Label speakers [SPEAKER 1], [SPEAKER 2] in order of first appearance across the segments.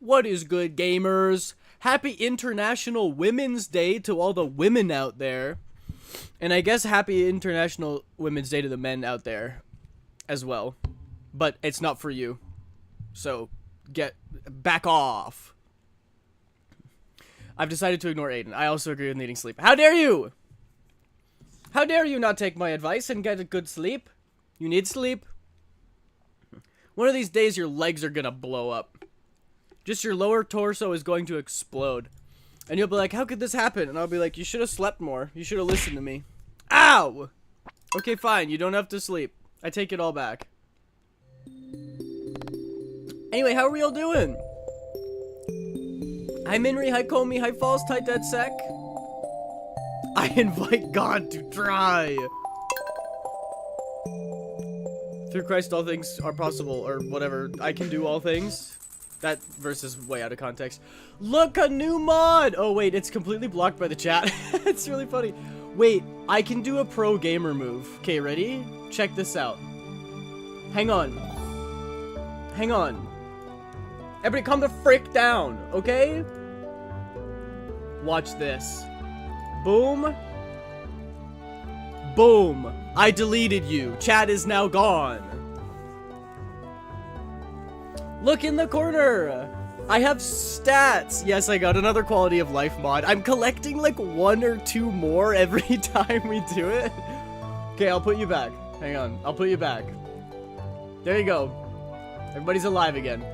[SPEAKER 1] What is good, gamers? Happy International Women's Day to all the women out there. And I guess happy International Women's Day to the men out there as well. But it's not for you. So, back off. I've decided to ignore Aiden. I also agree with needing sleep. How dare you? How dare you not take my advice and get a good sleep? You need sleep. One of these days your legs are gonna blow up. Just your lower torso is going to explode. And you'll be like, how could this happen? And I'll be like, you should have slept more. You should have listened to me. Ow! Okay, fine. You don't have to sleep. I take it all back. Anyway, how are we all doing? Hi Minri, hi Komi, hi Falls, tight dead sec. I invite God to try. Through Christ all things are possible, or whatever. I can do all things. That verse is way out of context. Look, a new mod! Oh wait, it's completely blocked by the chat. It's really funny. Wait, I can do a pro gamer move. Okay, ready? Check this out. Hang on. Hang on. Everybody calm the frick down, okay? Watch this. Boom. Boom. I deleted you. Chat is now gone. Look in the corner. I have stats. Yes, I got another quality of life mod. I'm collecting like 1 or 2 more every time we do it. Okay, I'll put you back. Hang on. I'll put you back. There you go. Everybody's alive again.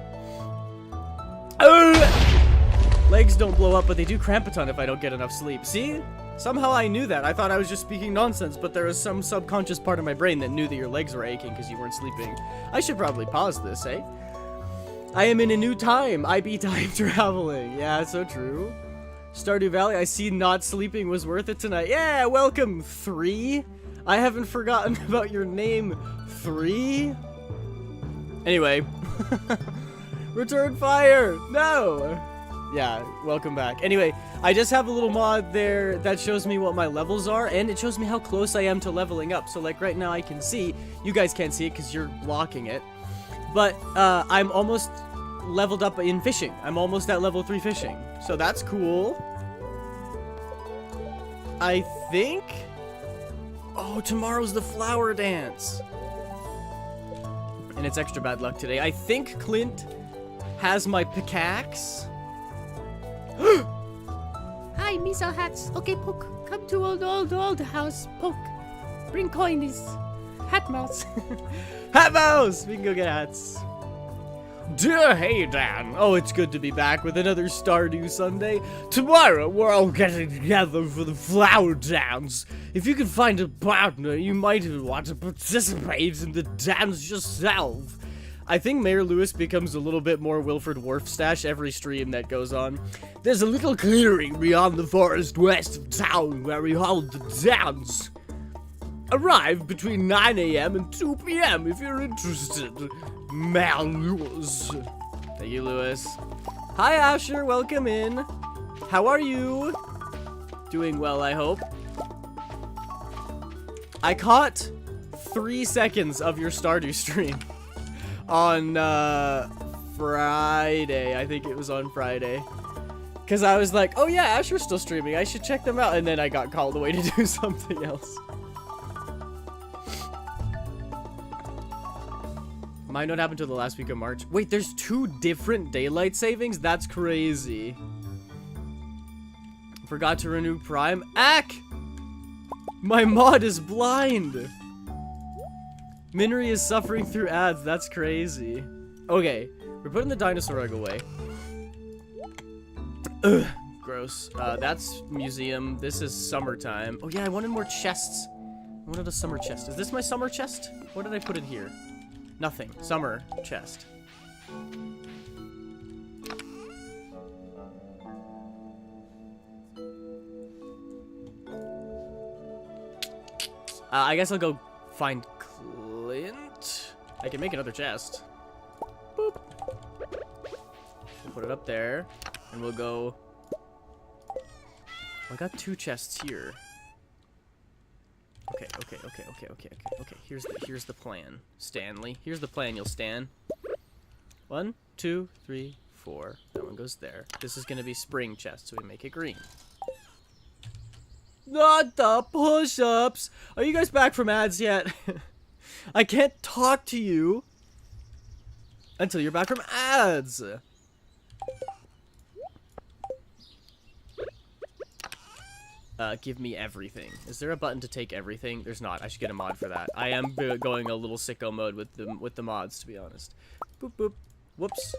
[SPEAKER 1] Legs don't blow up, but they do cramp a ton if I don't get enough sleep. See? Somehow I knew that. I thought I was just speaking nonsense, but there was some subconscious part of my brain that knew that your legs were aching because you weren't sleeping. I should probably pause this, eh? I am in a new time. I be time traveling. Yeah, so true. Stardew Valley, I see not sleeping was worth it tonight. Yeah, welcome, 3. I haven't forgotten about your name, 3. Anyway. Return fire! No! Yeah, welcome back. Anyway, I just have a little mod there that shows me what my levels are, and it shows me how close I am to leveling up. So, like, right now I can see, you guys can't see it because you're blocking it, but I'm almost leveled up in fishing. I'm almost at level 3 fishing. So that's cool. I think... Oh, tomorrow's the flower dance. And it's extra bad luck today. I think Clint has my pickaxe.
[SPEAKER 2] Hi, Misa Hats. Okay, Poke. Come to old house. Poke. Bring coins. Hat mouse.
[SPEAKER 1] Hat mouse! We can go get hats. Dear hey, Dan. Oh, it's good to be back with another Stardew Sunday. Tomorrow, we're all getting together for the flower dance. If you can find a partner, you might even want to participate in the dance yourself. I think Mayor Lewis becomes a little bit more Wilfred Warfstache every stream that goes on. There's a little clearing beyond the forest west of town where we hold the dance. Arrive between 9 AM and 2 PM if you're interested. Mayor Lewis. Thank you, Lewis. Hi, Asher. Welcome in. How are you? Doing well, I hope. I caught 3 seconds of your Stardew stream. On Friday. I think it was on Friday. Because I was like, oh yeah, Asher's still streaming. I should check them out. And then I got called away to do something else. Mine don't happen to the last week of March. Wait, there's 2 different daylight savings? That's crazy. Forgot to renew Prime. Ack! My mod is blind. Minri is suffering through ads. That's crazy. Okay, we're putting the dinosaur egg away. Ugh, gross. That's museum. This is summertime. Oh yeah, I wanted more chests. I wanted a summer chest. Is this my summer chest? What did I put in here? Nothing. Summer chest. I guess I'll go find Clint. I can make another chest. Boop. We'll put it up there, and we'll go. I got 2 chests here. Okay. Here's the plan, Stanley. Here's the plan, you'll Stan. 1, 2, 3, 4. 4. That one goes there. This is gonna be spring chest, so we make it green. Not the push-ups! Are you guys back from ads yet? I can't talk to you until you're back from ads. Give me everything. Is there a button to take everything? There's not. I should get a mod for that. I am going a little sicko mode with the mods, to be honest. Boop boop. Whoops.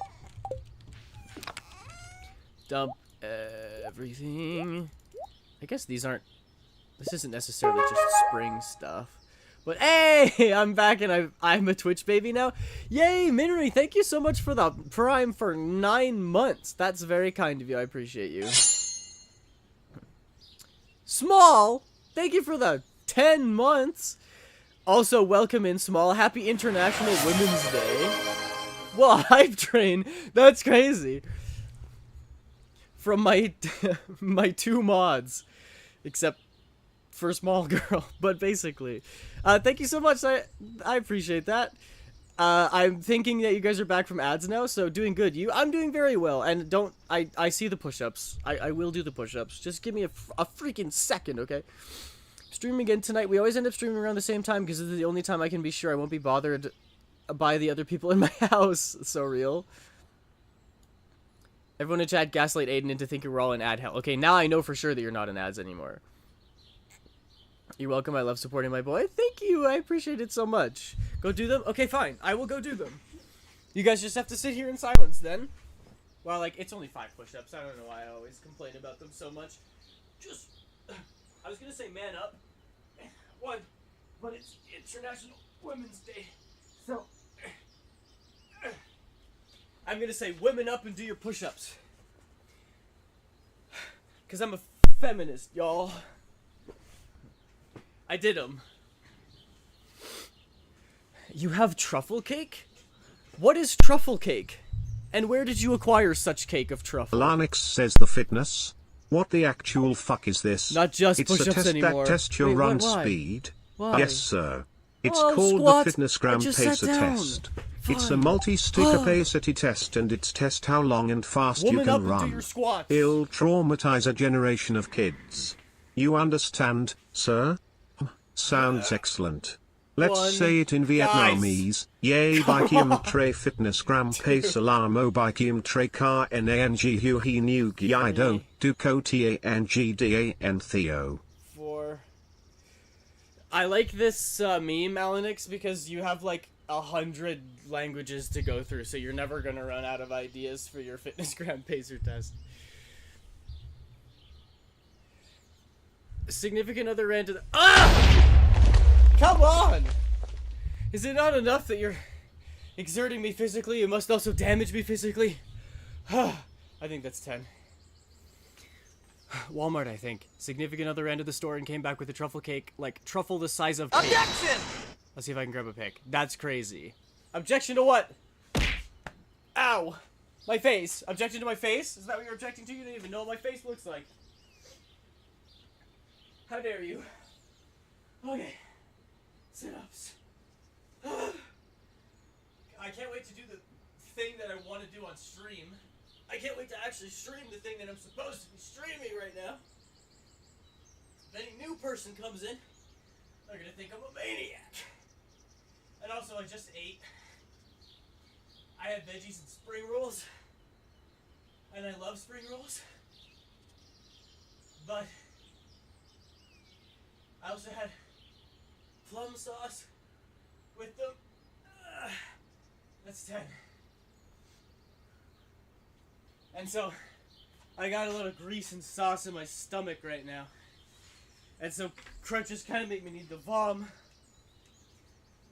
[SPEAKER 1] Dump everything. I guess these aren't. This isn't necessarily just spring stuff. But hey, I'm back and I'm a Twitch baby now. Yay, Minri, thank you so much for the Prime for 9 months. That's very kind of you. I appreciate you. Small, thank you for the 10 months. Also, welcome in, Small. Happy International Women's Day. Well, hype train. That's crazy. From my my 2 mods, except for Small Girl, but basically, thank you so much. I appreciate that. I'm thinking that you guys are back from ads now, so doing good. I'm doing very well, and I see the push-ups. I will do the push-ups. Just give me a freaking second, okay? Streaming again tonight. We always end up streaming around the same time because this is the only time I can be sure I won't be bothered by the other people in my house. So real. Everyone in chat gaslight Aiden into thinking we're all in ad hell. Okay, now I know for sure that you're not in ads anymore. You're welcome. I love supporting my boy. Thank you. I appreciate it so much. Go do them? Okay, fine. I will go do them. You guys just have to sit here in silence then. Well, like, it's only 5 push-ups. I don't know why I always complain about them so much. Just, I was going to say man up. One, but it's International Women's Day. So, I'm going to say women up and do your push-ups. Because I'm a feminist, y'all. I did them. You have truffle cake? What is truffle cake? And where did you acquire such cake of truffle?
[SPEAKER 3] Lanix says the fitness. What the actual fuck is this?
[SPEAKER 1] Not just
[SPEAKER 3] it's
[SPEAKER 1] push-ups
[SPEAKER 3] a test
[SPEAKER 1] anymore.
[SPEAKER 3] that tests your
[SPEAKER 1] Wait,
[SPEAKER 3] run
[SPEAKER 1] why?
[SPEAKER 3] speed.
[SPEAKER 1] Why?
[SPEAKER 3] Yes, sir. It's
[SPEAKER 1] Oh,
[SPEAKER 3] called
[SPEAKER 1] squats.
[SPEAKER 3] the Fitness Gram
[SPEAKER 1] I just sat
[SPEAKER 3] Pacer
[SPEAKER 1] down.
[SPEAKER 3] Test. It's a
[SPEAKER 1] Fine.
[SPEAKER 3] multi-sticker pacity test, and it's test how long and fast
[SPEAKER 1] Woman
[SPEAKER 3] you
[SPEAKER 1] up
[SPEAKER 3] can
[SPEAKER 1] and do
[SPEAKER 3] run.
[SPEAKER 1] your squats.
[SPEAKER 3] It'll traumatize a generation of kids. You understand, sir? Sounds excellent. Let's
[SPEAKER 1] One,
[SPEAKER 3] say it in Vietnamese. Yay bikium tre fitness gram pacer lamo bikium tre car nang hu he nu gi don't do ko tangdan theo.
[SPEAKER 1] 4. I like this meme, Alanix, because you have like 100 languages to go through, so you're never gonna run out of ideas for your fitness gram pacer test. Significant other ran to the— Ah! Come on! Is it not enough that you're exerting me physically? You must also damage me physically? I think that's 10. Walmart, I think. Significant other ran to the store and came back with a truffle cake, like truffle the size of cake. Objection! Let's see if I can grab a pic. That's crazy. Objection to what? Ow! My face. Objection to my face? Is that what you're objecting to? You don't even know what my face looks like. How dare you? Okay. Sit-ups. I can't wait to do the thing that I want to do on stream. I can't wait to actually stream the thing that I'm supposed to be streaming right now. If any new person comes in, they're gonna think I'm a maniac. And also, I just ate. I had veggies and spring rolls. And I love spring rolls. But I also had plum sauce with them. That's 10. And so, I got a little grease and sauce in my stomach right now. And so, crunches kind of make me need to vom.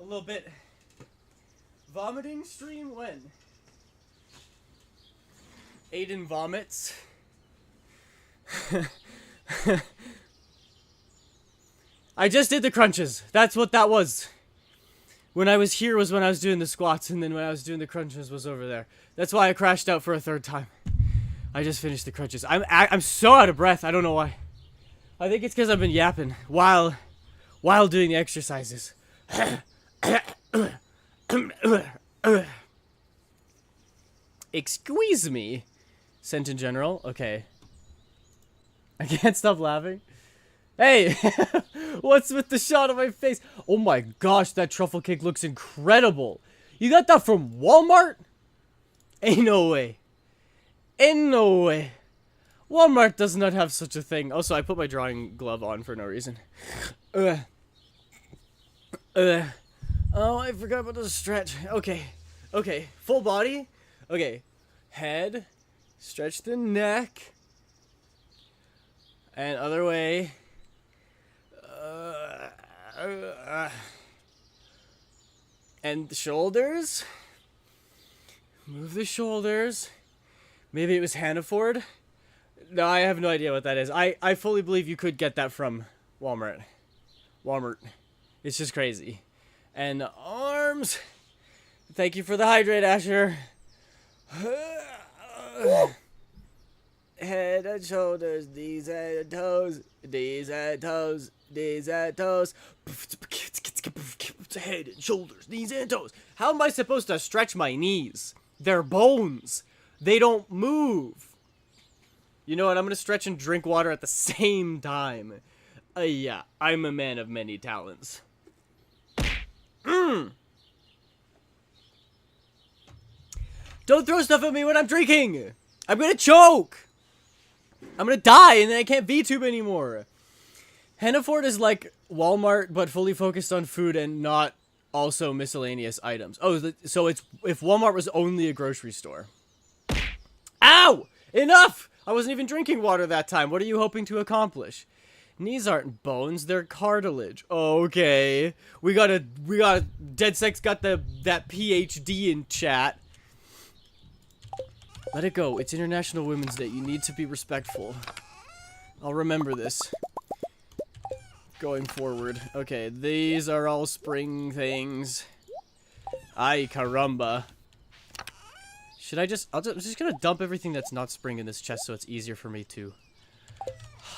[SPEAKER 1] A little bit. Vomiting stream when? Aiden vomits. I just did the crunches. That's what that was. When I was here was when I was doing the squats, and then when I was doing the crunches was over there. That's why I crashed out for a 3rd time. I just finished the crunches. I'm so out of breath. I don't know why. I think it's because I've been yapping while doing the exercises. Excuse me. Scent in general? Okay. I can't stop laughing. Hey! What's with the shot of my face? Oh my gosh, that truffle cake looks incredible. You got that from Walmart? Ain't no way. Ain't no way. Walmart does not have such a thing. Also, I put my drawing glove on for no reason. Oh, I forgot about the stretch. Okay. Okay. Full body. Okay. Head. Stretch the neck. And other way. And the shoulders. Move the shoulders. Maybe it was Hannaford. No, I have no idea what that is. I fully believe you could get that from Walmart. Walmart. It's just crazy. And the arms. Thank you for the hydrate, Asher. Head and shoulders, knees and toes, knees and toes, knees and toes. Head and shoulders, knees and toes. How am I supposed to stretch my knees? They're bones. They don't move. You know what? I'm going to stretch and drink water at the same time. Yeah, I'm a man of many talents. Don't throw stuff at me when I'm drinking. I'm going to choke. I'm going to die and then I can't VTube anymore. Hannaford is like Walmart, but fully focused on food and not also miscellaneous items. Oh, so it's if Walmart was only a grocery store. Ow! Enough! I wasn't even drinking water that time. What are you hoping to accomplish? Knees aren't bones, they're cartilage. Okay. We got Dead Sex got that PhD in chat. Let it go. It's International Women's Day. You need to be respectful. I'll remember this. Going forward. Okay, these are all spring things. Ay caramba. Should I just... I'm just gonna dump everything that's not spring in this chest so it's easier for me to...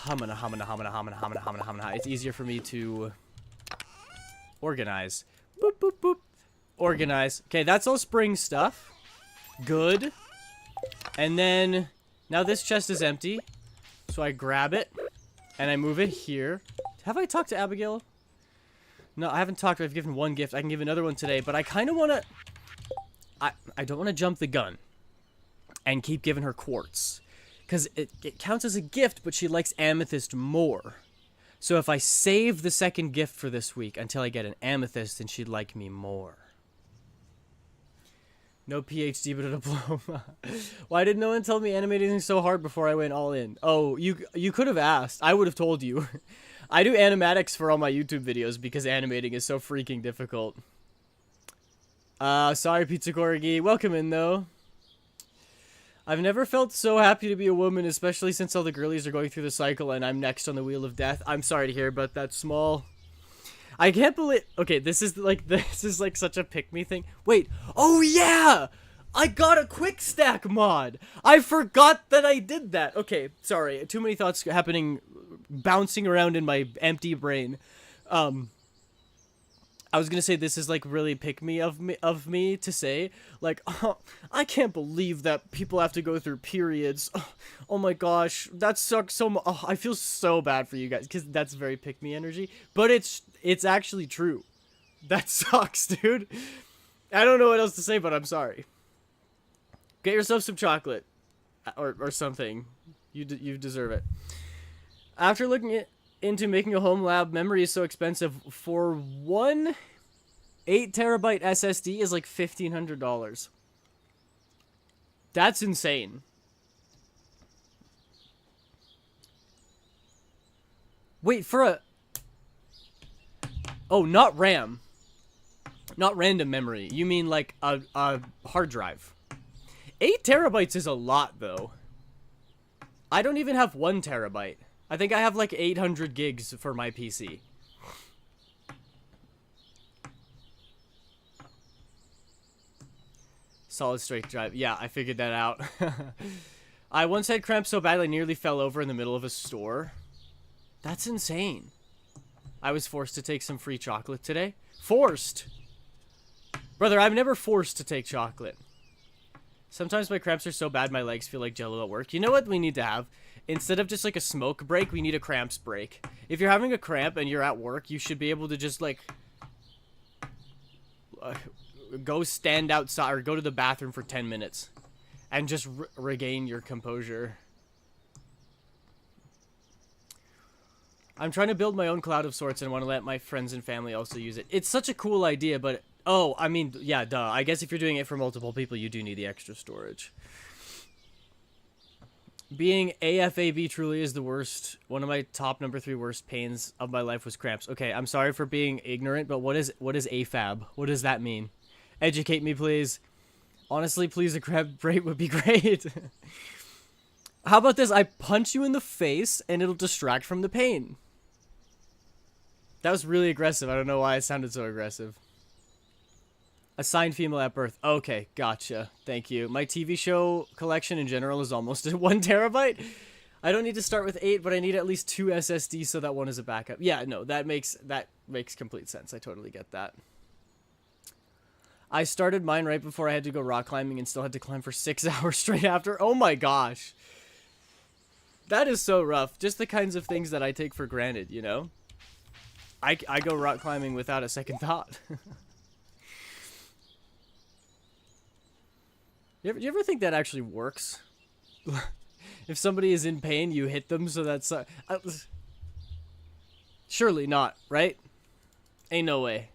[SPEAKER 1] It's easier for me to... organize. Boop, boop, boop. Organize. Okay, that's all spring stuff. Good. And then... Now this chest is empty. So I grab it. And I move it here. Have I talked to Abigail? No, I haven't talked. I've given one gift. I can give another one today. But I kind of want to... I don't want to jump the gun and keep giving her quartz. Because it counts as a gift, but she likes amethyst more. So if I save the second gift for this week until I get an amethyst, then she'd like me more. No PhD, but a diploma. Why did no one tell me animating is so hard before I went all in? Oh, you could have asked. I would have told you. I do animatics for all my YouTube videos because animating is so freaking difficult. Sorry, Pizza Corgi. Welcome in, though. I've never felt so happy to be a woman, especially since all the girlies are going through the cycle and I'm next on the wheel of death. I'm sorry to hear about that, Small. I can't believe... Okay, this is like such a pick-me thing. Wait. Oh, yeah! I got a quick stack mod! I forgot that I did that. Okay, sorry. Too many thoughts happening, bouncing around in my empty brain. I was gonna say this is like really pick me of me to say like, oh, I can't believe that people have to go through periods. Oh my gosh, that sucks so much. Oh, I feel so bad for you guys because that's very pick me energy, but it's actually true. That sucks, dude. I don't know what else to say, but I'm sorry. Get yourself some chocolate or something. You deserve it. After looking into making a home lab, memory is so expensive. For one 8TB SSD is like $1,500. That's insane. Wait, for a... Oh, not RAM. Not random memory. You mean like a hard drive. 8TB is a lot, though. I don't even have 1TB. I think I have like 800 gigs for my PC. Solid state drive. Yeah, I figured that out. I once had cramps so bad I nearly fell over in the middle of a store. That's insane. I was forced to take some free chocolate today. Forced! Brother, I've never forced to take chocolate. Sometimes my cramps are so bad my legs feel like jello at work. You know what we need to have? Instead of just like a smoke break, we need a cramps break. If you're having a cramp and you're at work, you should be able to just like go stand outside or go to the bathroom for 10 minutes and just regain your composure. I'm trying to build my own cloud of sorts and want to let my friends and family also use it. It's such a cool idea, but oh, I mean, yeah, duh. I guess if you're doing it for multiple people, you do need the extra storage. Being AFAB truly is the worst. One of my top number 3 worst pains of my life was cramps. Okay, I'm sorry for being ignorant, but what is AFAB? What does that mean? Educate me, please. Honestly, please, a cramp break would be great. How about this? I punch you in the face, and it'll distract from the pain. That was really aggressive. I don't know why it sounded so aggressive. Assigned female at birth. Okay, gotcha. Thank you. My TV show collection in general is almost at 1 terabyte. I don't need to start with 8, but I need at least 2 SSDs so that one is a backup. Yeah, no, that makes complete sense. I totally get that. I started mine right before I had to go rock climbing and still had to climb for 6 hours straight after. Oh my gosh. That is so rough. Just the kinds of things that I take for granted, you know? I go rock climbing without a second thought. You ever think that actually works? If somebody is in pain, you hit them so that's... surely not, right? Ain't no way.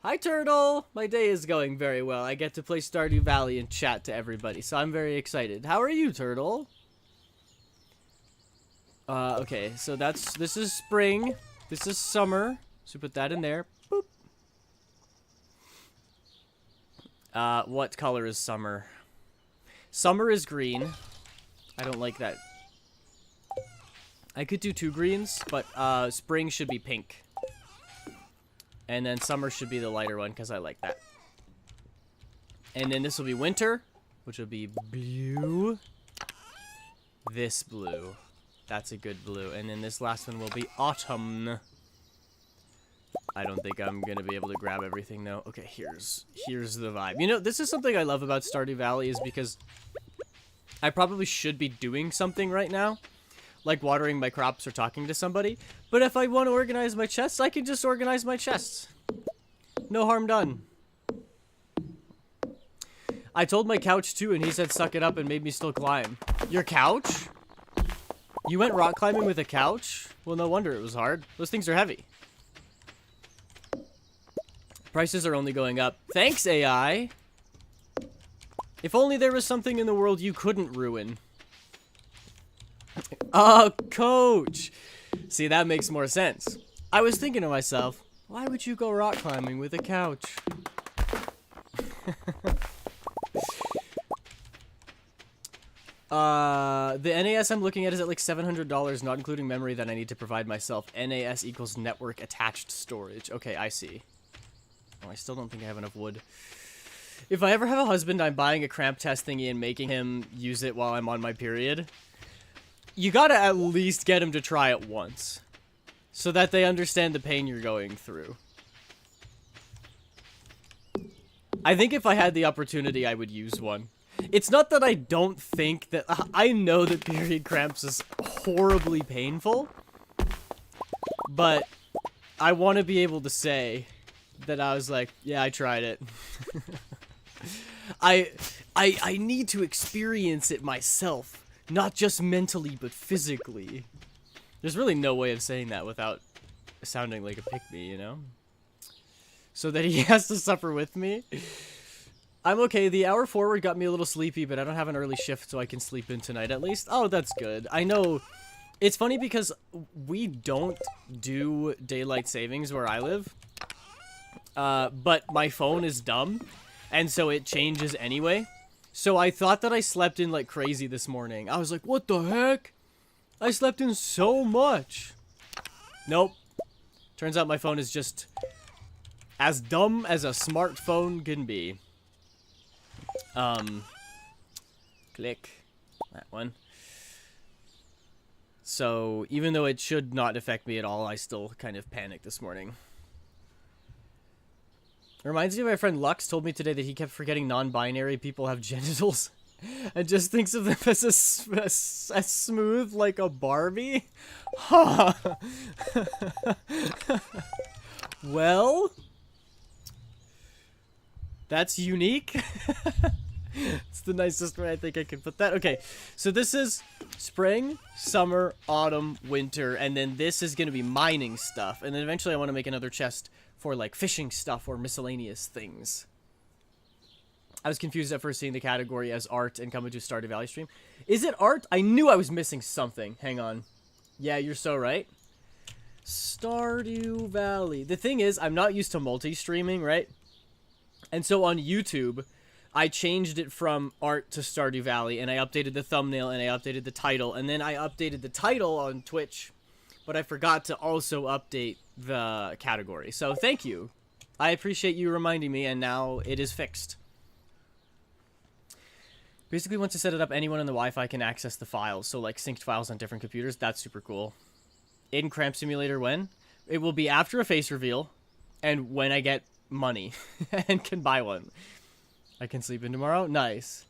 [SPEAKER 1] Hi, Turtle! My day is going very well. I get to play Stardew Valley and chat to everybody, so I'm very excited. How are you, Turtle? Okay, so this is spring. This is summer. So put that in there. Boop. What color is summer? Summer is green. I don't like that. I could do 2 greens, but spring should be pink. And then summer should be the lighter one, because I like that. And then this will be winter, which will be blue. This blue. That's a good blue. And then this last one will be autumn. I don't think I'm going to be able to grab everything, though. Okay, here's the vibe. You know, this is something I love about Stardew Valley is because I probably should be doing something right now, like watering my crops or talking to somebody. But if I want to organize my chests, I can just organize my chests. No harm done. I told my couch too, and he said suck it up and made me still climb. Your couch? You went rock climbing with a couch? Well, no wonder it was hard. Those things are heavy. Prices are only going up. Thanks, AI. If only there was something in the world you couldn't ruin. Oh, coach. See, that makes more sense. I was thinking to myself, why would you go rock climbing with a couch? The NAS I'm looking at is at like $700, not including memory that I need to provide myself. NAS equals network attached storage. Okay, I see. Oh, I still don't think I have enough wood. If I ever have a husband, I'm buying a cramp test thingy and making him use it while I'm on my period. You gotta at least get him to try it once, so that they understand the pain you're going through. I think if I had the opportunity, I would use one. It's not that I don't think that... I know that period cramps is horribly painful, but I want to be able to say that I was like, yeah, I tried it. I need to experience it myself, not just mentally, but physically. There's really no way of saying that without sounding like a pick-me, you know? So that he has to suffer with me. I'm okay. The hour forward got me a little sleepy, but I don't have an early shift, so I can sleep in tonight at least. Oh, that's good. I know. It's funny because we don't do daylight savings where I live. But my phone is dumb, and so it changes anyway. So I thought that I slept in like crazy this morning. I was like, what the heck? I slept in so much. Nope. Turns out my phone is just as dumb as a smartphone can be. Click. That one. So, even though it should not affect me at all, I still kind of panicked this morning. Reminds me of my friend Lux told me today that he kept forgetting non-binary people have genitals and just thinks of them as as smooth like a Barbie. Huh. Well, that's unique. It's the nicest way I think I can put that. Okay, so this is spring, summer, autumn, winter, and then this is going to be mining stuff. And then eventually I want to make another chest for like fishing stuff or miscellaneous things. I was confused at first seeing the category as art and coming to Stardew Valley stream. Is it art? I knew I was missing something. Hang on. Yeah, you're so right. Stardew Valley. The thing is, I'm not used to multi-streaming, right? And so on YouTube, I changed it from art to Stardew Valley, and I updated the thumbnail, and I updated the title, and then I updated the title on Twitch, but I forgot to also update the category. So thank you. I appreciate you reminding me, and now it is fixed. Basically, once you set it up, anyone in the Wi-Fi can access the files, so like synced files on different computers. That's super cool. In Cramp Simulator when? It will be after a face reveal, and when I get money, and can buy one. I can sleep in tomorrow? Nice.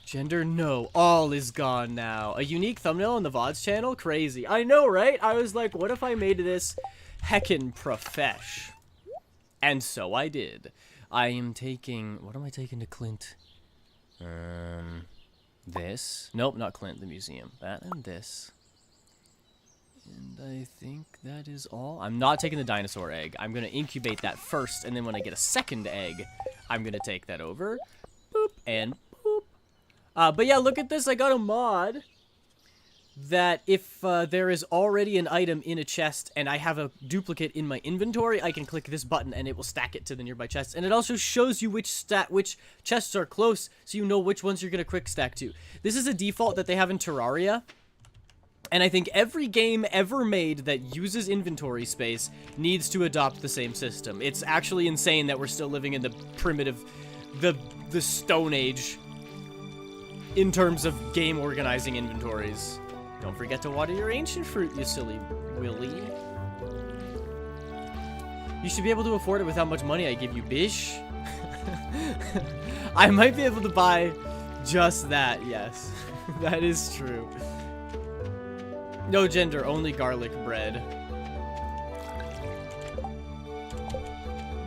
[SPEAKER 1] Gender? No. All is gone now. A unique thumbnail on the VODs channel? Crazy. I know, right? I was like, what if I made this heckin' profesh? And so I did. I am taking... What am I taking to Clint? This? Nope, not Clint, the museum. That and this. And I think that is all. I'm not taking the dinosaur egg. I'm going to incubate that first, and then when I get a second egg, I'm going to take that over. Boop, and boop. But yeah, look at this. I got a mod that if there is already an item in a chest and I have a duplicate in my inventory, I can click this button and it will stack it to the nearby chest. And it also shows you which chests are close, so you know which ones you're going to quick stack to. This is a default that they have in Terraria. And I think every game ever made that uses inventory space needs to adopt the same system. It's actually insane that we're still living in the primitive, the Stone Age in terms of game organizing inventories. Don't forget to water your ancient fruit, you silly Willy. You should be able to afford it with how much money I give you, bish. I might be able to buy just that, yes. That is true. No gender, only garlic bread.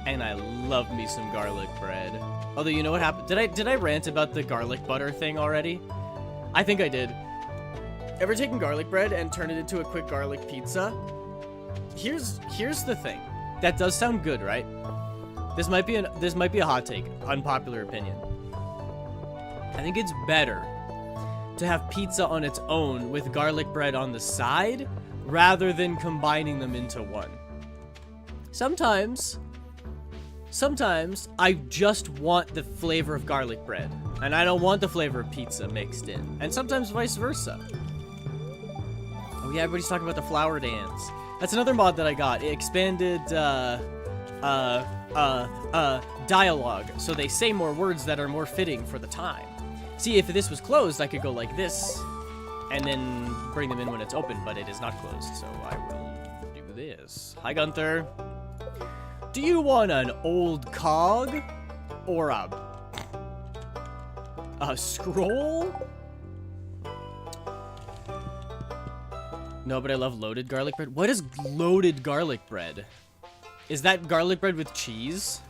[SPEAKER 1] And I love me some garlic bread. Although, you know what happened? Did I rant about the garlic butter thing already? I think I did. Ever taken garlic bread and turn it into a quick garlic pizza? Here's the thing. That does sound good, right? This might be a hot take, unpopular opinion. I think it's better to have pizza on its own with garlic bread on the side rather than combining them into one. Sometimes I just want the flavor of garlic bread and I don't want the flavor of pizza mixed in, and sometimes vice versa. Oh yeah, everybody's talking about the flower dance. That's another mod that I got. It expanded dialogue, so they say more words that are more fitting for the time. See, if this was closed, I could go like this, and then bring them in when it's open, but it is not closed, so I will do this. Hi, Gunther. Do you want an old cog, or a scroll? No, but I love loaded garlic bread. What is loaded garlic bread? Is that garlic bread with cheese?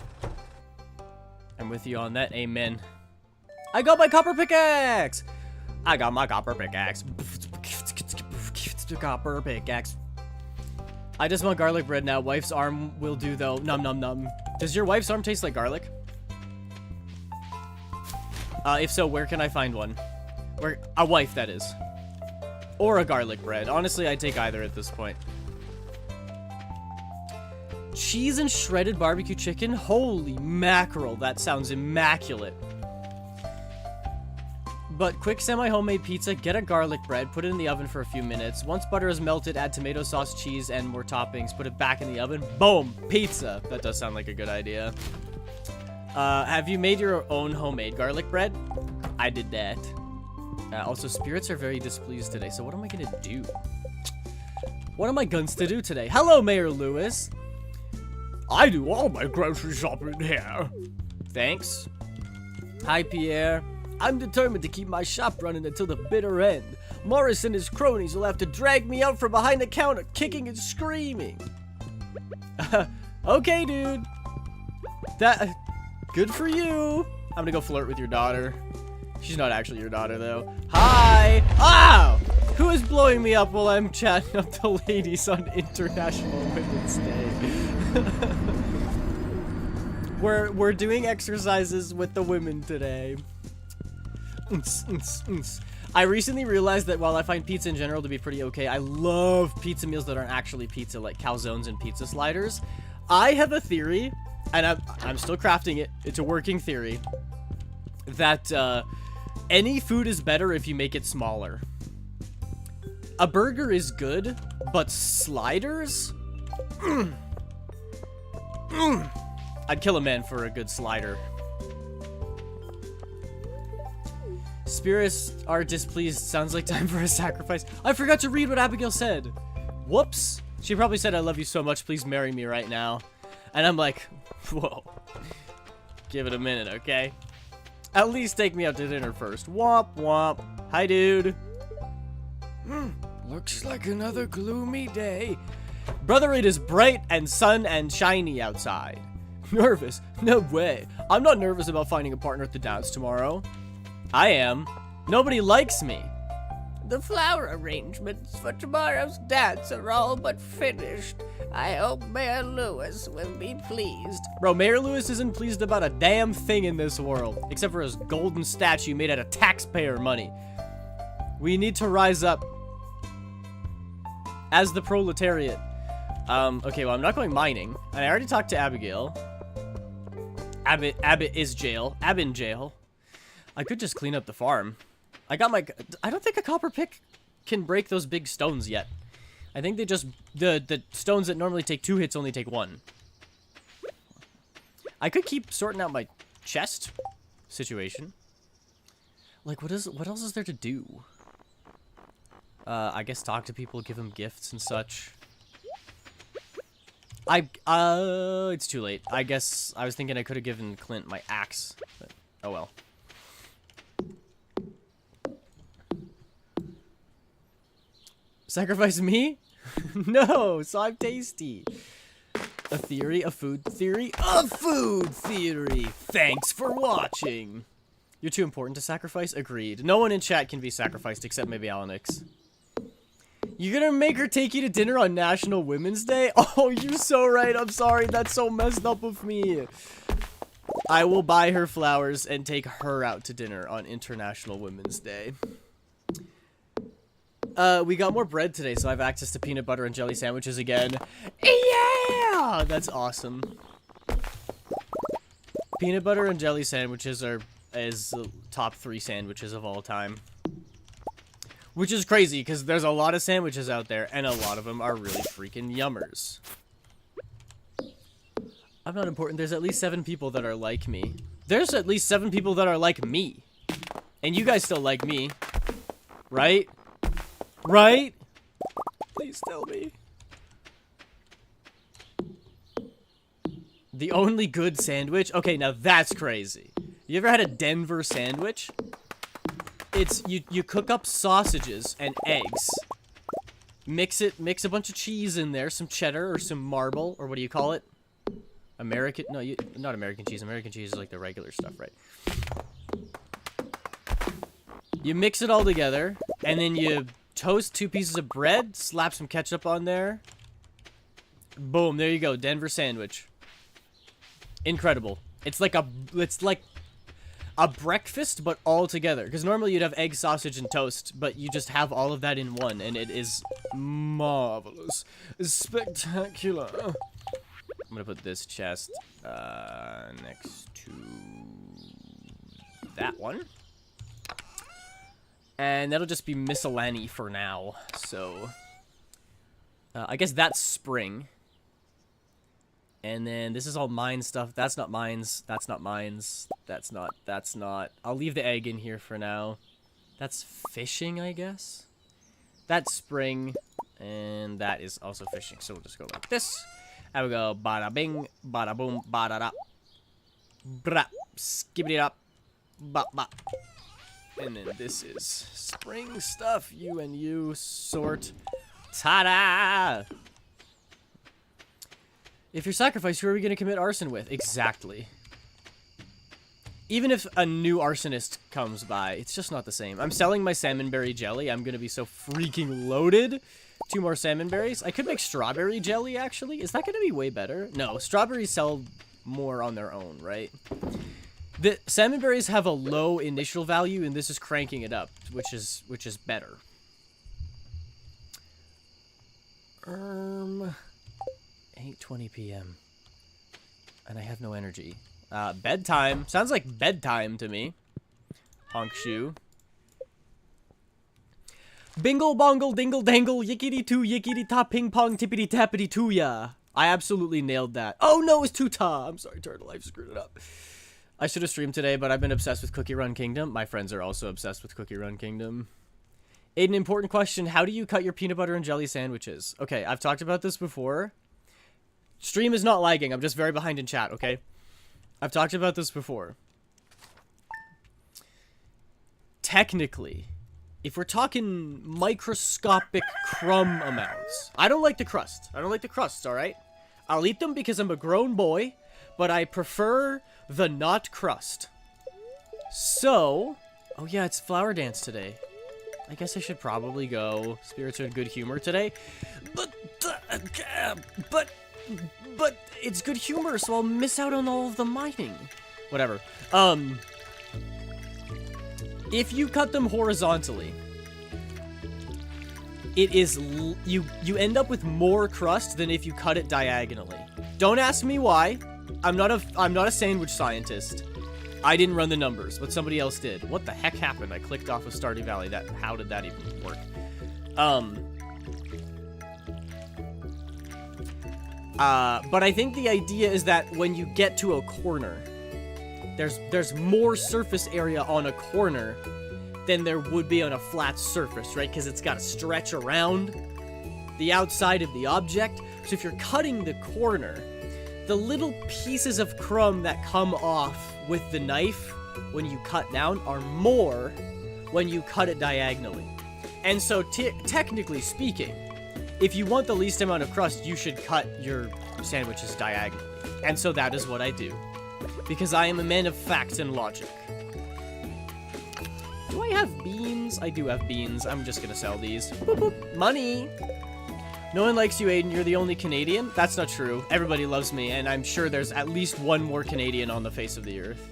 [SPEAKER 1] I'm with you on that, amen. I got my copper pickaxe! I got my copper pickaxe. Copper pickaxe. I just want garlic bread now. Wife's arm will do though. Num num num. Does your wife's arm taste like garlic? If so, where can I find one? Where a wife, that is. Or a garlic bread. Honestly, I'd take either at this point. Cheese and shredded barbecue chicken? Holy mackerel, that sounds immaculate. But quick semi-homemade pizza, get a garlic bread, put it in the oven for a few minutes. Once butter is melted, add tomato sauce, cheese, and more toppings. Put it back in the oven. Boom! Pizza! That does sound like a good idea. Have you made your own homemade garlic bread? I did that. Also, spirits are very displeased today, so what am I gonna do? What am I guns to do today? Hello, Mayor Lewis. I do all my grocery shopping here. Thanks. Hi, Pierre. I'm determined to keep my shop running until the bitter end. Morris and his cronies will have to drag me out from behind the counter, kicking and screaming. Okay, dude. Good for you. I'm gonna go flirt with your daughter. She's not actually your daughter, though. Hi! Oh! Who is blowing me up while I'm chatting up the ladies on International Women's Day? We're doing exercises with the women today. I recently realized that while I find pizza in general to be pretty okay, I love pizza meals that aren't actually pizza, like calzones and pizza sliders. I have a theory, and I'm still crafting it. It's a working theory, that any food is better if you make it smaller. A burger is good, but sliders? I'd kill a man for a good slider. Spirits are displeased. Sounds like time for a sacrifice. I forgot to read what Abigail said. Whoops. She probably said, I love you so much, please marry me right now. And I'm like, whoa. Give it a minute, okay? At least take me out to dinner first. Womp womp. Hi, dude. Looks like another gloomy day. Brother, it is bright and sun and shiny outside. Nervous? No way. I'm not nervous about finding a partner at the dance tomorrow. I am. Nobody likes me.
[SPEAKER 2] The flower arrangements for tomorrow's dance are all but finished. I hope Mayor Lewis will be pleased.
[SPEAKER 1] Bro, Mayor Lewis isn't pleased about a damn thing in this world, except for his golden statue made out of taxpayer money. We need to rise up as the proletariat. Okay, well, I'm not going mining. And I already talked to Abigail. Abbott is jail. in jail. I could just clean up the farm. I don't think a copper pick can break those big stones yet. I think they just, the stones that normally take 2 hits only take 1. I could keep sorting out my chest situation. Like, what else is there to do? I guess talk to people, give them gifts and such. It's too late. I guess I was thinking I could have given Clint my axe, but oh well. Sacrifice me? No, so I'm tasty. A theory, a food theory, a food theory. Thanks for watching. You're too important to sacrifice? Agreed. No one in chat can be sacrificed except maybe Alanix. You're gonna make her take you to dinner on National Women's Day? Oh, you're so right. I'm sorry. That's so messed up of me. I will buy her flowers and take her out to dinner on International Women's Day. We got more bread today, so I have access to peanut butter and jelly sandwiches again. Yeah! That's awesome. Peanut butter and jelly sandwiches are the top 3 sandwiches of all time. Which is crazy, because there's a lot of sandwiches out there, and a lot of them are really freaking yummers. I'm not important. There's at least 7 people that are like me. There's at least 7 people that are like me. And you guys still like me. Right? Right? Please tell me. The only good sandwich? Okay, now that's crazy. You ever had a Denver sandwich? It's, you cook up sausages and eggs. Mix a bunch of cheese in there, some cheddar or some marble, or what do you call it? American, no, not American cheese. American cheese is like the regular stuff, right? You mix it all together, and then you toast 2 pieces of bread, slap some ketchup on there. Boom, there you go, Denver sandwich. Incredible. It's like a breakfast, but all together. Because normally you'd have egg, sausage, and toast, but you just have all of that in one, and it is marvelous. Spectacular. I'm gonna put this chest next to that one. And that'll just be miscellany for now. So, I guess that's spring. And then this is all mine stuff. That's not mines. That's not mines. That's not. I'll leave the egg in here for now. That's fishing, I guess. That's spring. And that is also fishing. So we'll just go like this. And we go bada bing, bada boom, bada da. Bra, skibbity up, bop bop. And then this is spring stuff. You and you sort. Ta-da! If you're sacrificed, who are we going to commit arson with? Exactly. Even if a new arsonist comes by, it's just not the same. I'm selling my salmonberry jelly. I'm going to be so freaking loaded. 2 more salmon berries. I could make strawberry jelly, actually. Is that going to be way better? No, strawberries sell more on their own, right? The salmon berries have a low initial value, and this is cranking it up, which is better. 8:20 p.m. And I have no energy. Bedtime. Sounds like bedtime to me. Honk shoe. Bingle bongle dingle dangle yickety too yickety top ping pong tippity tappity too ya. I absolutely nailed that. Oh no, it's Tuta. I'm sorry, Turtle. I've screwed it up. I should have streamed today, but I've been obsessed with Cookie Run Kingdom. My friends are also obsessed with Cookie Run Kingdom. Aiden, important question. How do you cut your peanut butter and jelly sandwiches? Okay, I've talked about this before. Stream is not lagging. I'm just very behind in chat, okay? I've talked about this before. Technically, if we're talking microscopic crumb amounts, I don't like the crust. I don't like the crusts, alright? I'll eat them because I'm a grown boy, but I prefer the not crust. So, oh yeah, it's flower dance today. I guess I should probably go. Spirits are in good humor today. But it's good humor, so I'll miss out on all of the mining. Whatever. If you cut them horizontally, it is you end up with more crust than if you cut it diagonally. Don't ask me why. I'm not a sandwich scientist. I didn't run the numbers, but somebody else did. What the heck happened? I clicked off of Stardew Valley. How did that even work? But I think the idea is that when you get to a corner, there's more surface area on a corner than there would be on a flat surface, right? Because it's got to stretch around the outside of the object. So if you're cutting the corner, the little pieces of crumb that come off with the knife when you cut down are more when you cut it diagonally. And so technically speaking, if you want the least amount of crust, you should cut your sandwiches diagonally. And so that is what I do. Because I am a man of facts and logic. Do I have beans? I do have beans. I'm just gonna sell these. Boop, boop. Money! No one likes you, Aiden. You're the only Canadian? That's not true. Everybody loves me, and I'm sure there's at least one more Canadian on the face of the earth.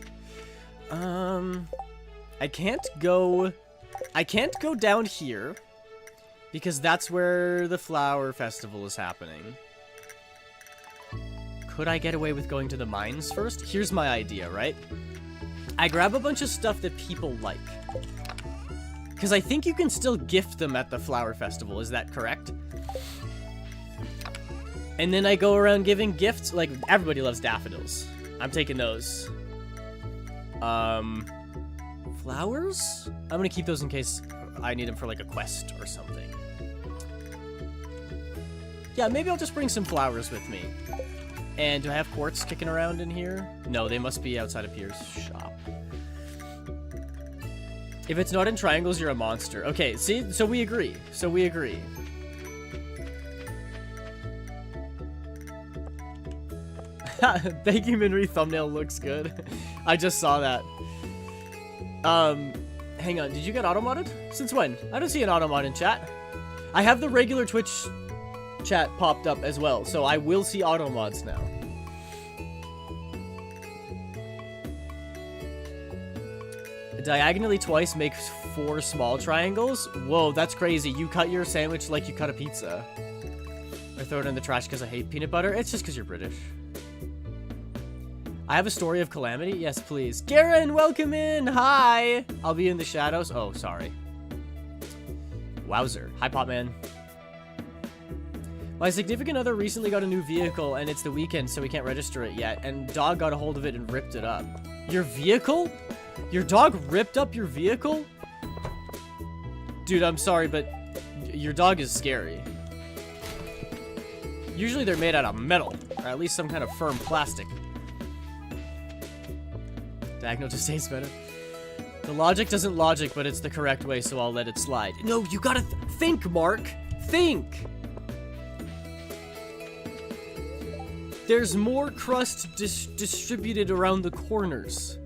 [SPEAKER 1] I can't go down here because that's where the flower festival is happening. Could I get away with going to the mines first? Here's my idea, right? I grab a bunch of stuff that people like. Because I think you can still gift them at the flower festival. Is that correct? And then I go around giving gifts. Like, everybody loves daffodils. I'm taking those. Flowers? I'm gonna keep those in case I need them for, like, a quest or something. Yeah, maybe I'll just bring some flowers with me. And do I have quartz kicking around in here? No, they must be outside of Pierre's shop. If it's not in triangles, you're a monster. Okay, see? So we agree. So we agree. Thank you, Minri. Thumbnail looks good. I just saw that. Hang on. Did you get auto-modded? Since when? I don't see an auto-mod in chat. I have the regular Twitch chat popped up as well, so I will see auto-mods now. Diagonally twice makes 4 small triangles? Whoa, that's crazy. You cut your sandwich like you cut a pizza. I throw it in the trash because I hate peanut butter. It's just because you're British. I have a story of calamity? Yes, please. Garen, welcome in! Hi! I'll be in the shadows. Oh, sorry. Wowzer. Hi, Popman. My significant other recently got a new vehicle, and it's the weekend, so we can't register it yet. And dog got a hold of it and ripped it up. Your vehicle? Your dog ripped up your vehicle? Dude, I'm sorry, but your dog is scary. Usually they're made out of metal, or at least some kind of firm plastic. Diagonal just tastes better. The logic doesn't logic, but it's the correct way, so I'll let it slide. No, you gotta think, Mark. Think. There's more crust distributed around the corners.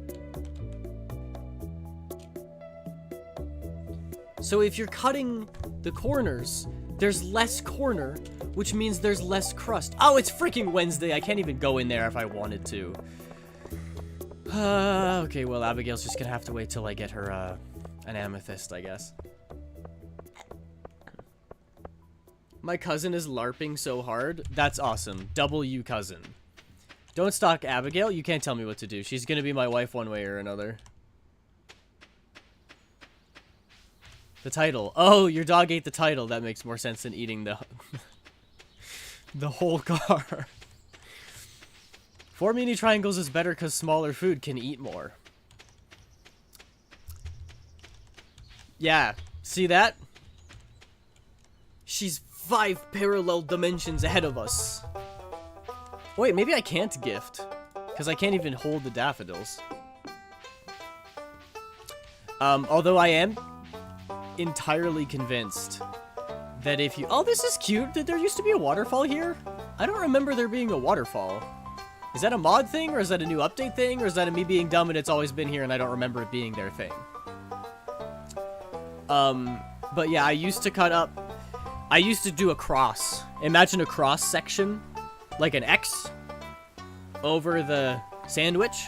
[SPEAKER 1] So if you're cutting the corners, there's less corner, which means there's less crust. Oh, it's freaking Wednesday. I can't even go in there if I wanted to. Okay, well, Abigail's just gonna have to wait till I get her, an amethyst, I guess. My cousin is LARPing so hard. That's awesome. Double you cousin. Don't stalk Abigail. You can't tell me what to do. She's gonna be my wife one way or another. The title. Oh, your dog ate the title. That makes more sense than eating the the whole car. 4 mini triangles is better because smaller food can eat more. Yeah, see that? She's 5 parallel dimensions ahead of us. Wait, maybe I can't gift. Because I can't even hold the daffodils. Although I am entirely convinced that if you... Oh, this is cute. That there used to be a waterfall here? I don't remember there being a waterfall. Is that a mod thing, or is that a new update thing, or is that a me being dumb and it's always been here and I don't remember it being their thing? But yeah, I used to cut up... I used to do a cross. Imagine a cross section, like an X, over the sandwich.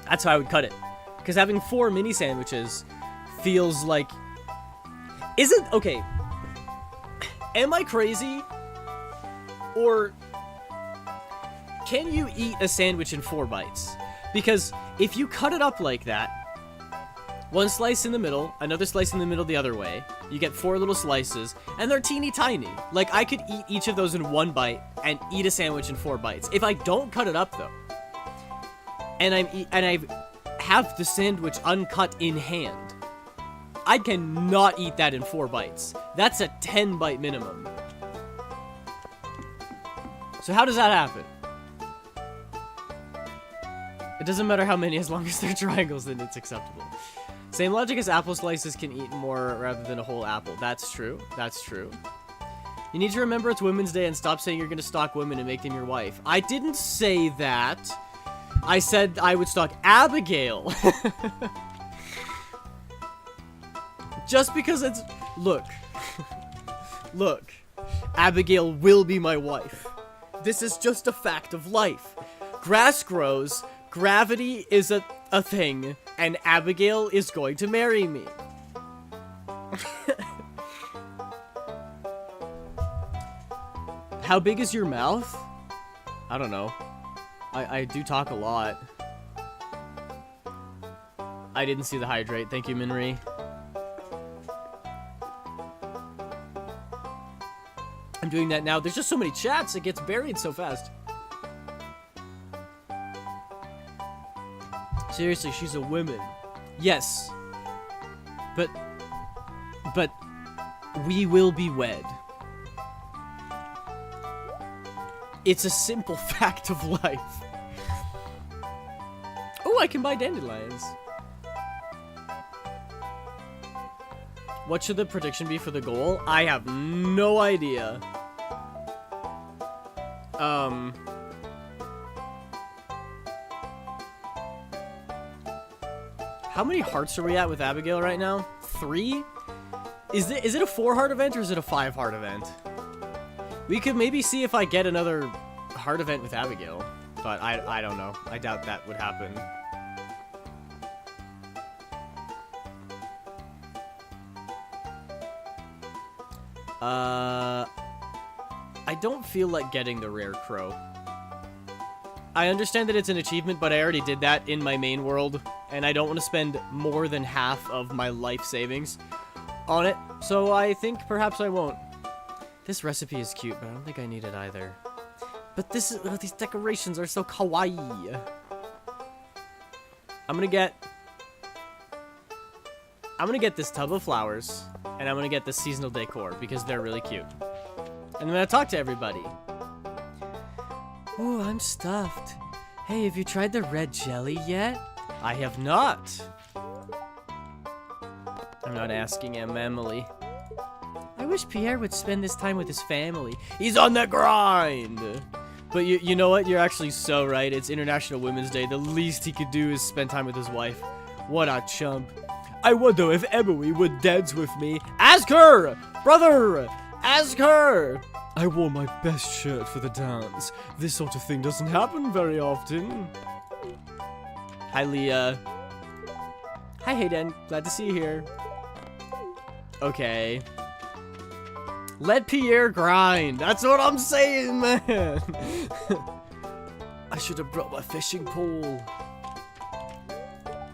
[SPEAKER 1] That's how I would cut it. Because having 4 mini sandwiches feels like... Isn't... Okay. Am I crazy? Or... Can you eat a sandwich in 4 bites? Because if you cut it up like that, 1 slice in the middle, another slice in the middle the other way, you get 4 little slices, and they're teeny tiny. Like, I could eat each of those in 1 bite and eat a sandwich in 4 bites. If I don't cut it up, though, and I have the sandwich uncut in hand, I cannot eat that in 4 bites. That's a 10-bite minimum. So how does that happen? It doesn't matter how many, as long as they're triangles, then it's acceptable. Same logic as apple slices can eat more rather than a whole apple. That's true. That's true. You need to remember it's Women's Day and stop saying you're going to stalk women and make them your wife. I didn't say that. I said I would stalk Abigail. Just because it's... Look. Look. Abigail will be my wife. This is just a fact of life. Grass grows... Gravity is a thing, and Abigail is going to marry me. How big is your mouth? I don't know. I do talk a lot. I didn't see the hydrate. Thank you, Minri. I'm doing that now. There's just so many chats. It gets buried so fast. Seriously, she's a woman. Yes. But we will be wed. It's a simple fact of life. Oh, I can buy dandelions. What should the prediction be for the goal? I have no idea. How many hearts are we at with Abigail right now? 3? Is it a 4-heart event or is it a 5-heart event? We could maybe see if I get another heart event with Abigail, but I don't know. I doubt that would happen. I don't feel like getting the rare crow. I understand that it's an achievement, but I already did that in my main world, and I don't want to spend more than half of my life savings on it, so I think perhaps I won't. This recipe is cute, but I don't think I need it either. But these decorations are so kawaii. I'm gonna get this tub of flowers, and I'm gonna get this seasonal decor, because they're really cute. And I'm gonna talk to everybody. Ooh, I'm stuffed. Hey, have you tried the red jelly yet? I have not. I'm not asking Emily. I wish Pierre would spend this time with his family. He's on the grind! But you know what? You're actually so right. It's International Women's Day. The least he could do is spend time with his wife. What a chump. I wonder if Emily would dance with me. Ask her! Brother! Ask her! I wore my best shirt for the dance. This sort of thing doesn't happen very often. Hi, Leah. Hi, Hayden. Glad to see you here. Okay. Let Pierre grind. That's what I'm saying, man. I should have brought my fishing pole.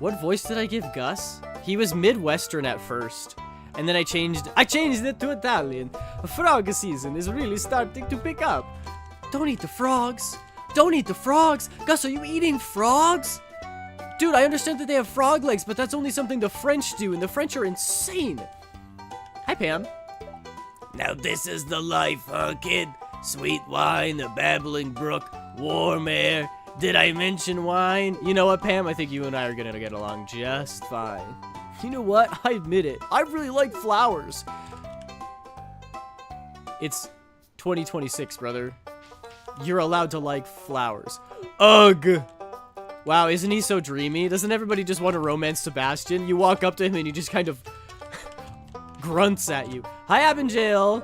[SPEAKER 1] What voice did I give Gus? He was Midwestern at first. And then I changed it to Italian. Frog season is really starting to pick up. Don't eat the frogs. Don't eat the frogs. Gus, are you eating frogs? Dude, I understand that they have frog legs, but that's only something the French do, and the French are insane. Hi, Pam.
[SPEAKER 2] Now this is the life, huh, kid? Sweet wine, a babbling brook, warm air. Did I mention wine?
[SPEAKER 1] You know what, Pam? I think you and I are gonna get along just fine. You know what? I admit it. I really like flowers. It's 2026, brother. You're allowed to like flowers. Ugh. Wow, isn't he so dreamy? Doesn't everybody just want to romance Sebastian? You walk up to him and he just kind of grunts at you. Hi, Abigail.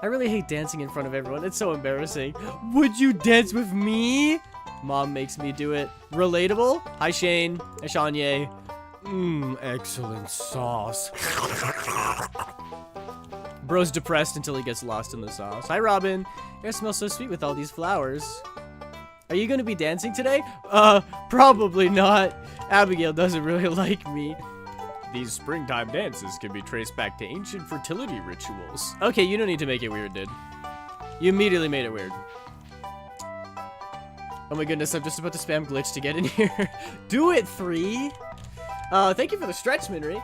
[SPEAKER 1] I really hate dancing in front of everyone. It's so embarrassing. Would you dance with me? Mom makes me do it. Relatable? Hi, Shane. Hi, Shanye. Excellent sauce. Bro's depressed until he gets lost in the sauce. Hi, Robin. Your hair smells so sweet with all these flowers. Are you gonna be dancing today? Probably not. Abigail doesn't really like me. These springtime dances can be traced back to ancient fertility rituals. Okay, you don't need to make it weird, dude. You immediately made it weird. Oh my goodness, I'm just about to spam glitch to get in here. Do it, 3. Thank you for the stretch, Minry.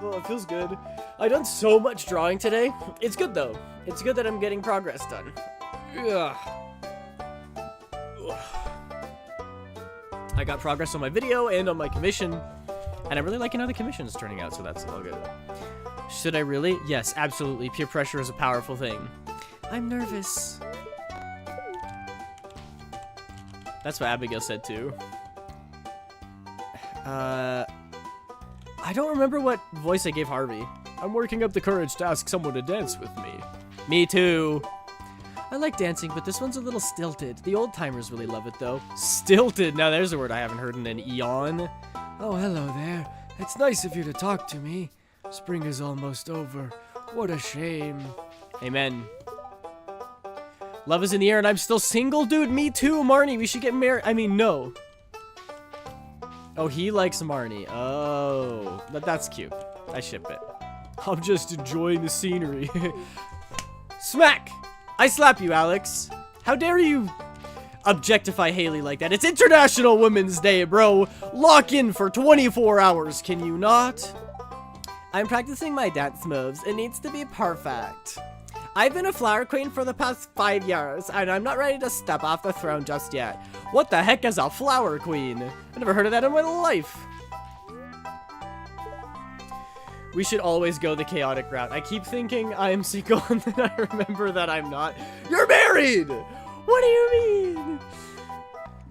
[SPEAKER 1] Oh, it feels good. I've done so much drawing today. It's good, though. It's good that I'm getting progress done. Ugh. I got progress on my video and on my commission, and I'm really liking how the commission is turning out, so that's all good. Should I really? Yes, absolutely. Peer pressure is a powerful thing. I'm nervous. That's what Abigail said, too. I don't remember what voice I gave Harvey. I'm working up the courage to ask someone to dance with me. Me too. I like dancing, but this one's a little stilted. The old-timers really love it, though. Stilted? Now there's a word I haven't heard in an eon. Oh, hello there. It's nice of you to talk to me. Spring is almost over. What a shame. Amen. Love is in the air and I'm still single? Dude, me too, Marnie. We should get married. I mean, no. Oh, he likes Marnie. Oh, that's cute. I ship it. I'm just enjoying the scenery. Smack! I slap you, Alex. How dare you objectify Haley like that? It's International Women's Day, bro. Lock in for 24 hours, can you not? I'm practicing my dance moves. It needs to be perfect. I've been a flower queen for the past 5 years, and I'm not ready to step off the throne just yet. What the heck is a flower queen? I've never heard of that in my life. We should always go the chaotic route. I keep thinking I'm single, and then I remember that I'm not. You're married! What do you mean?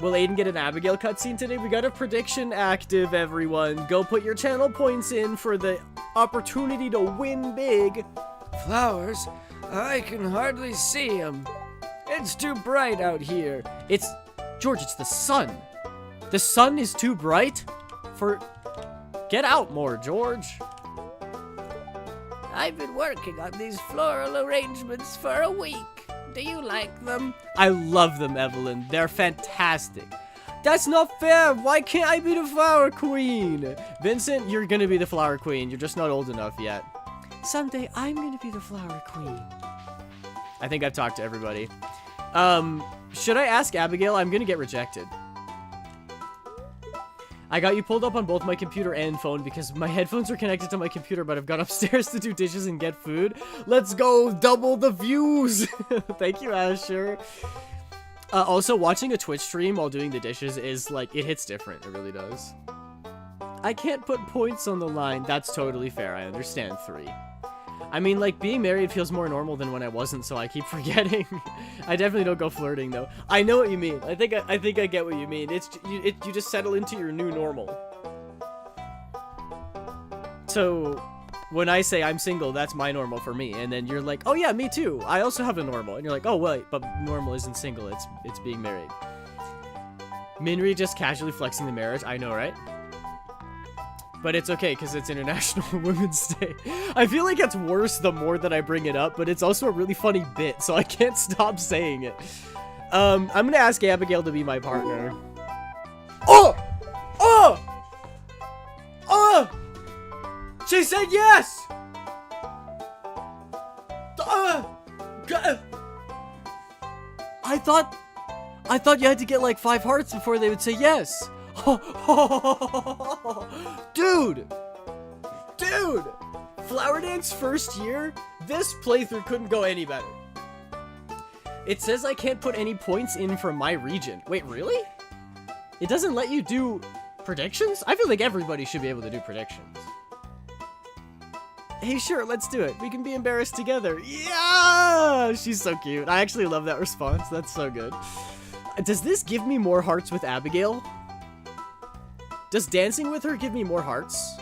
[SPEAKER 1] Will Aiden get an Abigail cutscene today? We got a prediction active, everyone. Go put your channel points in for the opportunity to win big. Flowers? I can hardly see them. It's too bright out here. George, it's the sun. The sun is too bright for... Get out more, George.
[SPEAKER 2] I've been working on these floral arrangements for a week. Do you like them?
[SPEAKER 1] I love them, Evelyn. They're fantastic. That's not fair. Why can't I be the flower queen? Vincent, you're gonna be the flower queen. You're just not old enough yet. Someday I'm gonna be the flower queen. I think I've talked to everybody. Should I ask Abigail? I'm gonna get rejected. I got you pulled up on both my computer and phone because my headphones are connected to my computer, but I've gone upstairs to do dishes and get food. Let's go, double the views. Thank you, Asher. Also, watching a Twitch stream while doing the dishes is like, it hits different. It really does. I can't put points on the line. That's totally fair. I understand 3. I mean, like, being married feels more normal than when I wasn't, so I keep forgetting. I definitely don't go flirting, though. I know what you mean. I think I get what you mean. You just settle into your new normal. So, when I say I'm single, that's my normal for me. And then you're like, oh yeah, me too. I also have a normal. And you're like, oh wait, but normal isn't single. It's being married. Minri just casually flexing the marriage. I know, right? But it's okay, because it's International Women's Day. I feel like it's worse the more that I bring it up, but it's also a really funny bit, so I can't stop saying it. I'm gonna ask Abigail to be my partner. Oh! Oh! Oh! She said yes! I thought you had to get like 5 hearts before they would say yes. Dude! Flower Dance first year? This playthrough couldn't go any better. It says I can't put any points in for my region. Wait, really? It doesn't let you do predictions? I feel like everybody should be able to do predictions. Hey, sure, let's do it. We can be embarrassed together. Yeah! She's so cute. I actually love that response. That's so good. Does this give me more hearts with Abigail? Does dancing with her give me more hearts?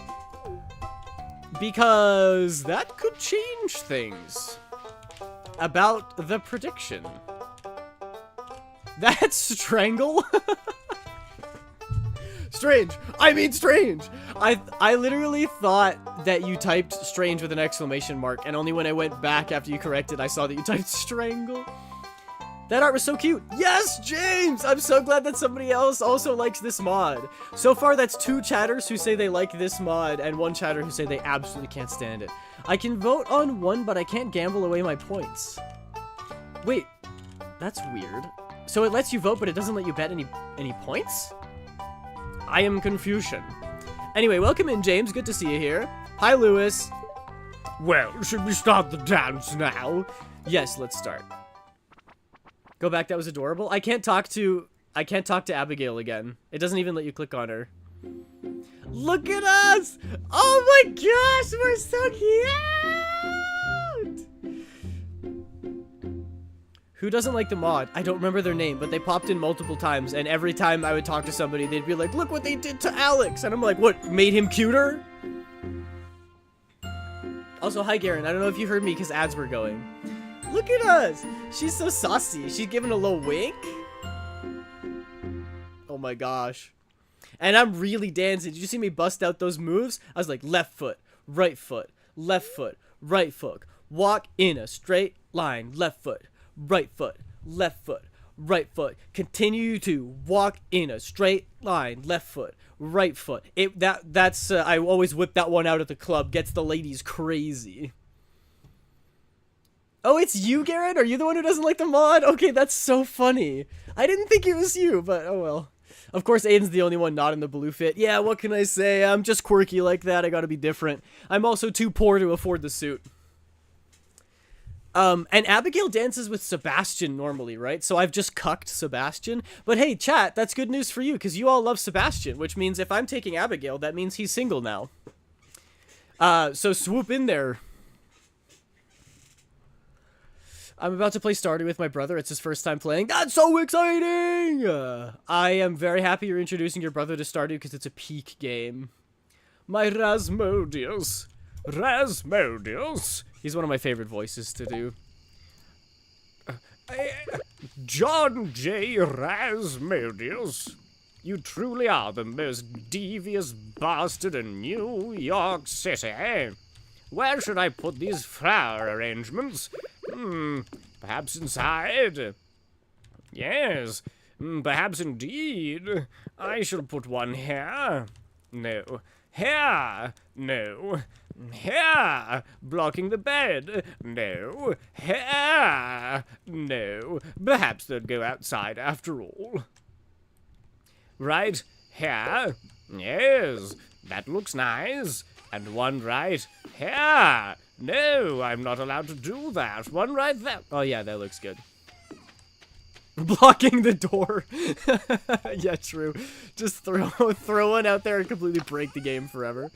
[SPEAKER 1] Because that could change things about the prediction. That's strangle? Strange. I mean strange. I literally thought that you typed strange with an exclamation mark, and only when I went back after you corrected, I saw that you typed strangle. That art was so cute. Yes, James! I'm so glad that somebody else also likes this mod. So far, that's 2 chatters who say they like this mod, and 1 chatter who say they absolutely can't stand it. I can vote on 1, but I can't gamble away my points. Wait, that's weird. So it lets you vote, but it doesn't let you bet any points? I am Confucian. Anyway, welcome in, James. Good to see you here. Hi, Lewis. Well, should we start the dance now? Yes, let's start. Go back, that was adorable. I can't talk to Abigail again. It doesn't even let you click on her. Look at us! Oh my gosh, we're so cute! Who doesn't like the mod? I don't remember their name, but they popped in multiple times, and every time I would talk to somebody, they'd be like, look what they did to Alex! And I'm like, what, made him cuter? Also, hi Garen, I don't know if you heard me because ads were going. Look at us! She's so saucy. She's giving a little wink. Oh my gosh. And I'm really dancing. Did you see me bust out those moves? I was like, left foot, right foot, left foot, right foot. Walk in a straight line. Left foot, right foot, left foot, right foot. Continue to walk in a straight line. Left foot, right foot. That's I always whip that one out at the club. Gets the ladies crazy. Oh, it's you, Garrett? Are you the one who doesn't like the mod? Okay, that's so funny. I didn't think it was you, but oh well. Of course, Aiden's the only one not in the blue fit. Yeah, what can I say? I'm just quirky like that. I gotta be different. I'm also too poor to afford the suit. And Abigail dances with Sebastian normally, right? So I've just cucked Sebastian. But hey, chat, that's good news for you, because you all love Sebastian, which means if I'm taking Abigail, that means he's single now. So swoop in there. I'm about to play Stardew with my brother. It's his first time playing. That's so exciting! I am very happy you're introducing your brother to Stardew because it's a peak game. My Rasmodius. Rasmodius. He's one of my favorite voices to do. John J. Rasmodius. You truly are the most devious bastard in New York City. Where should I put these flower arrangements? Perhaps inside? Yes, perhaps indeed. I shall put one here. No. Here. No. Here. Blocking the bed. No. Here. No. Perhaps they'd go outside after all. Right here. Yes, that looks nice. And one right here. No, I'm not allowed to do that. One right there. Oh, yeah, that looks good. Blocking the door. Yeah, true. Just throw one out there and completely break the game forever.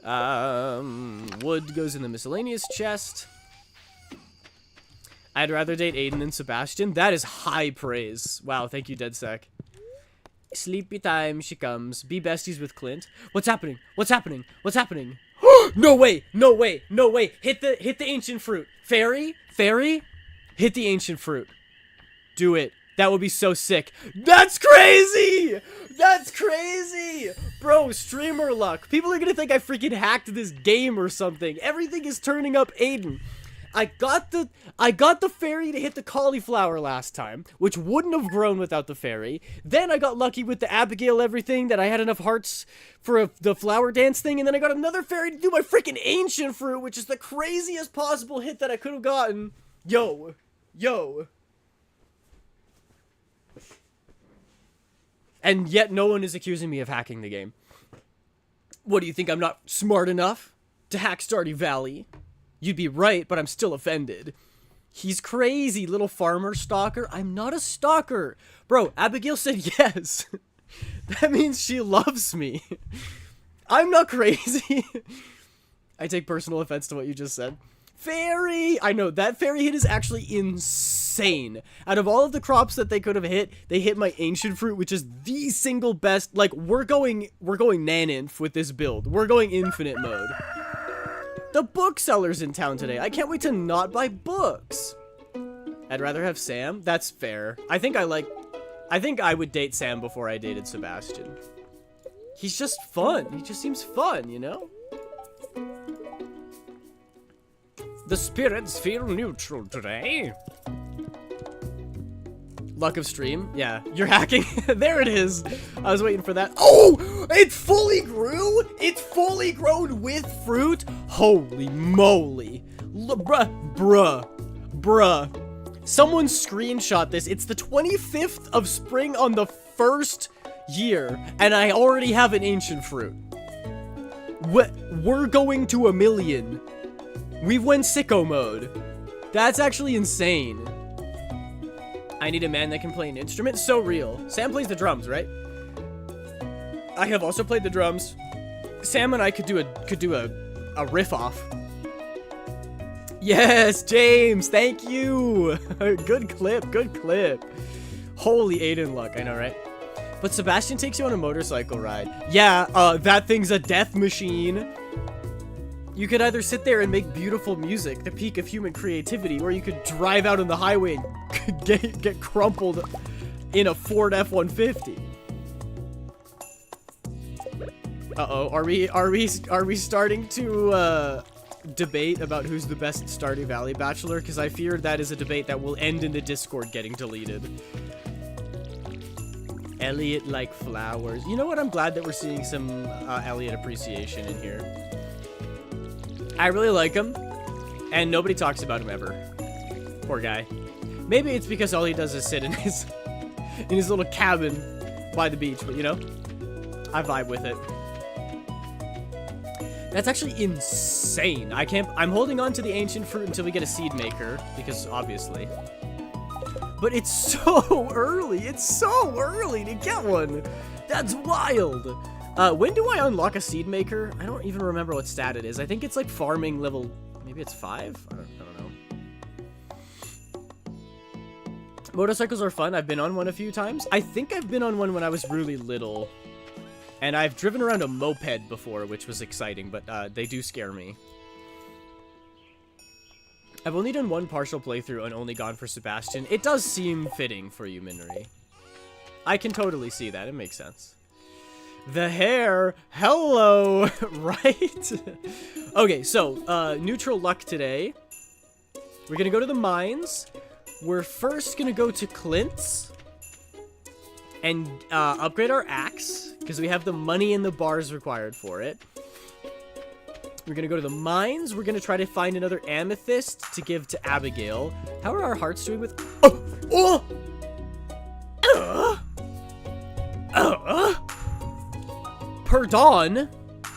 [SPEAKER 1] Wood goes in the miscellaneous chest. I'd rather date Aiden than Sebastian. That is high praise. Wow, thank you, DeadSec. Sleepy time, she comes. Be besties with Clint. What's happening? What's happening? What's happening? No way! No way! No way! Hit the ancient fruit. Fairy? Fairy? Hit the ancient fruit. Do it. That would be so sick. That's crazy! That's crazy! Bro, streamer luck. People are gonna think I freaking hacked this game or something. Everything is turning up Aiden. I got the fairy to hit the cauliflower last time, which wouldn't have grown without the fairy. Then I got lucky with the Abigail everything that I had enough hearts for the flower dance thing, and then I got another fairy to do my freaking ancient fruit, which is the craziest possible hit that I could have gotten. Yo. And yet no one is accusing me of hacking the game. What, do you think I'm not smart enough to hack Stardew Valley? You'd be right, but I'm still offended. He's crazy, little farmer stalker. I'm not a stalker. Bro, Abigail said yes. That means she loves me. I'm not crazy. I take personal offense to what you just said. Fairy! I know, that fairy hit is actually insane. Out of all of the crops that they could have hit, they hit my ancient fruit, which is the single best. Like, we're going naninf with this build. We're going infinite mode. The bookseller's in town today. I can't wait to not buy books. I'd rather have Sam. That's fair. I think I would date Sam before I dated Sebastian. He's just fun. He just seems fun, you know? The spirits feel neutral today. Luck of stream. Yeah, you're hacking. There it is. I was waiting for that. Oh, it fully grew. It's fully grown with fruit. Holy moly. Bruh. Someone screenshot this. It's the 25th of spring on the 1st year, and I already have an ancient fruit. We're going to 1 million. We've went sicko mode. That's actually insane. I need a man that can play an instrument. So real. Sam plays the drums, right? I have also played the drums. Sam and I could do a riff off. Yes, James, thank you. Good clip. Holy Aiden luck, I know, right? But Sebastian takes you on a motorcycle ride. Yeah, that thing's a death machine. You could either sit there and make beautiful music, the peak of human creativity, or you could drive out on the highway and get crumpled in a Ford F-150. Uh-oh, are we starting to debate about who's the best Stardew Valley bachelor? Because I fear that is a debate that will end in the Discord getting deleted. Elliot like flowers. You know what? I'm glad that we're seeing some Elliot appreciation in here. I really like him, and nobody talks about him ever. Poor guy. Maybe it's because all he does is sit in his little cabin by the beach, but you know, I vibe with it. That's actually insane. I'm holding on to the ancient fruit until we get a seed maker, because obviously. But it's so early. It's so early to get one. That's wild. When do I unlock a seed maker? I don't even remember what stat it is. I think it's like farming level, maybe it's 5? I don't know. Motorcycles are fun. I've been on one a few times. I think I've been on one when I was really little. And I've driven around a moped before, which was exciting, but they do scare me. I've only done one partial playthrough and only gone for Sebastian. It does seem fitting for you, Minri. I can totally see that. It makes sense. The hair, hello, right? Okay, so, neutral luck today. We're gonna go to the mines. We're first gonna go to Clint's and upgrade our axe, because we have the money and the bars required for it. We're gonna go to the mines. We're gonna try to find another amethyst to give to Abigail. How are our hearts doing with... Oh! Pardon.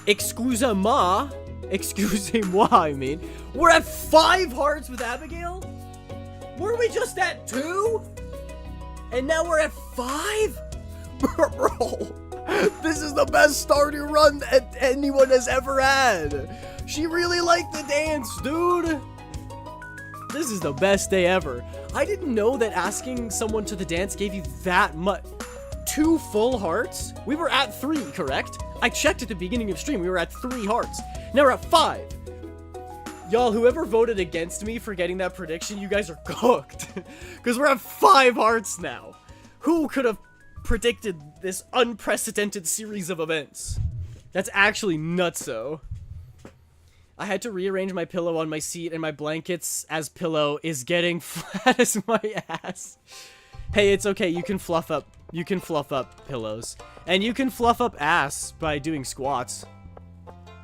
[SPEAKER 1] Excusez-moi. Excusez-moi, I mean. We're at 5 hearts with Abigail? Were we just at 2? And now we're at 5? Bro, this is the best Stardew run that anyone has ever had. She really liked the dance, dude. This is the best day ever. I didn't know that asking someone to the dance gave you that much. 2 full hearts? We were at 3, correct? I checked at the beginning of stream. We were at 3 hearts. Now we're at 5. Y'all, whoever voted against me for getting that prediction, you guys are cooked. Because we're at 5 hearts now. Who could have predicted this unprecedented series of events? That's actually nutso. I had to rearrange my pillow on my seat, and my blankets as pillow is getting flat as my ass. Hey, it's okay. You can fluff up. You can fluff up pillows. And you can fluff up ass by doing squats.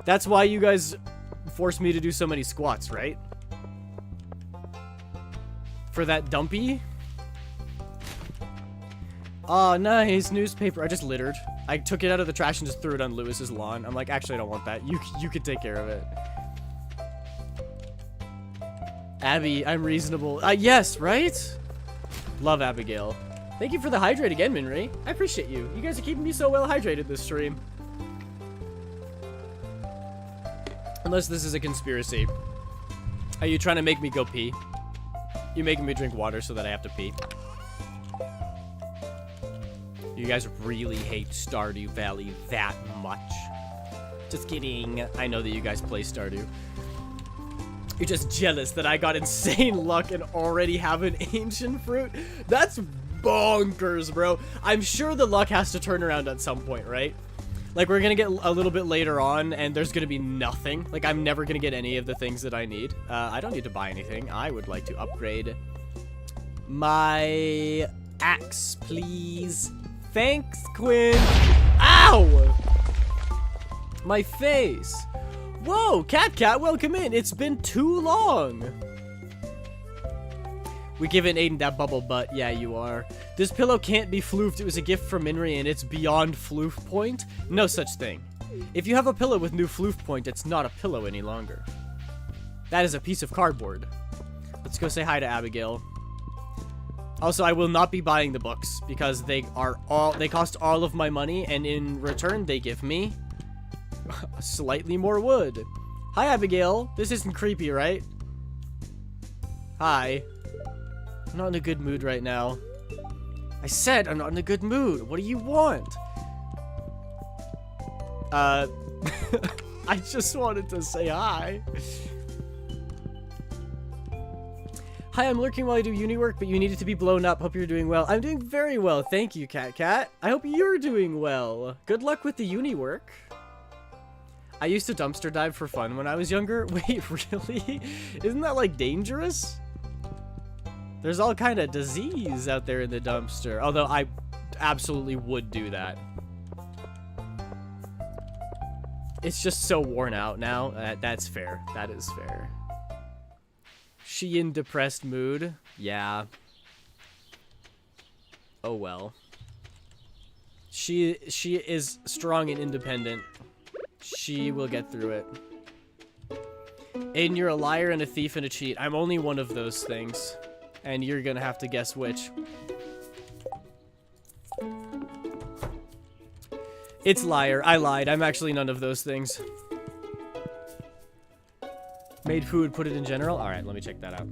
[SPEAKER 1] That's why you guys forced me to do so many squats, right? For that dumpy? Oh, nice. Newspaper. I just littered. I took it out of the trash and just threw it on Lewis's lawn. I'm like, actually, I don't want that. You could take care of it. Abby, I'm reasonable. Yes, right? Love Abigail. Thank you for the hydrate again, Minri. I appreciate you. You guys are keeping me so well hydrated this stream. Unless this is a conspiracy. Are you trying to make me go pee? You making me drink water so that I have to pee? You guys really hate Stardew Valley that much. Just kidding. I know that you guys play Stardew. You're just jealous that I got insane luck and already have an ancient fruit? That's bonkers, bro. I'm sure the luck has to turn around at some point, right? Like, we're gonna get a little bit later on, and there's gonna be nothing. Like, I'm never gonna get any of the things that I need. I don't need to buy anything. I would like to upgrade my axe, please. Thanks, Quinn. Ow! My face. Whoa, Cat, welcome in. It's been too long. We giving Aiden that bubble butt. Yeah, you are. This pillow can't be floofed. It was a gift from Minri and it's beyond floof point. No such thing. If you have a pillow with new floof point, it's not a pillow any longer. That is a piece of cardboard. Let's go say hi to Abigail. Also, I will not be buying the books because they cost all of my money, and in return they give me slightly more wood. Hi, Abigail. This isn't creepy, right? Hi. I'm not in a good mood right now. I said I'm not in a good mood. What do you want? I just wanted to say hi. Hi, I'm lurking while I do uni work, but you needed to be blown up. Hope you're doing well. I'm doing very well. Thank you, Cat. I hope you're doing well. Good luck with the uni work. I used to dumpster dive for fun when I was younger. Wait, really? Isn't that, like, dangerous? There's all kind of disease out there in the dumpster. Although I absolutely would do that. It's just so worn out now. That's fair. That is fair. She in depressed mood? Yeah. Oh well. She is strong and independent. She will get through it. Aiden, you're a liar and a thief and a cheat. I'm only one of those things. And you're gonna have to guess which. It's liar. I lied. I'm actually none of those things. Made food, put it in general. All right, let me check that out.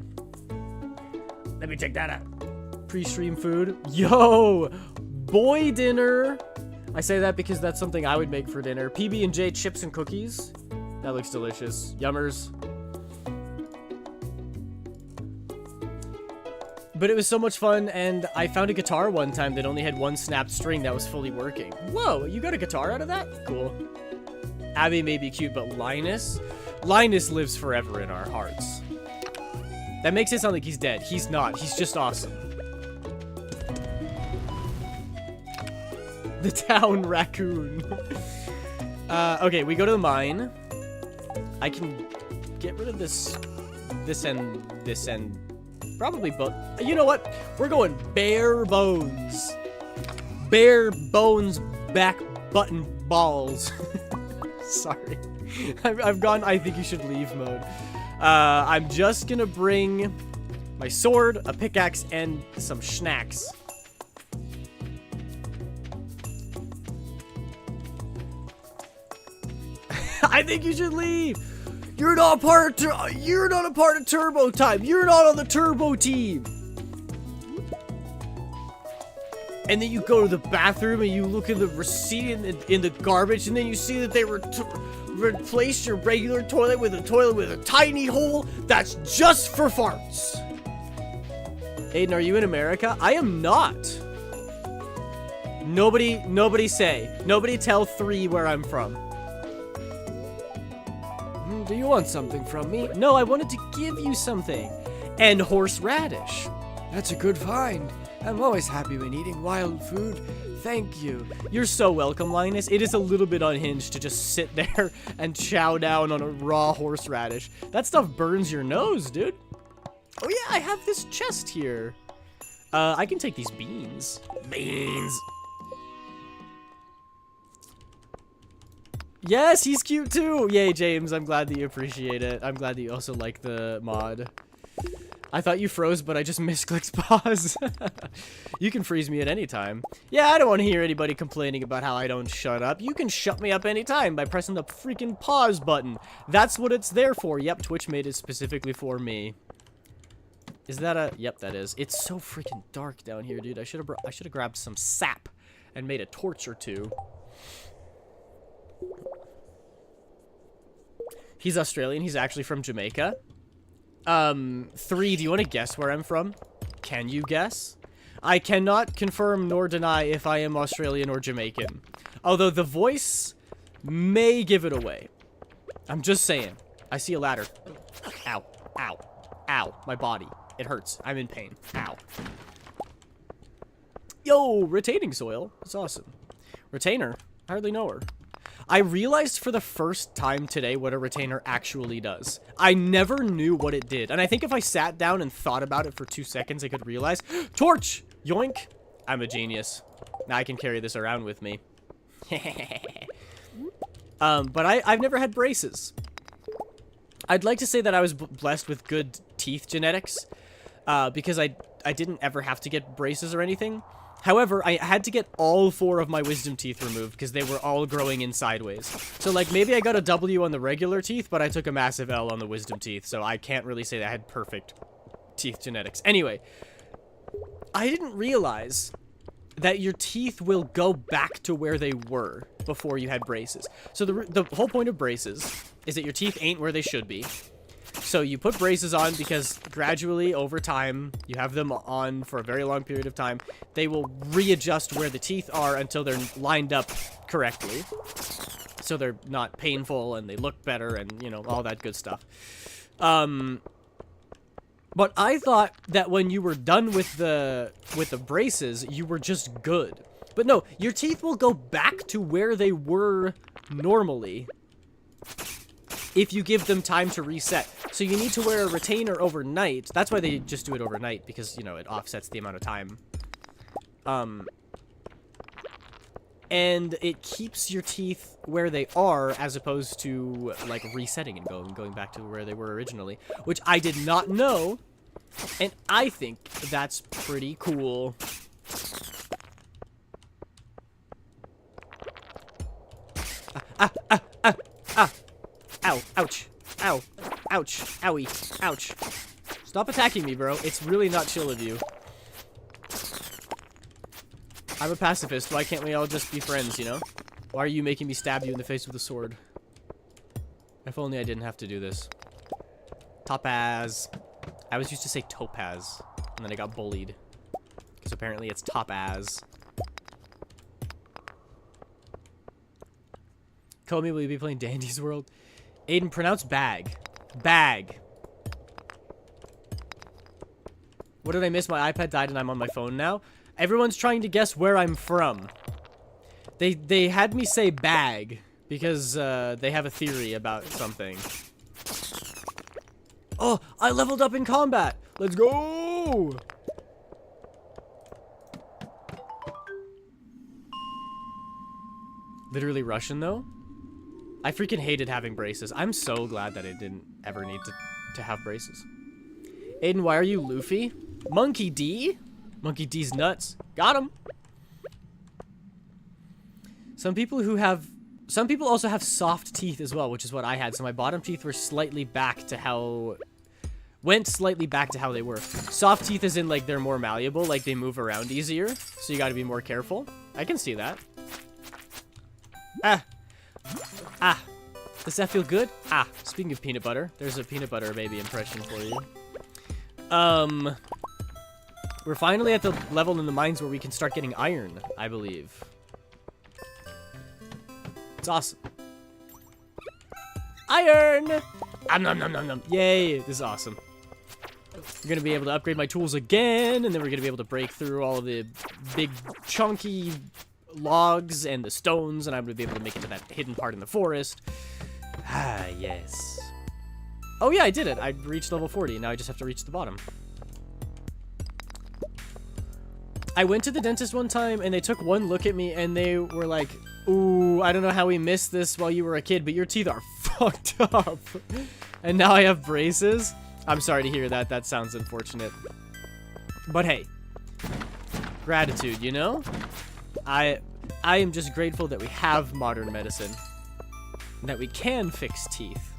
[SPEAKER 1] Let me check that out. Pre-stream food. Yo, boy dinner. I say that because that's something I would make for dinner. PB&J chips and cookies. That looks delicious. Yummers. But it was so much fun, and I found a guitar one time that only had one snapped string that was fully working. Whoa, you got a guitar out of that? Cool. Abby may be cute, but Linus lives forever in our hearts. That makes it sound like he's dead. He's not. He's just awesome. The town raccoon. Okay, we go to the mine. I can get rid of this and probably both. You know what? We're going bare bones. Bare bones, back button balls. Sorry. I've gone I think you should leave mode. I'm just gonna bring my sword, a pickaxe, and some snacks. I think you should leave. You're not part of Turbo Time. You're not on the Turbo team. And then you go to the bathroom and you look at the receipt in the garbage, and then you see that they replaced your regular toilet with a tiny hole that's just for farts. Aiden, are you in America? I am not. Nobody tell 3 where I'm from. Do you want something from me? No, I wanted to give you something. And horseradish. That's a good find. I'm always happy when eating wild food. Thank you. You're so welcome, Linus. It is a little bit unhinged to just sit there and chow down on a raw horseradish. That stuff burns your nose, dude. Oh yeah, I have this chest here. I can take these beans. Beans. Yes, he's cute too. Yay, James. I'm glad that you appreciate it. I'm glad that you also like the mod. I thought you froze, but I just misclicked pause. You can freeze me at any time. Yeah, I don't want to hear anybody complaining about how I don't shut up. You can shut me up anytime by pressing the freaking pause button. That's what it's there for. Yep, Twitch made it specifically for me. Is that a... Yep, that is. It's so freaking dark down here, dude. I should have grabbed some sap and made a torch or two. He's Australian. He's actually from Jamaica. 3, do you want to guess where I'm from? Can you guess? I cannot confirm nor deny if I am Australian or Jamaican. Although the voice may give it away. I'm just saying. I see a ladder. Ow. Ow. Ow. My body. It hurts. I'm in pain. Ow. Yo, retaining soil. That's awesome. Retainer. I hardly know her. I realized for the first time today what a retainer actually does. I never knew what it did. And I think if I sat down and thought about it for 2 seconds, I could realize. Torch! Yoink! I'm a genius. Now I can carry this around with me. But I've never had braces. I'd like to say that I was blessed with good teeth genetics. Because I didn't ever have to get braces or anything. However, I had to get all 4 of my wisdom teeth removed because they were all growing in sideways. So, like, maybe I got a W on the regular teeth, but I took a massive L on the wisdom teeth, so I can't really say that I had perfect teeth genetics. Anyway, I didn't realize that your teeth will go back to where they were before you had braces. So the whole point of braces is that your teeth ain't where they should be. So you put braces on because gradually over time, you have them on for a very long period of time. They will readjust where the teeth are until they're lined up correctly. So they're not painful and they look better and, you know, all that good stuff. But I thought that when you were done with the braces, you were just good. But no, your teeth will go back to where they were normally if you give them time to reset. So you need to wear a retainer overnight. That's why they just do it overnight, because, you know, it offsets the amount of time. And it keeps your teeth where they are, as opposed to, like, resetting and going back to where they were originally, which I did not know, and I think that's pretty cool. Ow, ouch, ow, ouch, owie, ouch. Stop attacking me, bro. It's really not chill of you. I'm a pacifist. Why can't we all just be friends, you know? Why are you making me stab you in the face with a sword? If only I didn't have to do this. Topaz. I always used to say topaz, and then I got bullied. Because apparently it's topaz. Komi, will you be playing Dandy's World? Aiden, pronounce bag. Bag. What did I miss? My iPad died and I'm on my phone now. Everyone's trying to guess where I'm from. They had me say bag because they have a theory about something. Oh, I leveled up in combat. Let's go. literally Russian, though. I freaking hated having braces. I'm so glad that I didn't ever need to have braces. Aiden, why are you Luffy? Monkey D? Monkey D's nuts. Got him. Some people also have soft teeth as well, which is what I had. So my bottom teeth were slightly back to how... Went slightly back to how they were. Soft teeth is in, like, they're more malleable. Like, they move around easier. So you gotta be more careful. I can see that. Ah. Ah. Does that feel good? Ah. Speaking of peanut butter, there's a peanut butter baby impression for you. We're finally at the level in the mines where we can start getting iron, I believe. It's awesome. Iron! Nom nom nom nom. Yay, this is awesome. We're gonna be able to upgrade my tools again, and then we're gonna be able to break through all of the big chunky logs and the stones, and I'm gonna be able to make it to that hidden part in the forest. Ah, yes. Oh yeah, I did it. I reached level 40. Now I just have to reach the bottom. I went to the dentist one time, and they took one look at me, and they were like, ooh, I don't know how we missed this while you were a kid, but your teeth are fucked up. And now I have braces. I'm sorry to hear that. That sounds unfortunate. But hey, gratitude, you know? I am just grateful that we have modern medicine. And that we can fix teeth.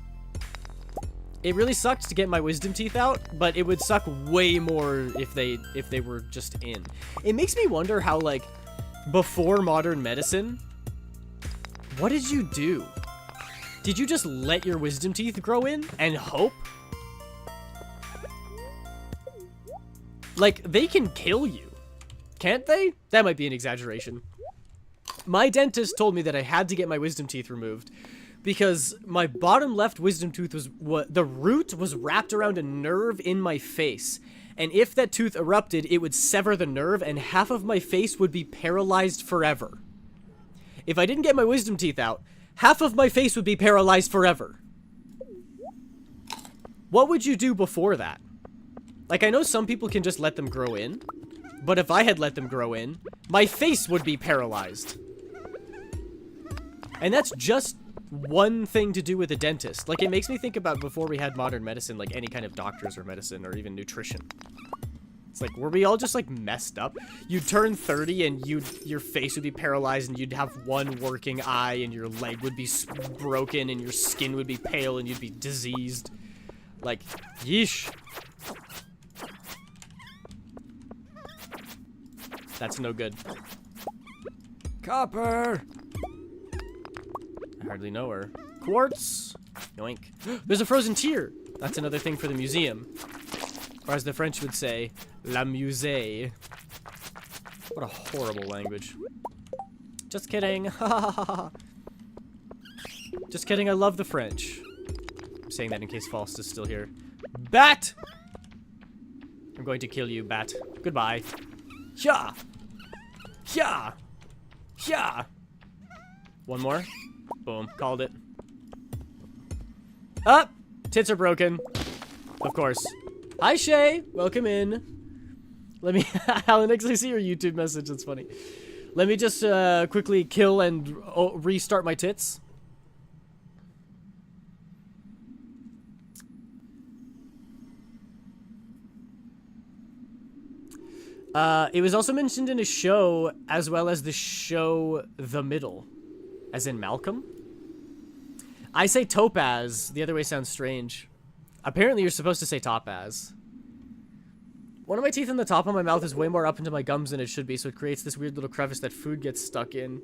[SPEAKER 1] It really sucked to get my wisdom teeth out, but it would suck way more if they were just in. It makes me wonder how, like, before modern medicine, what did you do? Did you just let your wisdom teeth grow in and hope? Like, they can kill you, can't they? That might be an exaggeration. My dentist told me that I had to get my wisdom teeth removed because my bottom left wisdom tooth was the root was wrapped around a nerve in my face. And if that tooth erupted, it would sever the nerve and half of my face would be paralyzed forever. If I didn't get my wisdom teeth out, half of my face would be paralyzed forever. What would you do before that? Like, I know some people can just let them grow in, but if I had let them grow in, my face would be paralyzed. And that's just one thing to do with a dentist. Like, it makes me think about before we had modern medicine, like any kind of doctors or medicine or even nutrition. It's like, were we all just, like, messed up? You'd turn 30 and your face would be paralyzed and you'd have one working eye and your leg would be broken and your skin would be pale and you'd be diseased. Like, yeesh. That's no good. Copper! I hardly know her. Quartz! Yoink. There's a frozen tear! That's another thing for the museum. Or as the French would say, la musée. What a horrible language. Just kidding. Just kidding, I love the French. I'm saying that in case Faust is still here. Bat! I'm going to kill you, Bat. Goodbye. Yeah! Yeah! Yeah! One more. Boom. Called it. Up! Tits are broken. Of course. Hi, Shay. Welcome in. Let me... Alex, I see your YouTube message. That's funny. Let me just quickly kill and restart my tits. It was also mentioned in a show, as well as the show The Middle. As in Malcolm? I say topaz. The other way sounds strange. Apparently you're supposed to say topaz. One of my teeth in the top of my mouth is way more up into my gums than it should be, so it creates this weird little crevice that food gets stuck in.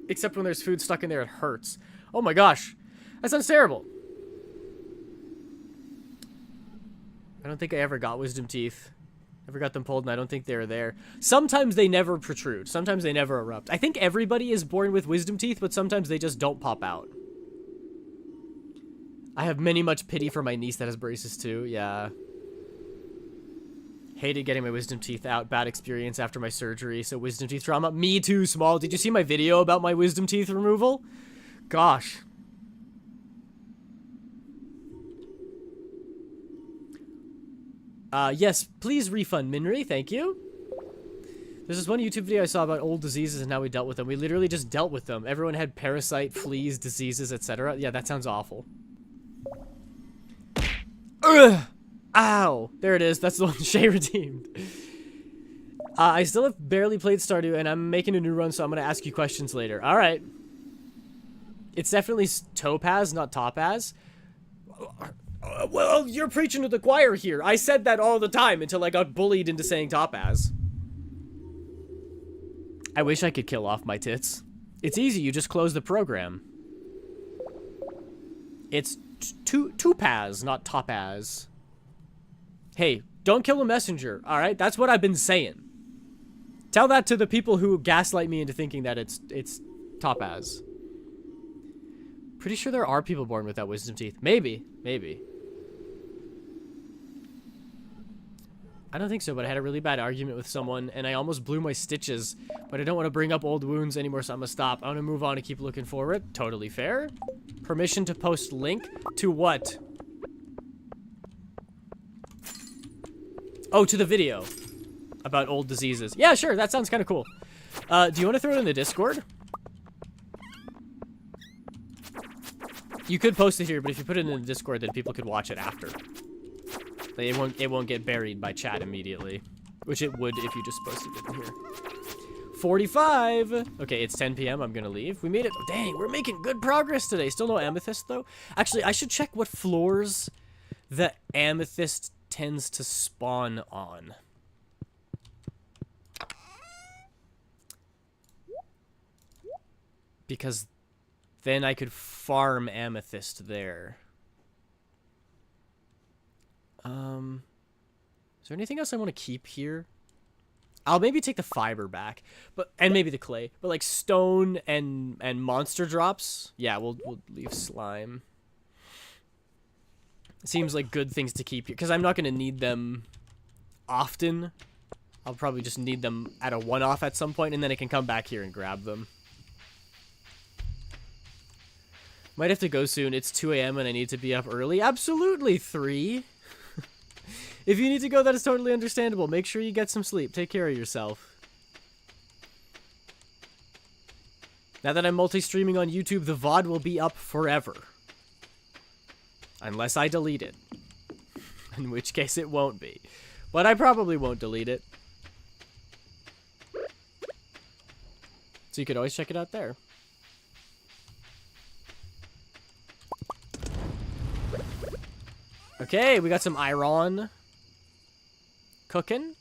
[SPEAKER 1] Except when there's food stuck in there, it hurts. Oh my gosh. That sounds terrible. I don't think I ever got wisdom teeth. Never got them pulled, and I don't think they're there. Sometimes they never protrude. Sometimes they never erupt. I think everybody is born with wisdom teeth, but sometimes they just don't pop out. I have much pity for my niece that has braces too. Yeah. Hated getting my wisdom teeth out. Bad experience after my surgery. So wisdom teeth trauma. Me too, Small. Did you see my video about my wisdom teeth removal? Gosh. Yes, please refund Minri. Thank you. There's this one YouTube video I saw about old diseases and how we dealt with them. We literally just dealt with them. Everyone had parasite, fleas, diseases, etc. Yeah, that sounds awful. Ugh! Ow! There it is. That's the one Shay redeemed. I still have barely played Stardew, and I'm making a new run, so I'm going to ask you questions later. Alright. It's definitely Topaz, not Topaz. Well, you're preaching to the choir here. I said that all the time until I got bullied into saying Topaz. I wish I could kill off my tits. It's easy, you just close the program. It's Topaz, not Topaz. Hey, don't kill a messenger, alright? That's what I've been saying. Tell that to the people who gaslight me into thinking that it's Topaz. Pretty sure there are people born without wisdom teeth. Maybe. I don't think so, but I had a really bad argument with someone, and I almost blew my stitches, but I don't want to bring up old wounds anymore, so I'm gonna stop. I'm gonna move on and keep looking forward. Totally fair. Permission to post link to what? Oh, to the video about old diseases. Yeah, sure, that sounds kind of cool. Do you want to throw it in the Discord? You could post it here, but if you put it in the Discord, then people could watch it after. It won't get buried by chat immediately, which it would if you just posted it in here. 45. Okay, it's 10 p.m. I'm gonna leave. We made it. Oh, dang, we're making good progress today. Still no amethyst though. Actually, I should check what floors the amethyst tends to spawn on. Because then I could farm amethyst there. Is there anything else I want to keep here? I'll maybe take the fiber back, and maybe the clay. But like stone and monster drops, yeah, we'll leave slime. It seems like good things to keep here because I'm not going to need them often. I'll probably just need them at a one-off at some point, and then I can come back here and grab them. Might have to go soon. It's 2 a.m. and I need to be up early. Absolutely, 3. If you need to go, that is totally understandable. Make sure you get some sleep. Take care of yourself. Now that I'm multi-streaming on YouTube, the VOD will be up forever. Unless I delete it. In which case it won't be. But I probably won't delete it. So you could always check it out there. Okay, we got some iron cooking.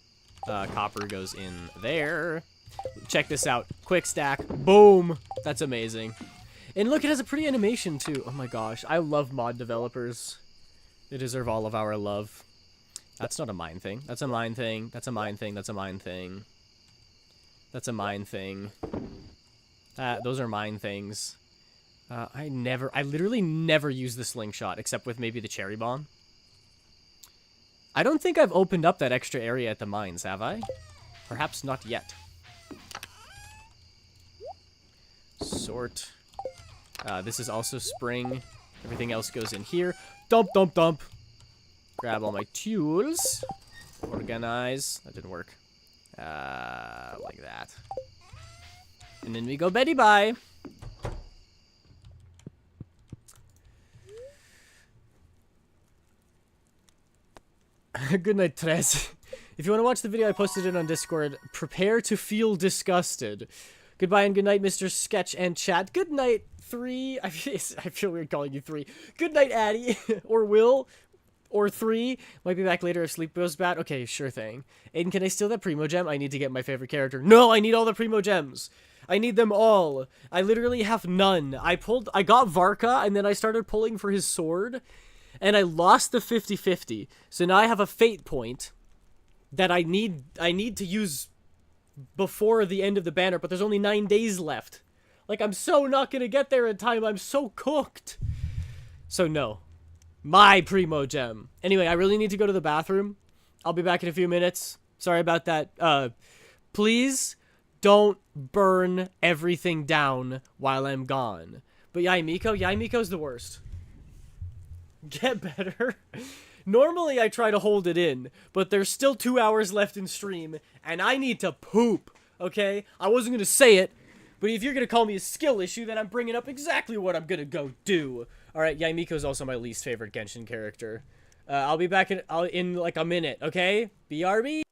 [SPEAKER 1] Copper goes in there. Check this out. Quick stack. Boom. That's amazing. And look, it has a pretty animation too. Oh my gosh. I love mod developers. They deserve all of our love. That's not a mine thing. That's a mine thing. That's a mine thing. That's a mine thing. That's a mine thing. Those are mine things. I literally never use the slingshot except with maybe the cherry bomb. I don't think I've opened up that extra area at the mines, have I? Perhaps not yet. Sort. This is also spring. Everything else goes in here. Dump, dump, dump. Grab all my tools. Organize. That didn't work. Like that. And then we go Betty bye. Good night, Tres. If you want to watch the video, I posted it on Discord. Prepare to feel disgusted. Goodbye and good night, Mr. Sketch and Chat. Good night, 3. I feel weird calling you 3. Good night, Addy. Or Will. Or 3. Might be back later if sleep goes bad. Okay, sure thing. Aiden, can I steal that Primo Gem? I need to get my favorite character. No, I need all the Primo Gems. I need them all. I literally have none. I got Varka, and then I started pulling for his sword. And I lost the 50-50. So now I have a fate point that I need to use before the end of the banner, but there's only 9 days left. Like, I'm so not gonna get there in time. I'm so cooked. So no. My Primo Gem. Anyway, I really need to go to the bathroom. I'll be back in a few minutes. Sorry about that. Please don't burn everything down while I'm gone. But Yaimiko? Yaimiko's the worst. Get better. Normally I try to hold it in, but there's still 2 hours left in stream, and I need to poop, okay? I wasn't gonna say it, but if you're gonna call me a skill issue, then I'm bringing up exactly what I'm gonna go do. Alright, yeah, Miko's also my least favorite Genshin character. I'll be back in like a minute, okay? BRB?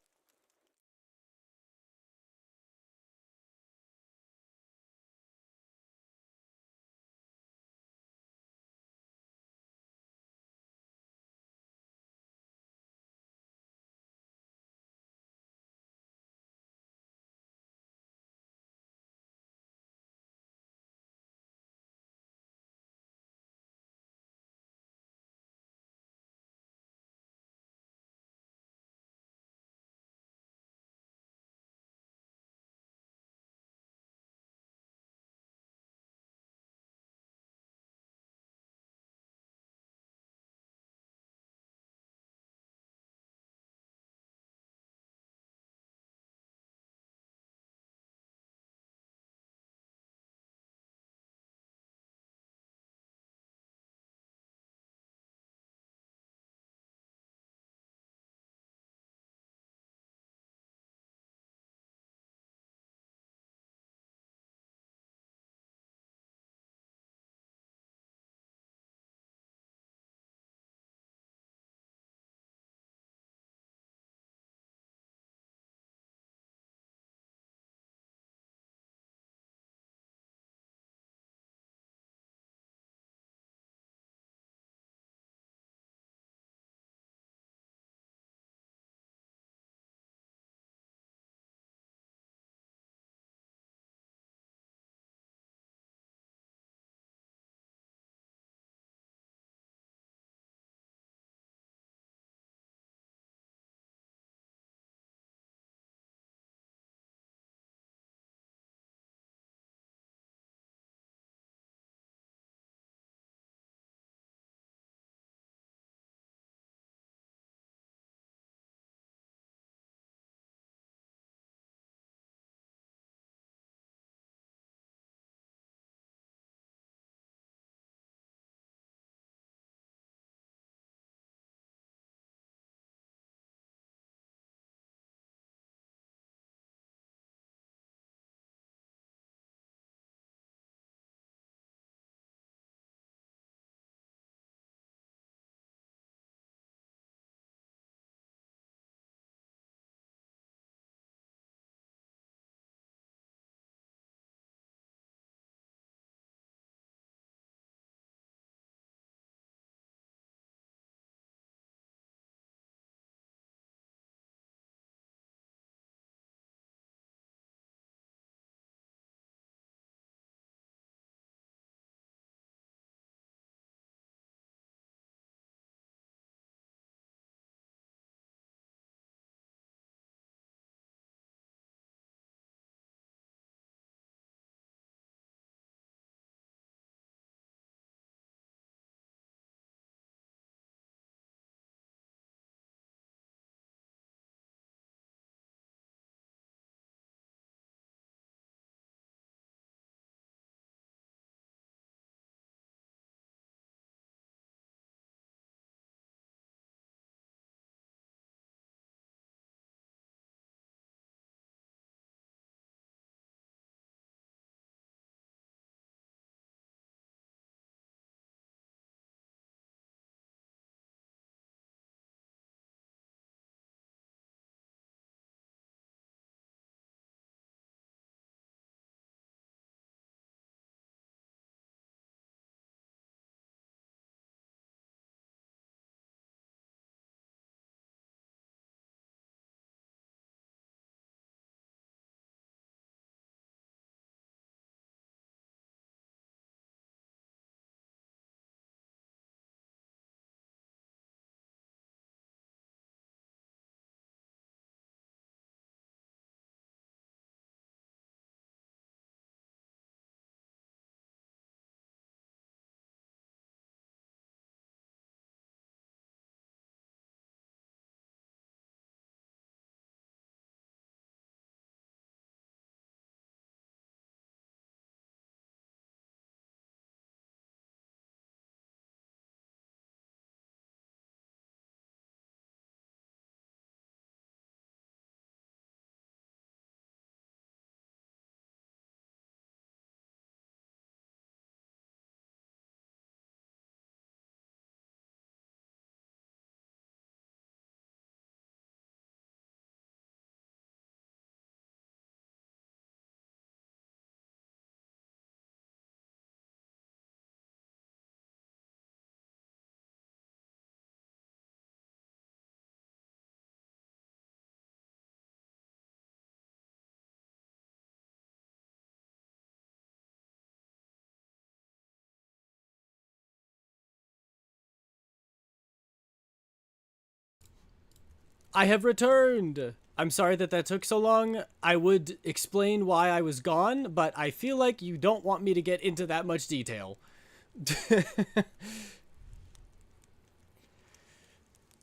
[SPEAKER 1] I have returned. I'm sorry that took so long. I would explain why I was gone, but I feel like you don't want me to get into that much detail.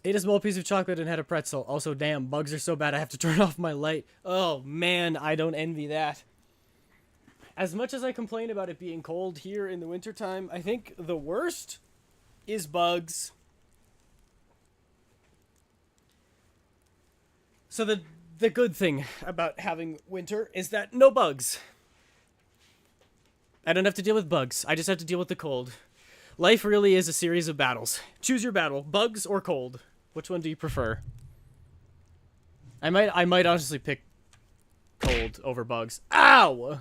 [SPEAKER 1] Ate a small piece of chocolate and had a pretzel. Also, damn, bugs are so bad I have to turn off my light. Oh, man, I don't envy that. As much as I complain about it being cold here in the wintertime, I think the worst is bugs. So the good thing about having winter is that no bugs. I don't have to deal with bugs. I just have to deal with the cold. Life really is a series of battles. Choose your battle, bugs or cold. Which one do you prefer? I might honestly pick cold over bugs. Ow!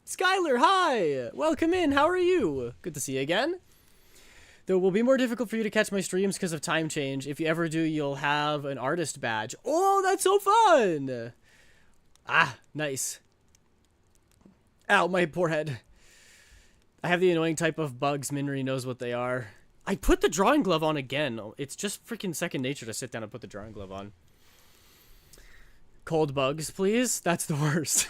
[SPEAKER 1] Skylar, hi! Welcome in, how are you? Good to see you again. Though it will be more difficult for you to catch my streams because of time change. If you ever do, you'll have an artist badge. Oh, that's so fun! Ah, nice. Ow, my poor head. I have the annoying type of bugs. Minri knows what they are. I put the drawing glove on again. It's just freaking second nature to sit down and put the drawing glove on. Cold bugs, please? That's the worst.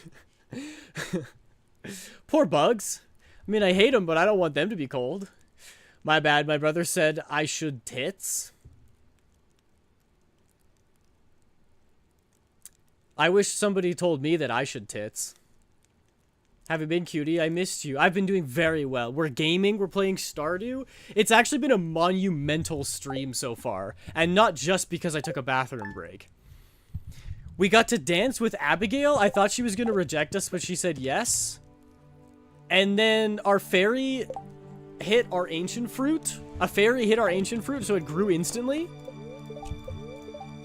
[SPEAKER 1] Poor bugs. I mean, I hate them, but I don't want them to be cold. My bad, my brother said I should tits. I wish somebody told me that I should tits. Have you been, cutie? I missed you. I've been doing very well. We're gaming, we're playing Stardew. It's actually been a monumental stream so far. And not just because I took a bathroom break. We got to dance with Abigail. I thought she was going to reject us, but she said yes. And then our fairy hit our ancient fruit. A fairy hit our ancient fruit, so it grew instantly.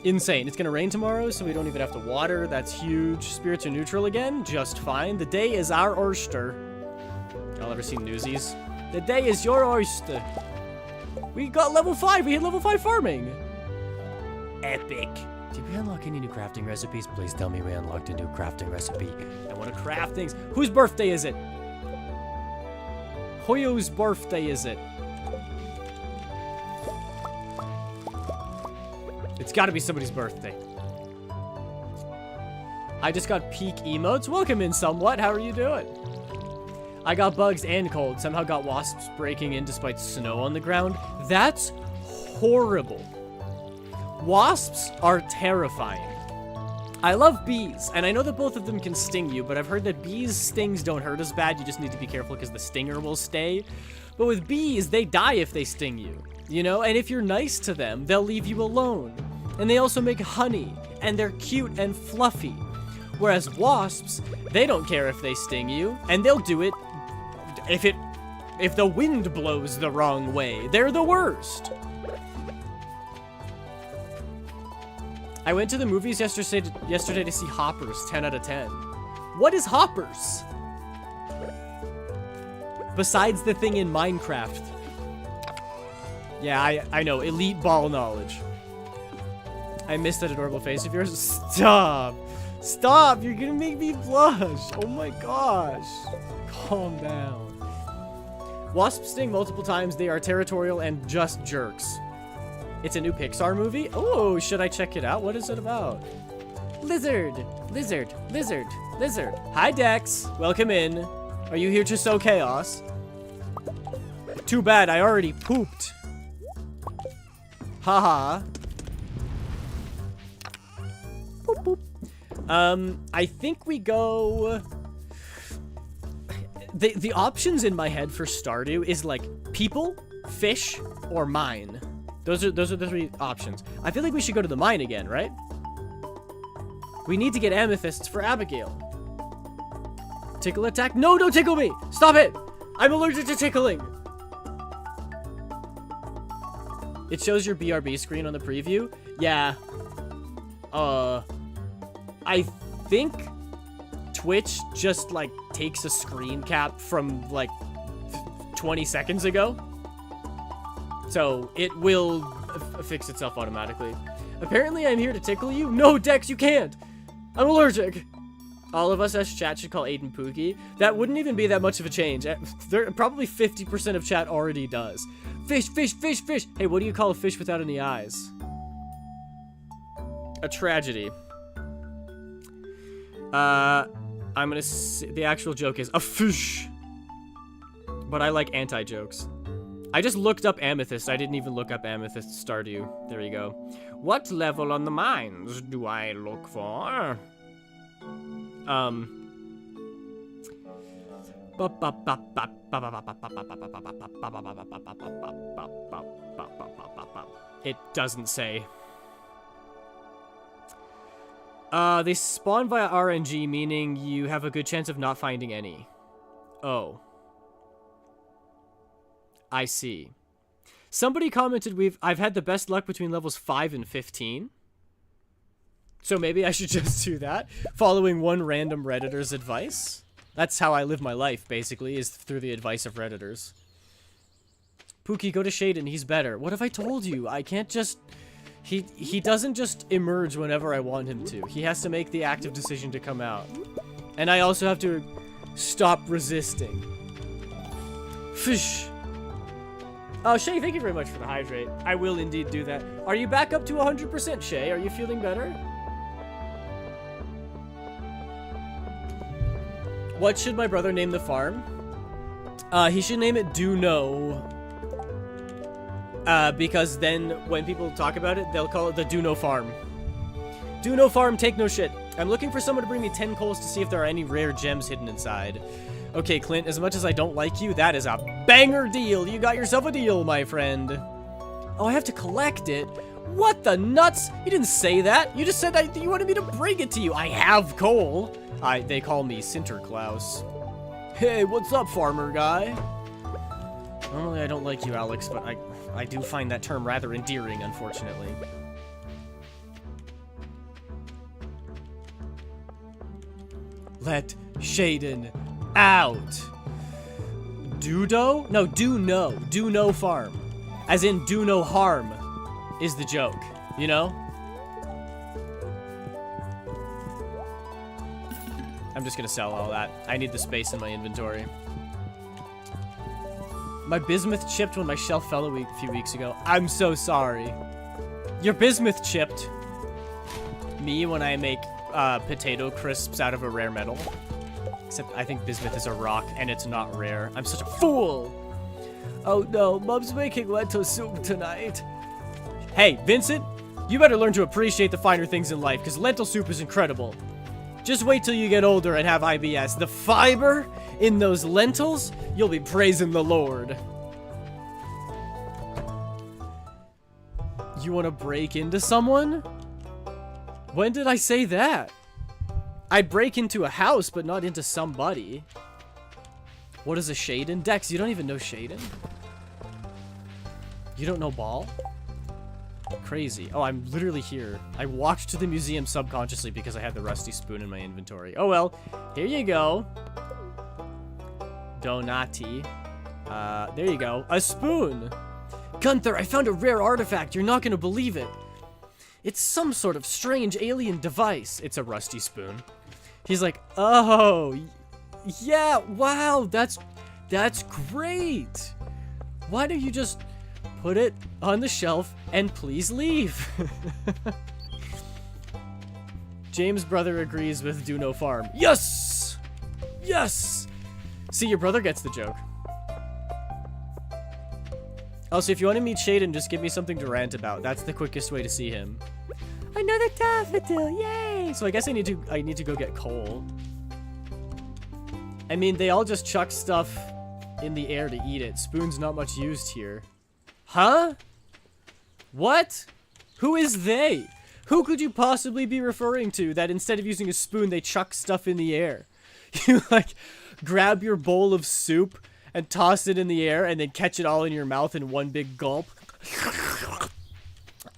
[SPEAKER 1] Insane. It's gonna rain tomorrow, so we don't even have to water. That's huge. Spirits are neutral again. Just fine. The day is our oyster. Y'all ever seen Newsies? The day is your oyster. We got level 5. We hit level 5 farming. Epic. Did we unlock any new crafting recipes? Please tell me we unlocked a new crafting recipe. I want to craft things. Whose birthday is it? Hoyo's birthday is it? It's gotta be somebody's birthday. I just got peak emotes. Welcome in somewhat. How are you doing? I got bugs and cold. Somehow got wasps breaking in despite snow on the ground. That's horrible. Wasps are terrifying. I love bees, and I know that both of them can sting you, but I've heard that bees' stings don't hurt as bad. You just need to be careful because the stinger will stay. But with bees, they die if they sting you, you know? And if you're nice to them, they'll leave you alone. And they also make honey, and they're cute and fluffy. Whereas wasps, they don't care if they sting you, and they'll do it if the wind blows the wrong way. They're the worst. I went to the movies yesterday to see Hoppers, 10 out of 10. What is Hoppers? Besides the thing in Minecraft. Yeah, I know, elite ball knowledge. I missed that adorable face of yours. Stop. Stop, you're gonna make me blush. Oh my gosh. Calm down. Wasps sting multiple times. They are territorial and just jerks. It's a new Pixar movie? Oh, should I check it out? What is it about? Lizard, lizard, lizard, lizard. Hi, Dex. Welcome in. Are you here to sow chaos? Too bad, I already pooped. Haha. Boop, boop. I think we go... The options in my head for Stardew is like people, fish, or mine. Those are the 3 options. I feel like we should go to the mine again, right? We need to get amethysts for Abigail. Tickle attack? No, don't tickle me! Stop it! I'm allergic to tickling! It shows your BRB screen on the preview? Yeah. I think Twitch just, like, takes a screen cap from, like, 20 seconds ago. So, it will fix itself automatically. Apparently, I'm here to tickle you. No, Dex, you can't! I'm allergic! All of us as chat should call Aiden Pookie. That wouldn't even be that much of a change. Probably 50% of chat already does. Fish, fish, fish, fish! Hey, what do you call a fish without any eyes? A tragedy. I'm gonna the actual joke is a fish. But I like anti-jokes. I just looked up Amethyst. I didn't even look up Amethyst Stardew. There you go. What level on the mines do I look for? It doesn't say. They spawn via RNG, meaning you have a good chance of not finding any. Oh. I see. Somebody commented I've had the best luck between levels 5 and 15. So maybe I should just do that, following one random Redditor's advice. That's how I live my life, basically, is through the advice of Redditors. Pookie, go to Shaden, he's better. What have I told you? I can't just... He doesn't just emerge whenever I want him to. He has to make the active decision to come out. And I also have to stop resisting. Fish. Oh, Shay, thank you very much for the hydrate. I will indeed do that. Are you back up to 100%, Shay? Are you feeling better? What should my brother name the farm? He should name it Do Know. Because then when people talk about it, they'll call it the Do No Farm. Do No Farm, take no shit. I'm looking for someone to bring me 10 coals to see if there are any rare gems hidden inside. Okay, Clint, as much as I don't like you, that is a banger deal. You got yourself a deal, my friend. Oh, I have to collect it? What the nuts? You didn't say that. You just said you wanted me to bring it to you. I have coal. They call me Sinterklaas. Hey, what's up, farmer guy? Normally I don't like you, Alex, but I do find that term rather endearing, unfortunately. Let Shaden out. Dudo? No, do no. Do no farm. As in, do no harm is the joke, you know? I'm just gonna sell all that. I need the space in my inventory. My bismuth chipped when my shelf fell a few weeks ago. I'm so sorry. Your bismuth chipped. Me when I make potato crisps out of a rare metal. Except I think bismuth is a rock and it's not rare. I'm such a fool. Oh no, Mom's making lentil soup tonight. Hey, Vincent, you better learn to appreciate the finer things in life because lentil soup is incredible. Just wait till you get older and have IBS. The fiber in those lentils, you'll be praising the Lord. You want to break into someone? When did I say that? I'd break into a house, but not into somebody. What is a Shaden? Dex, you don't even know Shaden? You don't know Ball? Crazy. Oh, I'm literally here. I walked to the museum subconsciously because I had the rusty spoon in my inventory. Oh well, here you go. Donati. There you go. A spoon. Gunther, I found a rare artifact. You're not gonna believe it. It's some sort of strange alien device. It's a rusty spoon. He's like, oh, yeah, wow, that's great. Why don't you just put it on the shelf and please leave? James' brother agrees with Do No Farm. Yes! Yes! See, your brother gets the joke. Also, if you want to meet Shaden, just give me something to rant about. That's the quickest way to see him. Another daffodil, yay! So I guess I need to go get coal. I mean, they all just chuck stuff in the air to eat it. Spoon's not much used here. Huh? What? Who is they? Who could you possibly be referring to that instead of using a spoon, they chuck stuff in the air? You, like, grab your bowl of soup and toss it in the air and then catch it all in your mouth in one big gulp.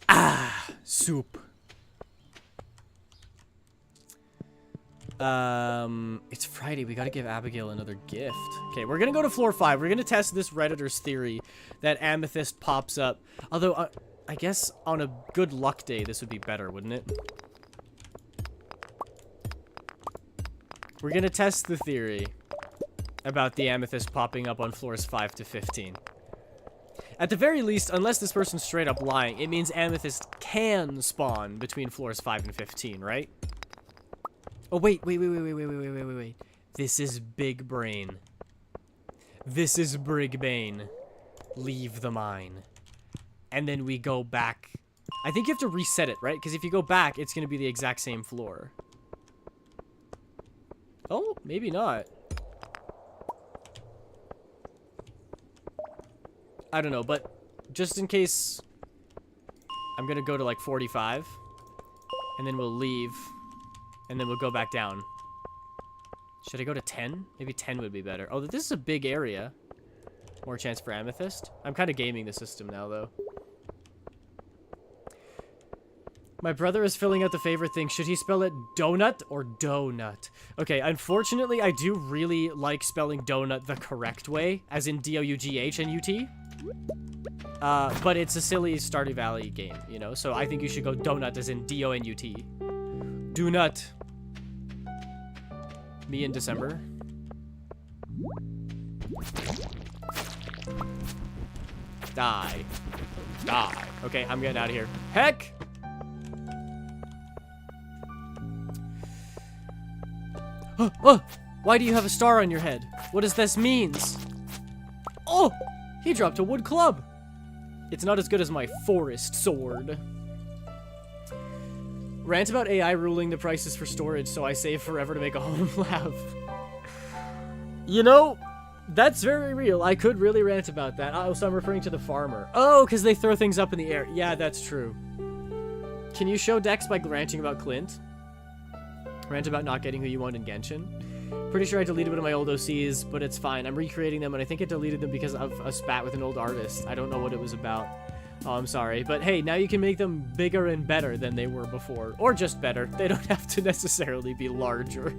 [SPEAKER 1] Ah, soup. It's Friday. We gotta give Abigail another gift. Okay, we're gonna go to floor 5. We're gonna test this Redditor's theory that Amethyst pops up. Although, I guess on a good luck day, this would be better, wouldn't it? We're gonna test the theory about the Amethyst popping up on floors 5 to 15. At the very least, unless this person's straight up lying, it means Amethyst can spawn between floors 5 and 15, right? Oh, wait. This is big brain. This is Brigbane. Leave the mine. And then we go back. I think you have to reset it, right? Because if you go back, it's going to be the exact same floor. Oh, maybe not. I don't know, but just in case, I'm going to go to like 45. And then we'll leave. And then we'll go back down. Should I go to 10? Maybe 10 would be better. Oh, this is a big area. More chance for Amethyst. I'm kind of gaming the system now, though. My brother is filling out the favorite thing. Should he spell it donut or donut? Okay, unfortunately, I do really like spelling donut the correct way, as in D-O-U-G-H-N-U-T. But it's a silly Stardew Valley game, you know? So I think you should go donut as in D-O-N-U-T. Do not. Me in December. Die. Die. Okay, I'm getting out of here. Heck! Oh! Why do you have a star on your head? What does this means? Oh! He dropped a wood club! It's not as good as my forest sword. Rant about AI ruling the prices for storage, so I save forever to make a home lab. You know, that's very real. I could really rant about that. Oh, so I'm referring to the farmer. Oh, because they throw things up in the air. Yeah, that's true. Can you show Dex by ranting about Clint? Rant about not getting who you want in Genshin. Pretty sure I deleted one of my old OCs, but it's fine. I'm recreating them, and I think I deleted them because of a spat with an old artist. I don't know what it was about. Oh, I'm sorry. But hey, now you can make them bigger and better than they were before. Or just better. They don't have to necessarily be larger.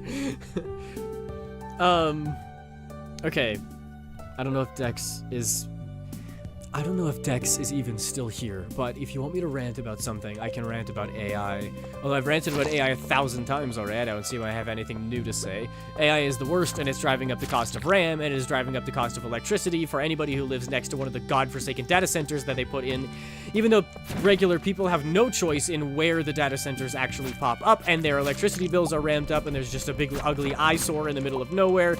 [SPEAKER 1] Okay. I don't know if Dex is even still here, but if you want me to rant about something, I can rant about AI. Although I've ranted about AI 1,000 times already, I don't see why I have anything new to say. AI is the worst, and it's driving up the cost of RAM, and it is driving up the cost of electricity for anybody who lives next to one of the godforsaken data centers that they put in, even though regular people have no choice in where the data centers actually pop up, and their electricity bills are ramped up, and there's just a big ugly eyesore in the middle of nowhere.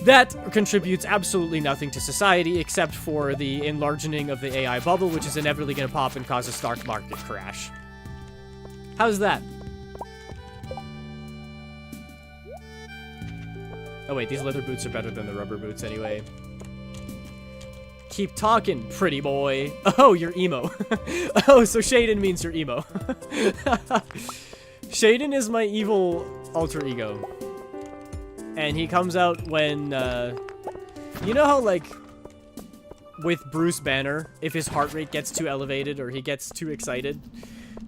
[SPEAKER 1] That contributes absolutely nothing to society except for the enlarging of the AI bubble, which is inevitably going to pop and cause a stock market crash. How's that? Oh wait, these leather boots are better than the rubber boots anyway. Keep talking, pretty boy. Oh, you're emo. Oh, so Shaden means you're emo. Shaden is my evil alter ego. And he comes out when, you know how, like, with Bruce Banner, if his heart rate gets too elevated or he gets too excited,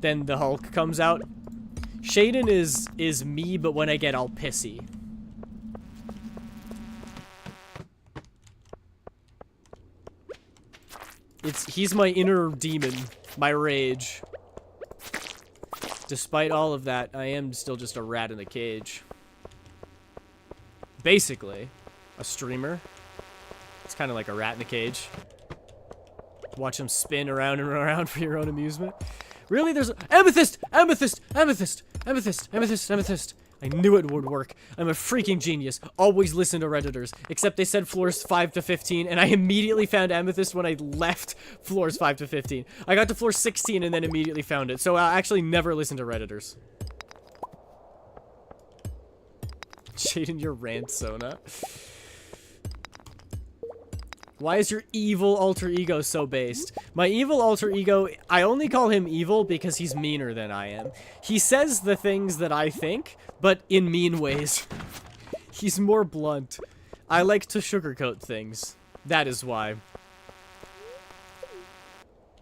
[SPEAKER 1] then the Hulk comes out? Shaden is me, but when I get all pissy. He's my inner demon, my rage. Despite all of that, I am still just a rat in a cage. Basically, a streamer. It's kind of like a rat in a cage. Watch him spin around and around for your own amusement. Really? There's Amethyst! Amethyst! Amethyst! Amethyst! Amethyst! Amethyst! I knew it would work. I'm a freaking genius. Always listen to Redditors. Except they said floors 5 to 15, and I immediately found Amethyst when I left floors 5 to 15. I got to floor 16 and then immediately found it. So I actually never listened to Redditors. Shaden, your rant, Sona. Why is your evil alter ego so based? My evil alter ego, I only call him evil because he's meaner than I am. He says the things that I think, but in mean ways. He's more blunt. I like to sugarcoat things. That is why.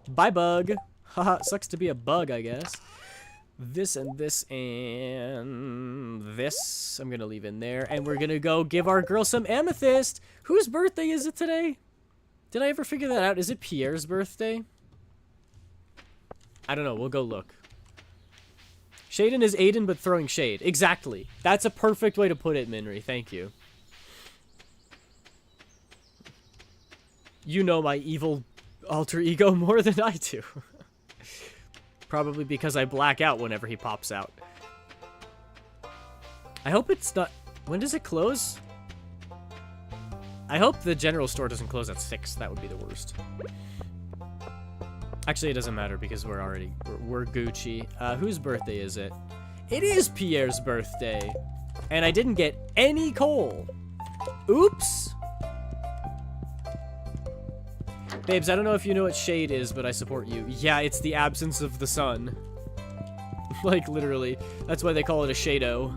[SPEAKER 1] Bye, bug. Haha, sucks to be a bug, I guess. This and this and this I'm gonna leave in there, and we're gonna go give our girl some Amethyst. Whose birthday is it today? Did I ever figure that out? Is it Pierre's birthday? I don't know. We'll go look. Shaden is Aiden, but throwing shade. Exactly. That's a perfect way to put it, Minri. Thank you. You know my evil alter ego more than I do. Probably because I black out whenever he pops out. I hope it's not... When does it close? I hope the general store doesn't close at 6. That would be the worst. Actually, it doesn't matter because we're Gucci. Whose birthday is it? It is Pierre's birthday. And I didn't get any coal. Oops. Babes, I don't know if you know what shade is, but I support you. Yeah, it's the absence of the sun. Like, literally. That's why they call it a shado.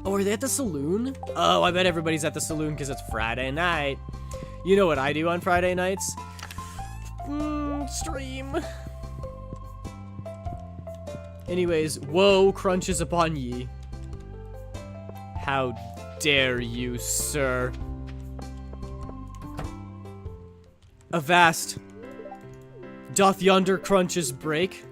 [SPEAKER 1] Oh, are they at the saloon? Oh, I bet everybody's at the saloon because it's Friday night. You know what I do on Friday nights? Stream. Anyways, woe crunches upon ye. How dare you, sir? Avast. Doth yonder crunches break?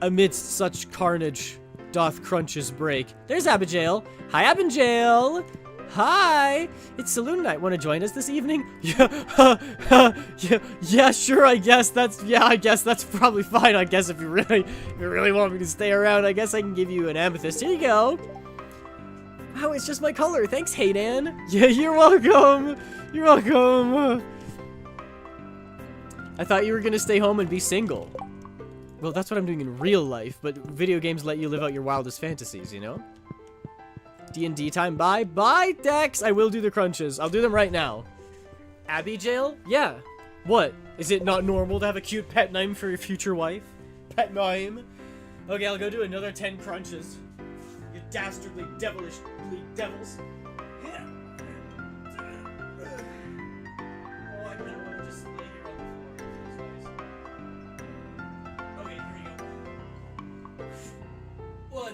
[SPEAKER 1] Amidst such carnage, doth crunches break. There's Abigail. Hi, Abigail. Hi. It's saloon night. Want to join us this evening? Yeah, sure. I guess that's probably fine. I guess if you really want me to stay around, I guess I can give you an amethyst. Here you go. Oh, it's just my color. Thanks, Haydan. Yeah, you're welcome. You're welcome. I thought you were gonna stay home and be single. Well, that's what I'm doing in real life, but video games let you live out your wildest fantasies, you know? D&D time. Bye. Bye, Dex. I will do the crunches. I'll do them right now. Abigail? Yeah. What? Is it not normal to have a cute pet name for your future wife? Pet name? Okay, I'll go do another 10 crunches. You dastardly, devilish devils. Oh, I kind of want to just lay here on the floor. Okay, here we go. 1,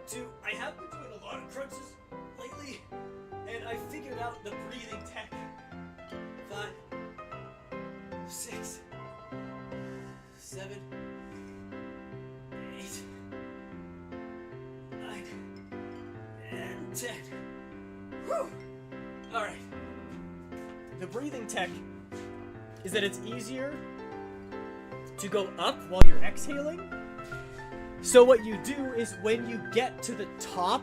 [SPEAKER 1] 2. I have been doing a lot of crunches lately, and I figured out the breathing tech. 5, 6, 7, 8, 9, and 10. Whew! Alright. The breathing tech is that it's easier to go up while you're exhaling. So what you do is when you get to the top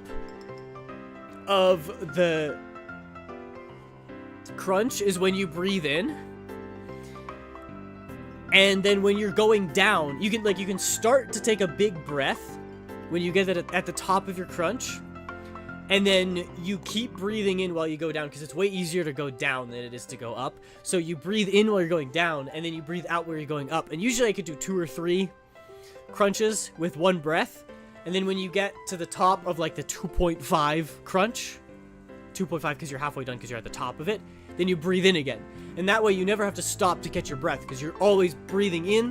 [SPEAKER 1] of the crunch is when you breathe in. And then when you're going down, you can start to take a big breath when you get it at the top of your crunch. And then you keep breathing in while you go down because it's way easier to go down than it is to go up. So you breathe in while you're going down and then you breathe out where you're going up. And usually I could do 2 or 3 crunches with 1 breath. And then when you get to the top of like the 2.5 crunch, 2.5 because you're halfway done because you're at the top of it, then you breathe in again. And that way you never have to stop to catch your breath because you're always breathing in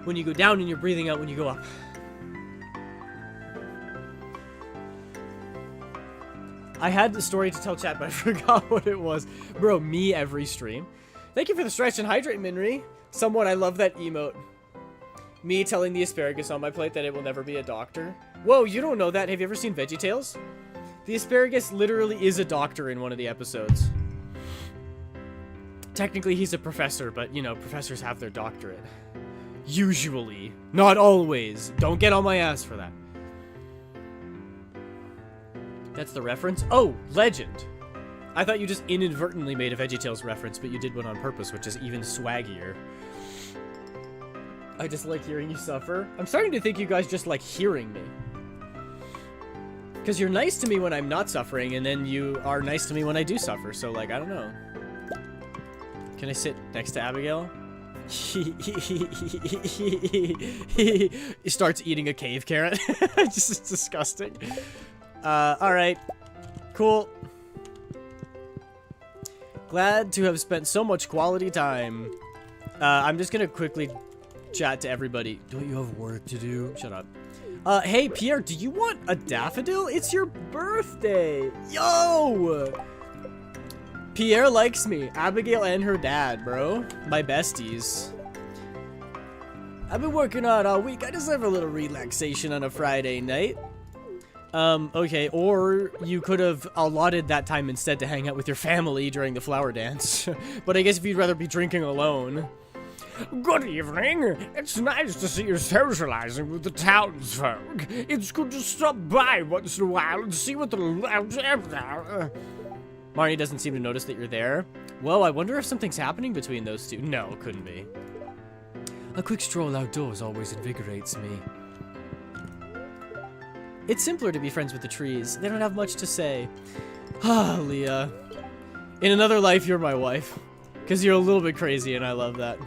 [SPEAKER 1] when you go down and you're breathing out when you go up. I had the story to tell chat, but I forgot what it was. Bro, me every stream. Thank you for the stretch and hydrate, Minri. Somewhat, I love that emote. Me telling the asparagus on my plate that it will never be a doctor. Whoa, you don't know that. Have you ever seen VeggieTales? The asparagus literally is a doctor in one of the episodes. Technically, he's a professor, but, you know, professors have their doctorate. Usually. Not always. Don't get on my ass for that. That's the reference? Oh, legend. I thought you just inadvertently made a VeggieTales reference, but you did one on purpose, which is even swaggier. I just like hearing you suffer. I'm starting to think you guys just like hearing me. Because you're nice to me when I'm not suffering, and then you are nice to me when I do suffer, so, like, I don't know. Can I sit next to Abigail? He starts eating a cave carrot. Just disgusting. Alright. Cool. Glad to have spent so much quality time. I'm just gonna quickly chat to everybody. Don't you have work to do? Shut up. Hey, Pierre, do you want a daffodil? It's your birthday. Yo! Pierre likes me. Abigail and her dad, bro. My besties. I've been working hard all week. I deserve a little relaxation on a Friday night. Okay, or you could have allotted that time instead to hang out with your family during the flower dance. But I guess if you'd rather be drinking alone.
[SPEAKER 4] Good evening. It's nice to see you socializing with the townsfolk. It's good to stop by once in a while and see what the
[SPEAKER 1] Marnie doesn't seem to notice that you're there. Whoa, I wonder if something's happening between those two. No, couldn't be. A quick stroll outdoors always invigorates me. It's simpler to be friends with the trees. They don't have much to say. Ah, Leah. In another life, you're my wife. Because you're a little bit crazy, and I love that.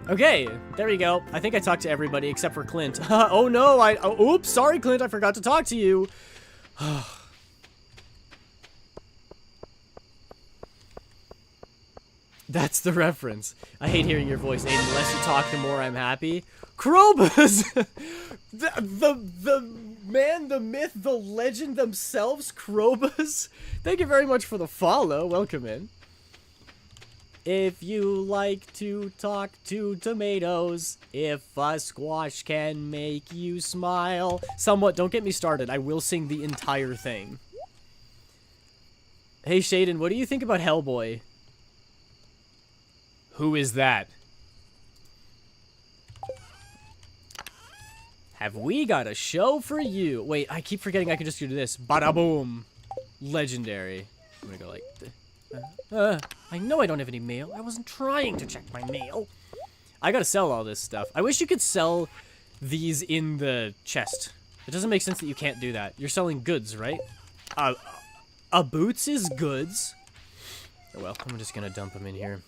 [SPEAKER 1] Okay, there we go. I think I talked to everybody except for Clint. Oh no, oops, sorry Clint, I forgot to talk to you. That's the reference. I hate hearing your voice, Aiden. The less you talk, the more I'm happy. Krobus! the man, the myth, the legend themselves, Krobus. Thank you very much for the follow. Welcome in. If you like to talk to tomatoes, if a squash can make you smile. Somewhat, don't get me started. I will sing the entire thing. Hey, Shaden, what do you think about Hellboy? Who is that? Have we got a show for you? Wait, I keep forgetting I can just do this. Bada boom. Legendary. I'm gonna go like this. I know I don't have any mail. I wasn't trying to check my mail. I gotta sell all this stuff. I wish you could sell these in the chest. It doesn't make sense that you can't do that. You're selling goods, right? A boots is goods. Oh well, I'm just gonna dump them in here.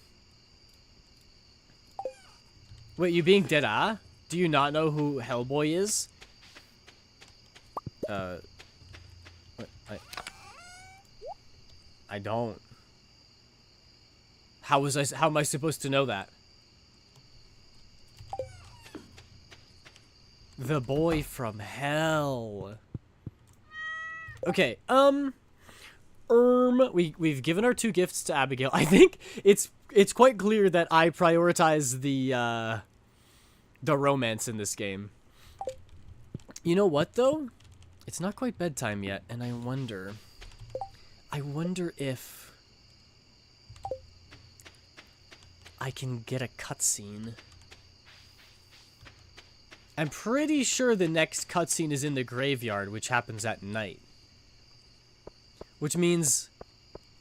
[SPEAKER 1] Wait, you being dead-ah? Do you not know who Hellboy is? What? I don't. How am I supposed to know that? The boy from hell. Okay, we've given our 2 gifts to Abigail. I think it's quite clear that I prioritize the romance in this game. You know what though? It's not quite bedtime yet, and I wonder if I can get a cutscene. I'm pretty sure the next cutscene is in the graveyard, which happens at night. Which means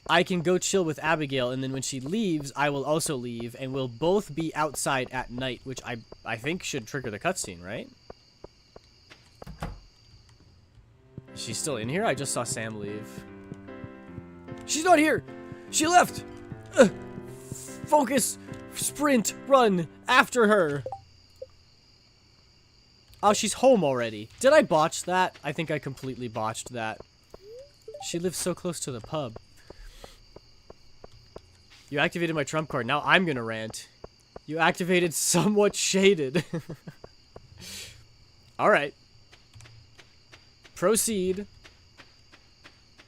[SPEAKER 1] I can go chill with Abigail, and then when she leaves, I will also leave, and we'll both be outside at night, which I think should trigger the cutscene, right? Is she still in here? I just saw Sam leave. She's not here! She left! Focus! Sprint! Run! After her! Oh, she's home already. Did I botch that? I think I completely botched that. She lives so close to the pub. You activated my trump card. Now I'm gonna rant. You activated somewhat shaded. Alright. Proceed.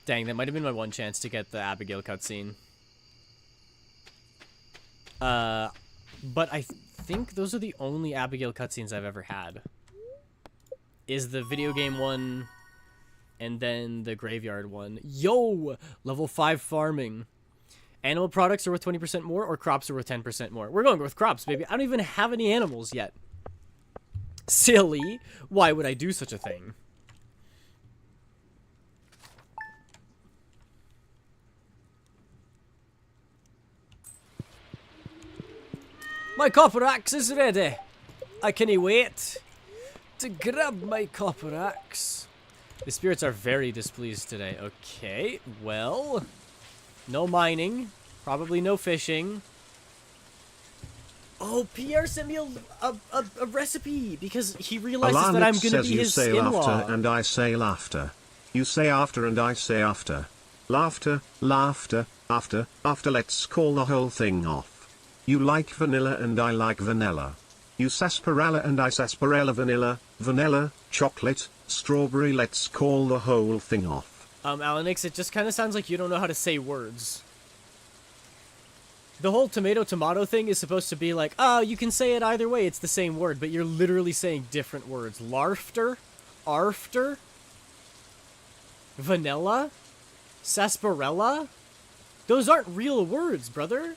[SPEAKER 1] Dang, that might have been my one chance to get the Abigail cutscene. But I think those are the only Abigail cutscenes I've ever had. Is the video game one, and then the graveyard one. Yo! Level 5 farming. Animal products are worth 20% more, or crops are worth 10% more? We're going with crops, baby. I don't even have any animals yet. Silly. Why would I do such a thing? My copper axe is ready. I can't wait to grab my copper axe. The spirits are very displeased today. Okay, well, no mining, probably no fishing. Oh, Pierre sent me a recipe because he realizes that I'm going to be his in-law.
[SPEAKER 3] You say laughter and I say laughter. You say after and I say after. Laughter, laughter, after, let's call the whole thing off. You like vanilla and I like vanilla. You sarsaparilla and I sarsaparilla vanilla, chocolate, strawberry, let's call the whole thing off.
[SPEAKER 1] Alanix, it just kind of sounds like you don't know how to say words. The whole tomato thing is supposed to be like, oh, you can say it either way, it's the same word, but you're literally saying different words. Larfter? After? Vanilla? Sarsaparilla? Those aren't real words, brother.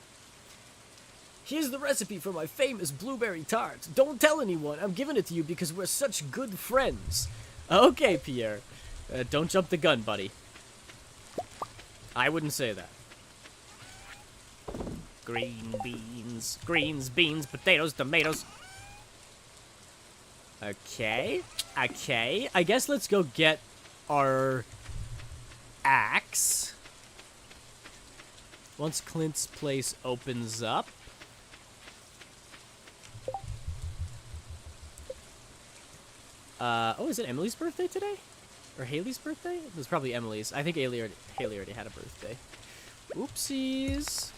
[SPEAKER 1] Here's the recipe for my famous blueberry tart. Don't tell anyone. I'm giving it to you because we're such good friends. Okay, Pierre. Don't jump the gun, buddy. I wouldn't say that. Green beans. Greens, beans, potatoes, tomatoes. Okay. Okay. I guess let's go get our axe. Once Clint's place opens up. Oh, is it Emily's birthday today? Or Haley's birthday? It was probably Emily's. I think Haley already had a birthday. Oopsies.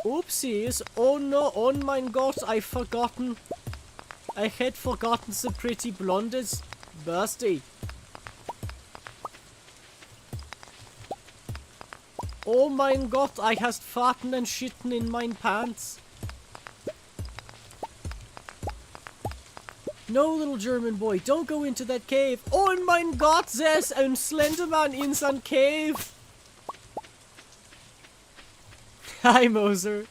[SPEAKER 1] Oopsies. Oh no, oh mein Gott, I forgotten. I had forgotten the pretty blonde's birthday. Oh mein Gott, I hast farten and shitten in mein pants. No, little German boy, don't go into that cave. Oh mein Gott, there's a Slenderman in some cave. Hi, Moser.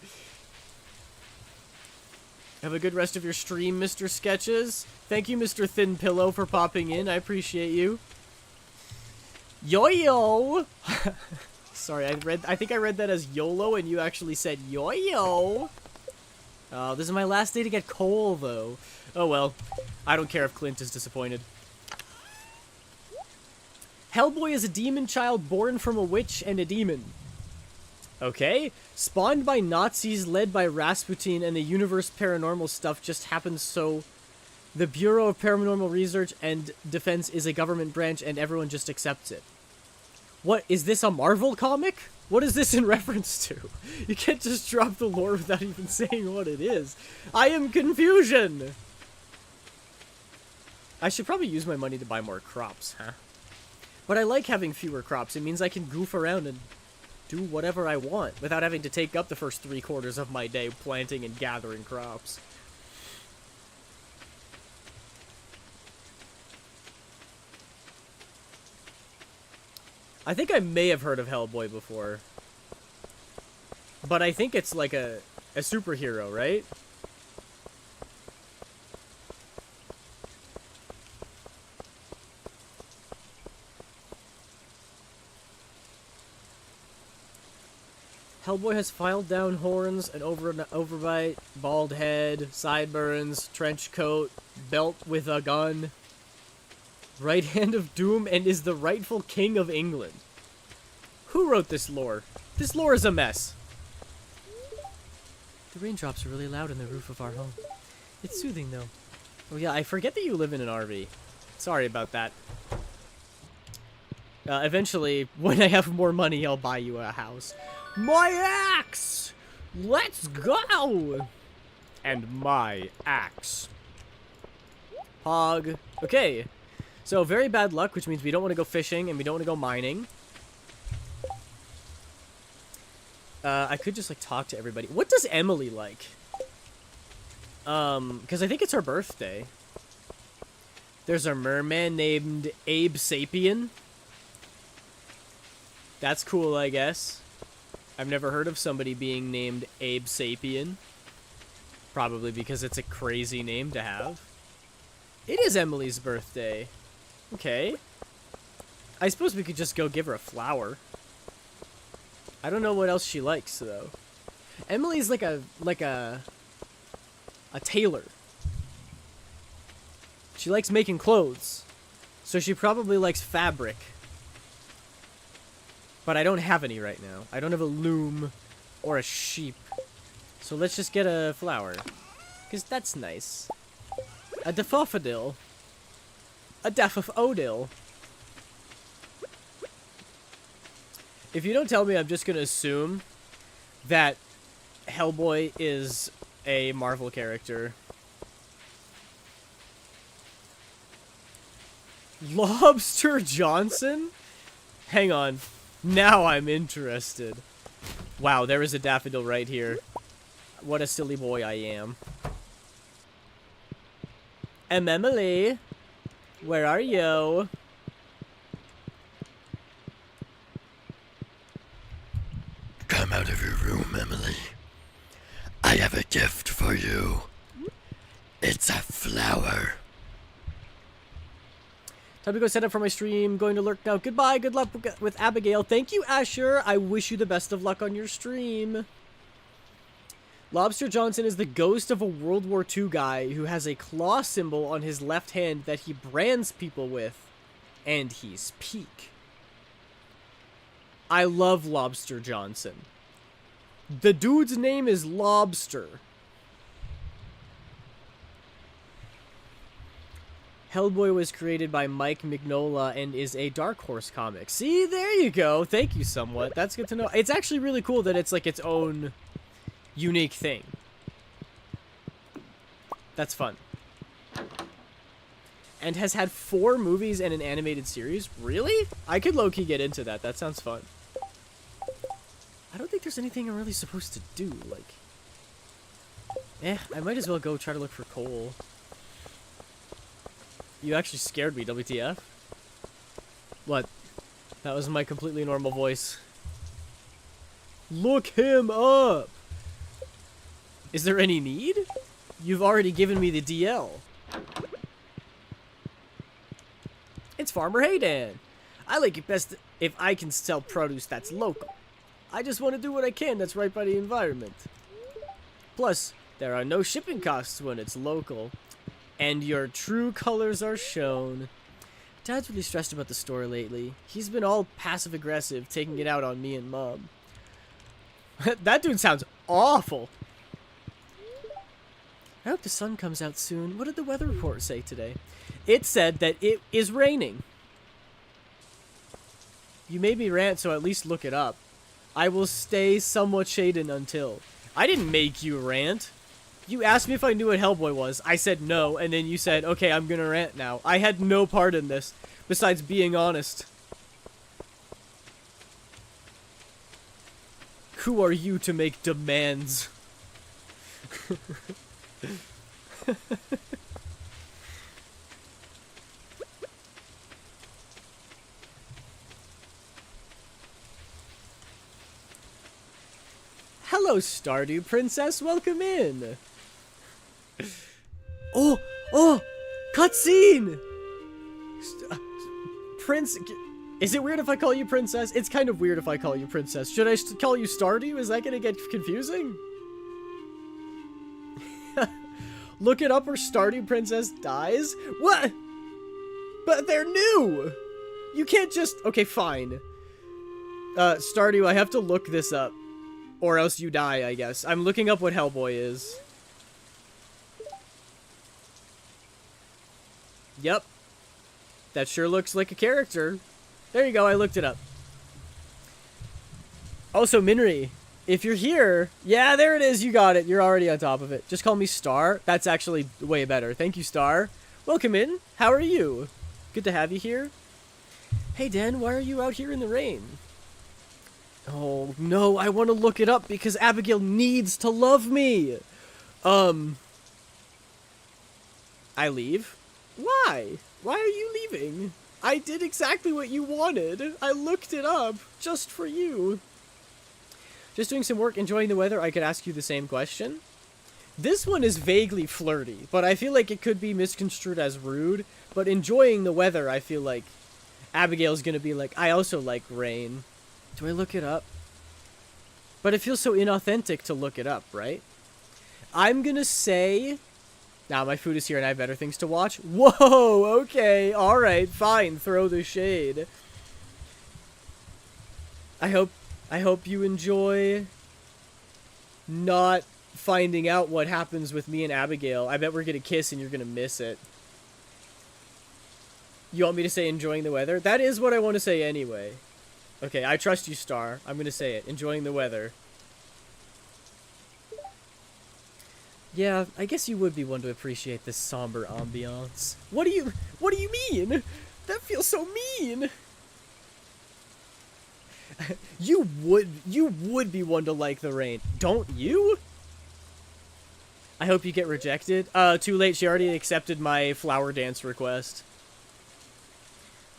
[SPEAKER 1] Have a good rest of your stream, Mr. Sketches. Thank you, Mr. Thin Pillow, for popping in. I appreciate you. Yo-yo! Sorry, I think I read that as YOLO, and you actually said yo-yo. Oh, this is my last day to get coal, though. Oh well. I don't care if Clint is disappointed. Hellboy is a demon child born from a witch and a demon. Okay. Spawned by Nazis, led by Rasputin, and the universe paranormal stuff just happens so... The Bureau of Paranormal Research and Defense is a government branch, and everyone just accepts it. What, is this a Marvel comic? What is this in reference to? You can't just drop the lore without even saying what it is. I am confusion! I should probably use my money to buy more crops, huh? But I like having fewer crops. It means I can goof around and do whatever I want without having to take up the first 3/4 of my day planting and gathering crops. I think I may have heard of Hellboy before. But I think it's like a superhero, right? Hellboy has filed down horns, an overbite, bald head, sideburns, trench coat, belt with a gun, right hand of doom, and is the rightful king of England. Who wrote this lore? This lore is a mess. The raindrops are really loud on the roof of our home. It's soothing, though. Oh yeah, I forget that you live in an RV. Sorry about that. Eventually, when I have more money, I'll buy you a house. My axe! Let's go! And my axe. Hog. Okay. So, very bad luck, which means we don't want to go fishing and we don't want to go mining. I could just, like, talk to everybody. What does Emily like? Because I think it's her birthday. There's a merman named Abe Sapien. That's cool, I guess. I've never heard of somebody being named Abe Sapien. Probably because it's a crazy name to have. It is Emily's birthday. Okay. I suppose we could just go give her a flower. I don't know what else she likes, though. Emily's like a tailor. She likes making clothes. So she probably likes fabric. But I don't have any right now. I don't have a loom or a sheep. So let's just get a flower. Because that's nice. A daffodil. A daffodil. If you don't tell me, I'm just going to assume that Hellboy is a Marvel character. Lobster Johnson? Hang on. Now I'm interested. Wow, there is a daffodil right here. What a silly boy I am. Emily. Where are you?
[SPEAKER 5] Come out of your room, Emily. I have a gift for you. It's a flower.
[SPEAKER 1] Time to go set up for my stream. Going to lurk now. Goodbye. Good luck with Abigail. Thank you, Asher. I wish you the best of luck on your stream. Lobster Johnson is the ghost of a World War II guy who has a claw symbol on his left hand that he brands people with. And he's peak. I love Lobster Johnson. The dude's name is Lobster. Hellboy was created by Mike Mignola and is a Dark Horse comic. See, there you go. Thank you somewhat. That's good to know. It's actually really cool that it's like its own unique thing. That's fun. And has had 4 movies and an animated series. Really? I could low-key get into that. That sounds fun. I don't think there's anything I'm really supposed to do. Like, I might as well go try to look for coal. You actually scared me, WTF. What? That was my completely normal voice. Look him up! Is there any need? You've already given me the DL. It's Farmer Haydan. I like it best if I can sell produce that's local. I just want to do what I can that's right by the environment. Plus, there are no shipping costs when it's local. And your true colors are shown. Dad's really stressed about the store lately. He's been all passive-aggressive, taking it out on me and Mom. That dude sounds awful. I hope the sun comes out soon. What did the weather report say today? It said that it is raining. You made me rant, so at least look it up. I will stay somewhat shaded until. I didn't make you rant. You asked me if I knew what Hellboy was. I said no, and then you said, okay, I'm gonna rant now. I had no part in this, besides being honest. Who are you to make demands? Hello, Stardew Princess. Welcome in. Oh, cutscene. Prince. Is it weird if I call you Princess? It's kind of weird if I call you Princess. Should I call you Stardew? Is that gonna get confusing? Look it up or Stardew Princess dies? What? But they're new! You can't just... Okay, fine. Stardew, I have to look this up. Or else you die, I guess. I'm looking up what Hellboy is. Yep. That sure looks like a character. There you go, I looked it up. Also, Minri, if you're here... Yeah, there it is, you got it. You're already on top of it. Just call me Star. That's actually way better. Thank you, Star. Welcome in. How are you? Good to have you here. Hey, Dan, why are you out here in the rain? Oh, no, I want to look it up because Abigail needs to love me. I leave? Why? Why are you leaving? I did exactly what you wanted. I looked it up just for you. Just doing some work, enjoying the weather. I could ask you the same question. This one is vaguely flirty, but I feel like it could be misconstrued as rude. But enjoying the weather, I feel like Abigail's gonna be like, I also like rain. Do I look it up? But it feels so inauthentic to look it up, right? I'm gonna say... Now my food is here and I have better things to watch. Whoa, okay, alright, fine, throw the shade. I hope you enjoy not finding out what happens with me and Abigail. I bet we're gonna kiss and you're gonna miss it. You want me to say enjoying the weather? That is what I want to say anyway. Okay, I trust you, Star. I'm gonna say it. Enjoying the weather. Yeah, I guess you would be one to appreciate this somber ambiance. What do you mean? That feels so mean. You would be one to like the rain, don't you? I hope you get rejected. Too late. She already accepted my flower dance request.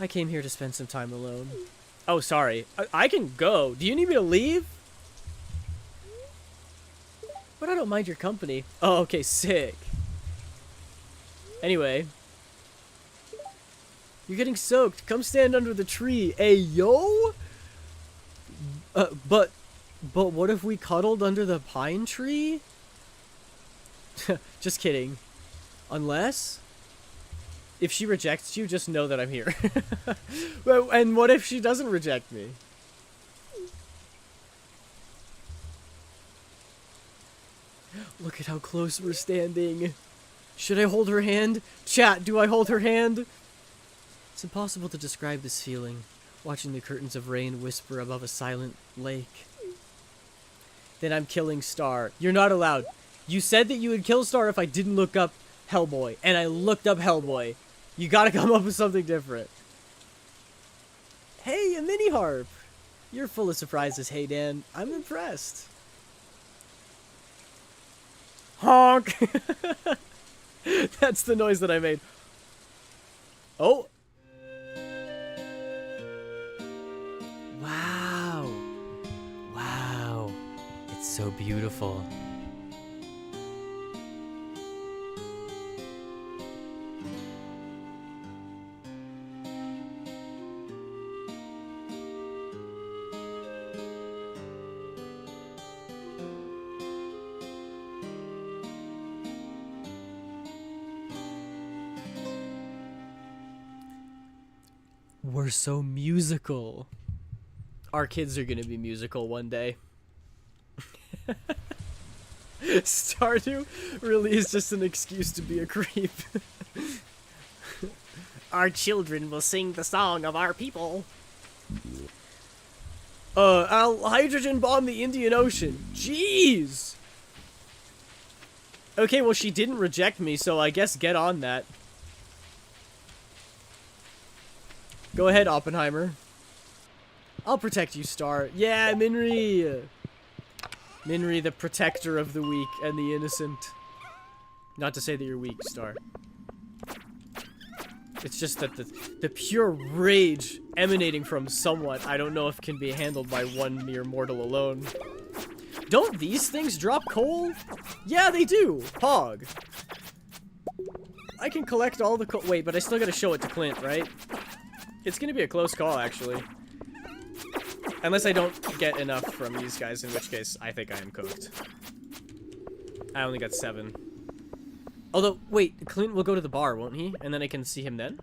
[SPEAKER 1] I came here to spend some time alone. Oh, sorry. I can go. Do you need me to leave? But I don't mind your company. Oh, okay, sick. Anyway. You're getting soaked. Come stand under the tree. Ayo? But what if we cuddled under the pine tree? Just kidding. Unless... if she rejects you, just know that I'm here. And what if she doesn't reject me? Look at how close we're standing. Should I hold her hand? Chat, do I hold her hand? It's impossible to describe this feeling, watching the curtains of rain whisper above a silent lake. Then I'm killing Star. You're not allowed. You said that you would kill Star if I didn't look up Hellboy, and I looked up Hellboy. You gotta come up with something different. Hey, a mini harp. You're full of surprises, hey Dan. I'm impressed. Honk! That's the noise that I made. Oh! Wow. Wow. It's so beautiful. We're so musical. Our kids are gonna be musical one day. Stardew really is just an excuse to be a creep.
[SPEAKER 2] Our children will sing the song of our people.
[SPEAKER 1] I'll hydrogen bomb the Indian Ocean. Jeez! Okay, well she didn't reject me, so I guess get on that. Go ahead, Oppenheimer. I'll protect you, Star. Yeah, Minri! Minri, the protector of the weak and the innocent. Not to say that you're weak, Star. It's just that the pure rage emanating from someone, I don't know if can be handled by one mere mortal alone. Don't these things drop coal? Yeah, they do! Pog. I can collect all the coal. Wait, but I still gotta show it to Clint, right? It's gonna be a close call, actually. Unless I don't get enough from these guys, in which case I think I am cooked. I only got 7. Although, wait, Clint will go to the bar, won't he? And then I can see him then?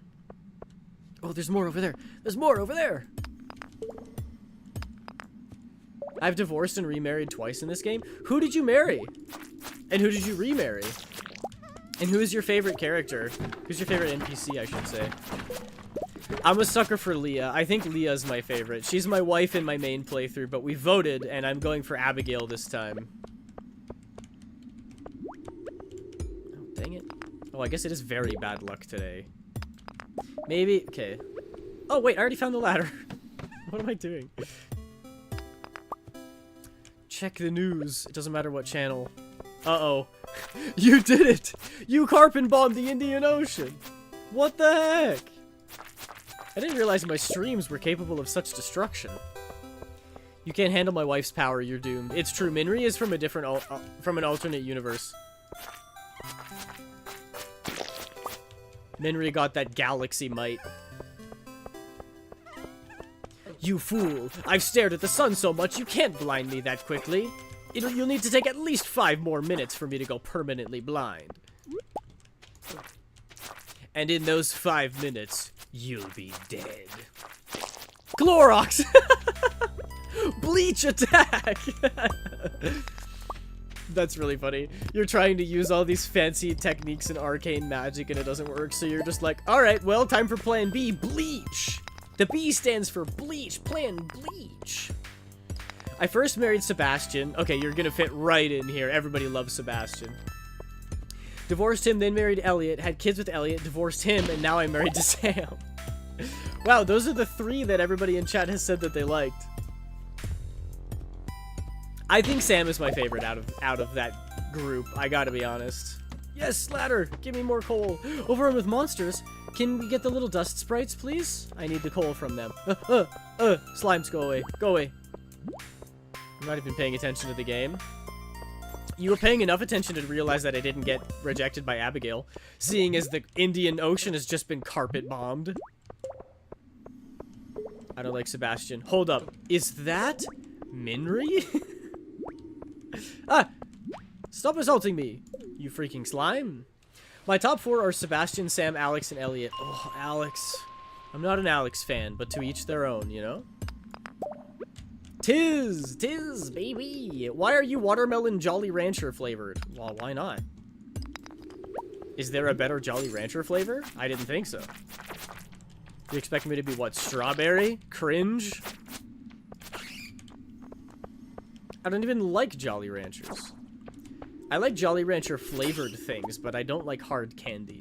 [SPEAKER 1] Oh, there's more over there. There's more over there! I've divorced and remarried twice in this game. Who did you marry? And who did you remarry? And who is your favorite character? Who's your favorite NPC, I should say? I'm a sucker for Leah. I think Leah's my favorite. She's my wife in my main playthrough, but we voted, and I'm going for Abigail this time. Oh, dang it. Oh, I guess it is very bad luck today. Maybe... okay. Oh, wait, I already found the ladder. What am I doing? Check the news. It doesn't matter what channel. Uh-oh. You did it! You carbon bombed the Indian Ocean! What the heck? I didn't realize my streams were capable of such destruction. You can't handle my wife's power, you're doomed. It's true, Minri is from a different, from an alternate universe. Minri got that galaxy might. You fool! I've stared at the sun so much you can't blind me that quickly. You'll need to take at least 5 more minutes for me to go permanently blind. And in those 5 minutes, you'll be dead. Clorox! Bleach attack! That's really funny. You're trying to use all these fancy techniques and arcane magic and it doesn't work, so you're just like, alright, well, time for plan B, bleach! The B stands for bleach, plan bleach. I first married Sebastian. Okay, you're gonna fit right in here. Everybody loves Sebastian. Divorced him, then married Elliot. Had kids with Elliot, divorced him, and now I'm married to Sam. Wow, those are the 3 that everybody in chat has said that they liked. I think Sam is my favorite out of that group. I gotta be honest. Yes, ladder! Give me more coal. Over with monsters. Can we get the little dust sprites, please? I need the coal from them. Slimes, go away. Go away. I'm not even paying attention to the game. You were paying enough attention to realize that I didn't get rejected by Abigail, seeing as the Indian Ocean has just been carpet bombed. I don't like Sebastian. Hold up. Is that Minri? Ah! Stop assaulting me, you freaking slime. My top 4 are Sebastian, Sam, Alex, and Elliot. Oh, Alex. I'm not an Alex fan, but to each their own, you know? Tis, baby. Why are you watermelon Jolly Rancher flavored? Well, why not? Is there a better Jolly Rancher flavor? I didn't think so. You expect me to be what? Strawberry? Cringe? I don't even like Jolly Ranchers. I like Jolly Rancher flavored things, but I don't like hard candy.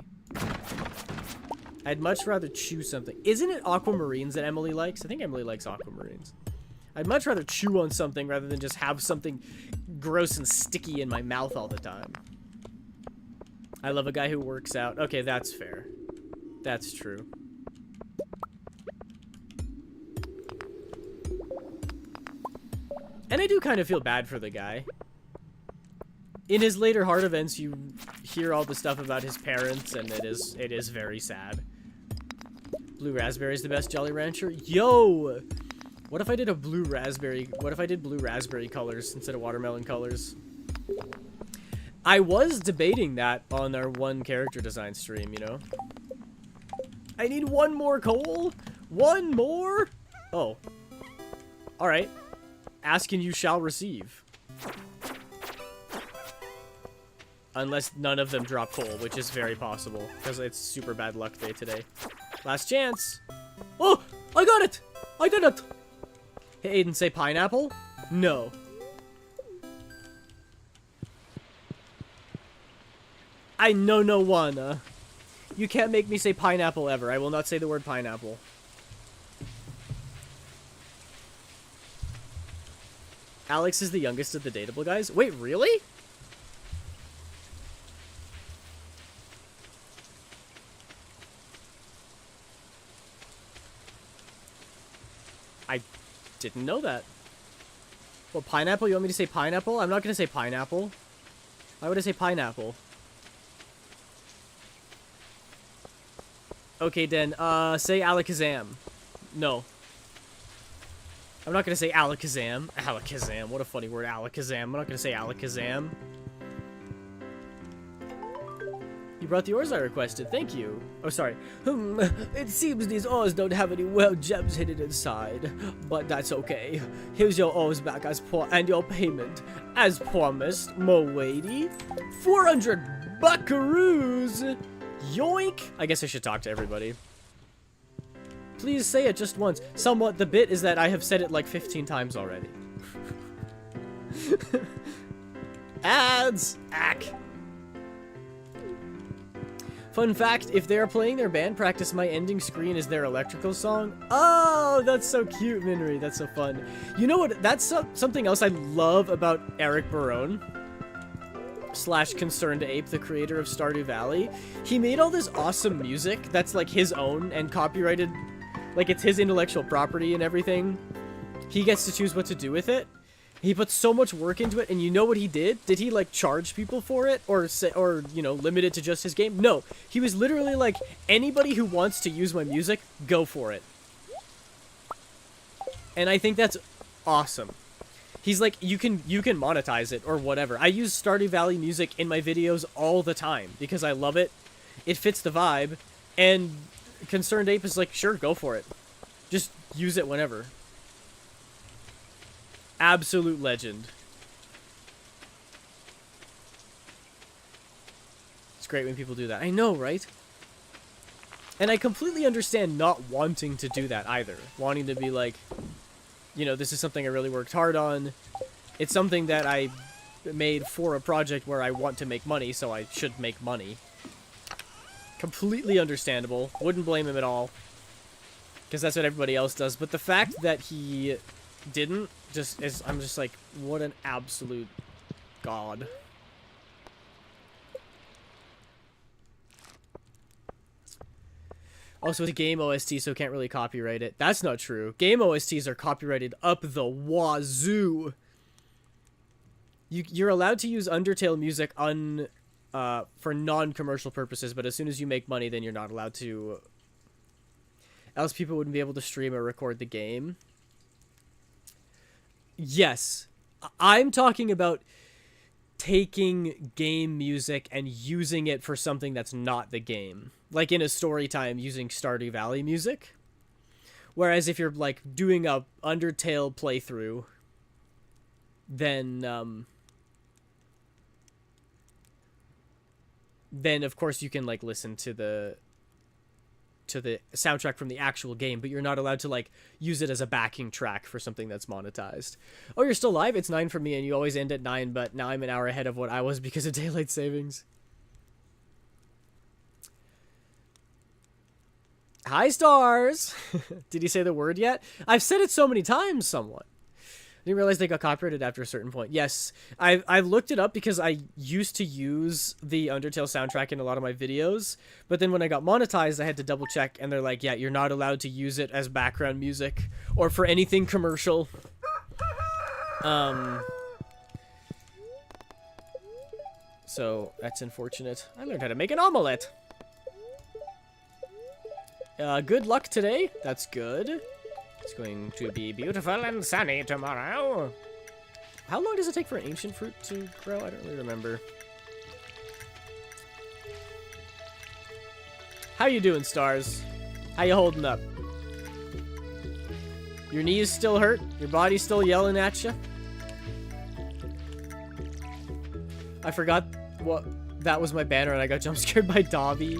[SPEAKER 1] I'd much rather chew something. Isn't it aquamarines that Emily likes? I think Emily likes aquamarines. I'd much rather chew on something rather than just have something gross and sticky in my mouth all the time. I love a guy who works out. Okay, that's fair. That's true. And I do kind of feel bad for the guy. In his later heart events, you hear all the stuff about his parents, and it is very sad. Blue raspberry is the best Jolly Rancher. Yo! What if I did a blue raspberry? What if I did blue raspberry colors instead of watermelon colors? I was debating that on our one character design stream, you know? I need one more coal? One more? Oh. Alright. Ask and you shall receive. Unless none of them drop coal, which is very possible, because it's super bad luck day today. Last chance. Oh! I got it! I did it! Hey, Aiden, say pineapple? No. I no wanna. You can't make me say pineapple ever. I will not say the word pineapple. Alex is the youngest of the dateable guys? Wait, really? I didn't know that. Well, pineapple? You want me to say pineapple? I'm not going to say pineapple. Why would I say pineapple? Okay, then, say Alakazam. No. I'm not going to say Alakazam. Alakazam. What a funny word, Alakazam. I'm not going to say Alakazam. You brought the ores I requested. Thank you. Oh, sorry. It seems these ores don't have any well gems hidden inside, but that's okay. Here's your ores back and your payment. As promised, Moady. 400 buckaroos! Yoink! I guess I should talk to everybody. Please say it just once. Somewhat, the bit is that I have said it like 15 times already. Ads! Ack! Fun fact, if they are playing their band practice, my ending screen is their electrical song. Oh, that's so cute, Minri. That's so fun. You know what? That's something else I love about Eric Barone / Concerned Ape, the creator of Stardew Valley. He made all this awesome music that's like his own and copyrighted. Like it's his intellectual property and everything. He gets to choose what to do with it. He put so much work into it, and you know what he did? Did he, like, charge people for it? Or, you know, limit it to just his game? No. He was literally like, anybody who wants to use my music, go for it. And I think that's awesome. He's like, you can monetize it, or whatever. I use Stardew Valley music in my videos all the time, because I love it. It fits the vibe, and Concerned Ape is like, sure, go for it. Just use it whenever. Absolute legend. It's great when people do that. I know, right? And I completely understand not wanting to do that either. Wanting to be like, you know, this is something I really worked hard on. It's something that I made for a project where I want to make money, so I should make money. Completely understandable. Wouldn't blame him at all. Because that's what everybody else does. But the fact that he didn't I'm just like, what an absolute god. Also, it's a game OST, so can't really copyright it. That's not true. Game OSTs are copyrighted up the wazoo. You're allowed to use Undertale music for non-commercial purposes, but as soon as you make money, then you're not allowed to. Else people wouldn't be able to stream or record the game. Yes, I'm talking about taking game music and using it for something that's not the game. Like in a story time using Stardew Valley music. Whereas if you're like doing a Undertale playthrough, then of course you can like listen to the soundtrack from the actual game, but you're not allowed to like use it as a backing track for something that's monetized. Oh, you're still live? It's 9 for me, and you always end at 9, but now I'm an hour ahead of what I was because of daylight savings. Hi, stars! Did he say the word yet? I've said it so many times, somewhat. I didn't realize they got copyrighted after a certain point. Yes, I've looked it up because I used to use the Undertale soundtrack in a lot of my videos, but then when I got monetized, I had to double check, and they're like, yeah, you're not allowed to use it as background music or for anything commercial. So that's unfortunate. I learned how to make an omelette. Good luck today. That's good. It's going to be beautiful and sunny tomorrow. How long does it take for an ancient fruit to grow? I don't really remember. How you doing, stars? How you holding up? Your knees still hurt? Your body's still yelling at you? I forgot what that was my banner and I got jump scared by Dobby.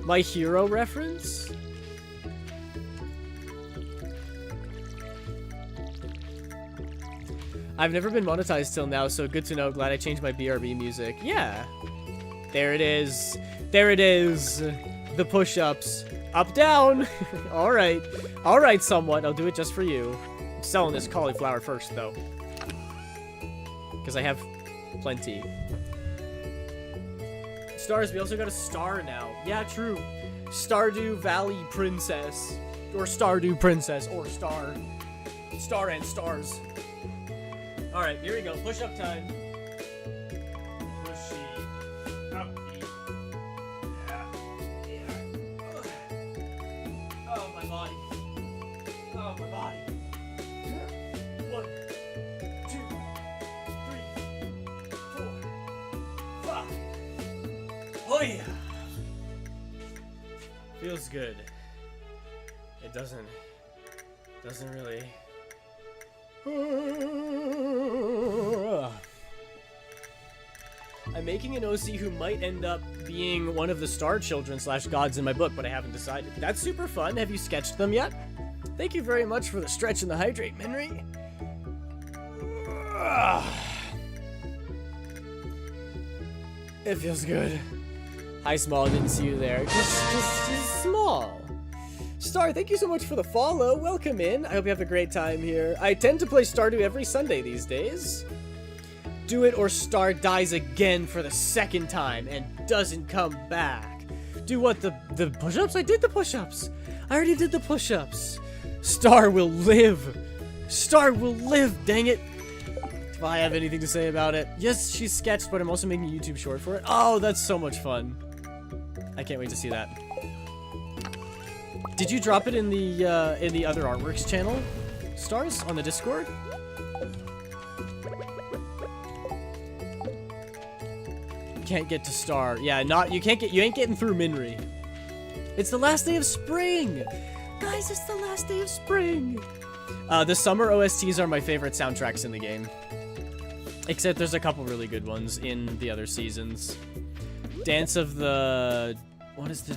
[SPEAKER 1] My hero reference? I've never been monetized till now, so good to know. Glad I changed my BRB music. Yeah. There it is. There it is. The push-ups. Up, down. All right. All right, somewhat. I'll do it just for you. I'm selling this cauliflower first, though. Because I have plenty. Stars, we also got a star now. Yeah, true. Stardew Valley Princess. Or Stardew Princess. Or Star. Star and stars. Alright, here we go. Push up time. Pushy. Up. Yeah. Oh, my body. Oh, my body. 1, 2, 3, 4, 5. Oh, yeah. Feels good. It doesn't really. I'm making an OC who might end up being one of the star children / gods in my book, but I haven't decided. That's super fun. Have you sketched them yet? Thank you very much for the stretch and the hydrate, Minry. It feels good. Hi, Small. Didn't see you there. Just small. Star, thank you so much for the follow. Welcome in. I hope you have a great time here. I tend to play Stardew every Sunday these days. Do it or Star dies again for the second time and doesn't come back. Do what? The push-ups? I did the push-ups. I already did the push-ups. Star will live. Star will live, dang it. If I have anything to say about it. Yes, she's sketched, but I'm also making a YouTube short for it. Oh, that's so much fun. I can't wait to see that. Did you drop it in the other artworks channel, Stars, on the Discord? Can't get to Star. Yeah, you ain't getting through Minry. It's the last day of spring. Guys, it's the last day of spring. The summer OSTs are my favorite soundtracks in the game. Except there's a couple really good ones in the other seasons. Dance of the... What is the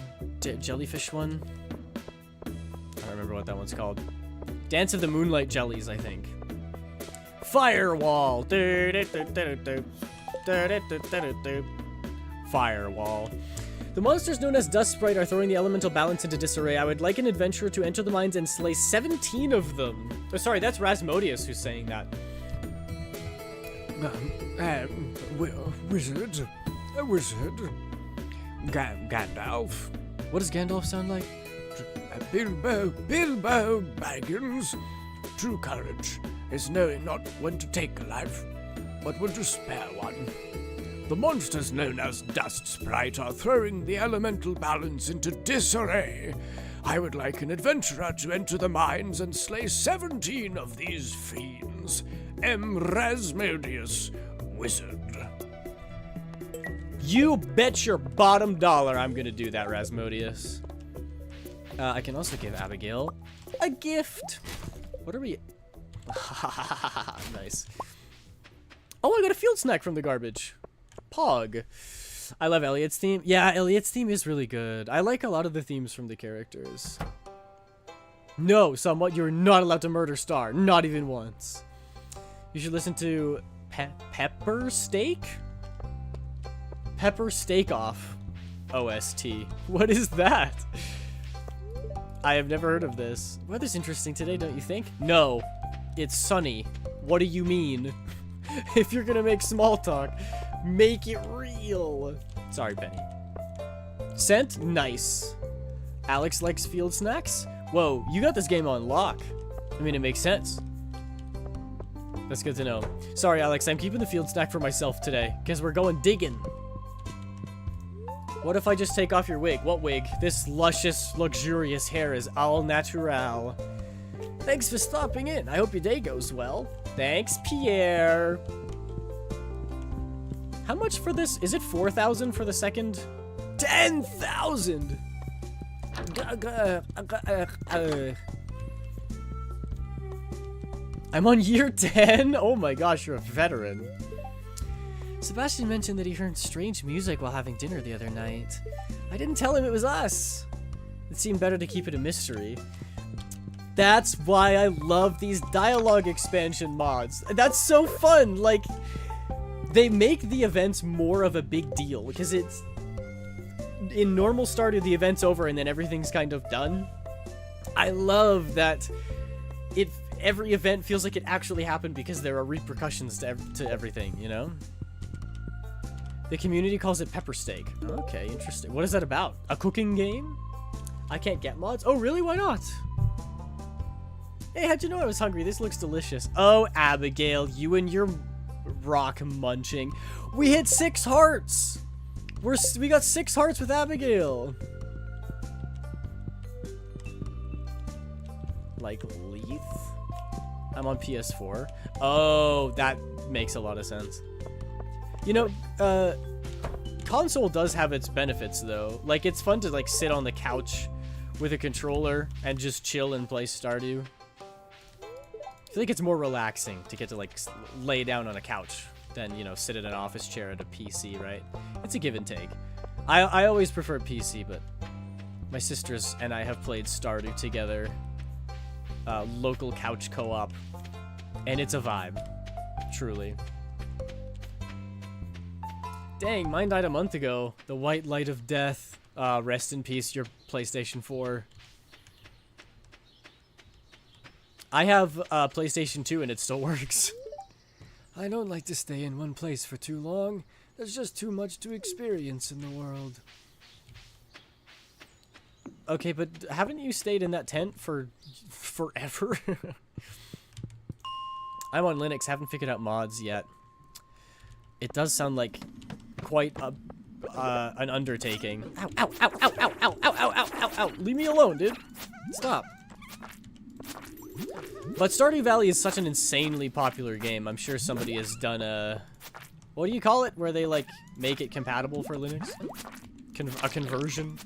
[SPEAKER 1] jellyfish one? I don't remember what that one's called. Dance of the Moonlight Jellies, I think. Firewall. Firewall. The monsters known as Dust Sprite are throwing the elemental balance into disarray. I would like an adventurer to enter the mines and slay 17 of them. Oh, sorry, that's Rasmodius who's saying that.
[SPEAKER 4] Wizard. A wizard. Gandalf.
[SPEAKER 1] What does Gandalf sound like?
[SPEAKER 4] Bilbo Baggins. True courage is knowing not when to take a life, but when to spare one. The monsters known as Dust Sprite are throwing the elemental balance into disarray. I would like an adventurer to enter the mines and slay 17 of these fiends. M. Rasmodius, wizard.
[SPEAKER 1] You bet your bottom dollar I'm gonna do that, Rasmodius. I can also give Abigail a gift. What are we? Nice. Oh, I got a field snack from the garbage. Pog. I love Elliot's theme. Yeah, Elliot's theme is really good. I like a lot of the themes from the characters. No, somewhat, you're not allowed to murder Star. Not even once. You should listen to Pepper Steak? Pepper Steak Off. OST. What is that? I have never heard of this. Weather's interesting today, don't you think? No. It's sunny. What do you mean? If you're gonna make small talk, make it real. Sorry, Penny. Scent? Nice. Alex likes field snacks? Whoa, you got this game on lock. I mean, it makes sense. That's good to know. Sorry, Alex, I'm keeping the field snack for myself today, because we're going digging. What if I just take off your wig? What wig? This luscious, luxurious hair is all natural. Thanks for stopping in. I hope your day goes well. Thanks, Pierre. How much for this? Is it 4,000 for the second? 10,000! I'm on year 10? Oh my gosh, you're a veteran. Sebastian mentioned that he heard strange music while having dinner the other night. I didn't tell him it was us. It seemed better to keep it a mystery. That's why I love these dialogue expansion mods. That's so fun. Like, they make the events more of a big deal because it's in normal Stardew, the event's over and then everything's kind of done. I love that every event feels like it actually happened because there are repercussions to everything, you know? The community calls it Pepper Steak. Okay, interesting. What is that about? A cooking game? I can't get mods? Oh, really? Why not? Hey, how'd you know I was hungry? This looks delicious. Oh, Abigail, you and your rock munching. We hit 6 hearts. We got 6 hearts with Abigail. Like Leaf? I'm on PS4. Oh, that makes a lot of sense. You know, console does have its benefits though. Like, it's fun to like sit on the couch with a controller and just chill and play Stardew. I feel like it's more relaxing to get to like lay down on a couch than, you know, sit in an office chair at a PC, right? It's a give and take. I always prefer PC, but my sisters and I have played Stardew together, local couch co-op, and it's a vibe, truly. Dang, mine died a month ago. The white light of death. Rest in peace, your PlayStation 4. I have PlayStation 2 and it still works. I don't like to stay in one place for too long. There's just too much to experience in the world. Okay, but haven't you stayed in that tent for forever? I'm on Linux, haven't figured out mods yet. It does sound like quite an undertaking. Ow, ow, ow, ow, ow, ow, ow, ow, ow, ow, ow. Leave me alone, dude. Stop. But Stardew Valley is such an insanely popular game. I'm sure somebody has done a... What do you call it? Where they, like, make it compatible for Linux? A conversion?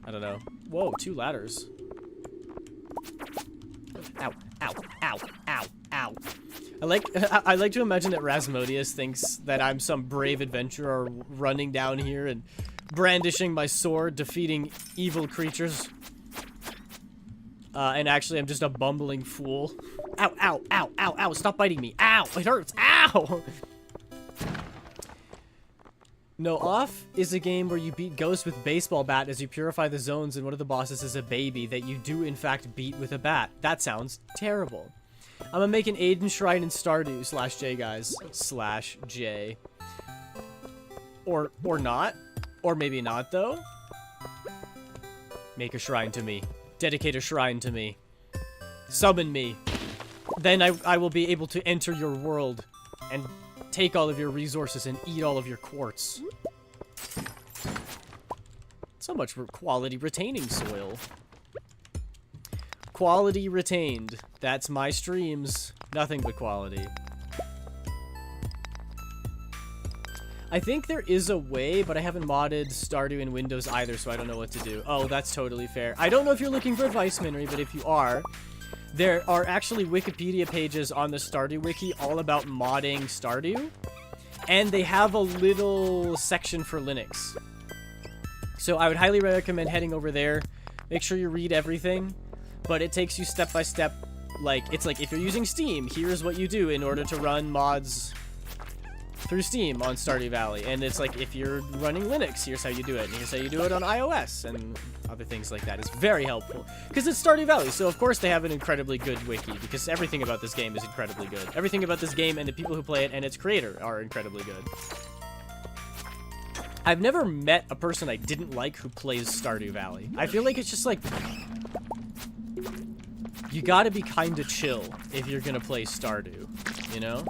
[SPEAKER 1] I don't know. Whoa, 2 ladders. Ow, ow, ow, ow, ow. I like to imagine that Rasmodius thinks that I'm some brave adventurer running down here and brandishing my sword, defeating evil creatures. And actually, I'm just a bumbling fool. Ow, ow, ow, ow, ow, stop biting me. Ow, it hurts, ow! No, Off is a game where you beat ghosts with baseball bat as you purify the zones, and one of the bosses is a baby that you do, in fact, beat with a bat. That sounds terrible. I'm gonna make an Aiden Shrine in Stardew /J, guys. /J. Or not. Or maybe not, though. Make a shrine to me. Dedicate a shrine to me. Summon me. Then I will be able to enter your world and take all of your resources and eat all of your quartz. So much for quality retaining soil. Quality retained. That's my streams. Nothing but quality. I think there is a way, but I haven't modded Stardew in Windows either, so I don't know what to do. Oh, that's totally fair. I don't know if you're looking for advice, Minry, but if you are, there are actually Wikipedia pages on the Stardew Wiki all about modding Stardew, and they have a little section for Linux. So I would highly recommend heading over there. Make sure you read everything, but it takes you step by step. Like, it's like if you're using Steam, here's what you do in order to run mods through Steam on Stardew Valley. And it's like, if you're running Linux, here's how you do it. And here's how you do it on iOS and other things like that. It's very helpful. Because it's Stardew Valley, so of course they have an incredibly good wiki, because everything about this game is incredibly good. Everything about this game and the people who play it and its creator are incredibly good. I've never met a person I didn't like who plays Stardew Valley. I feel like it's just like, you gotta be kinda chill if you're gonna play Stardew, you know?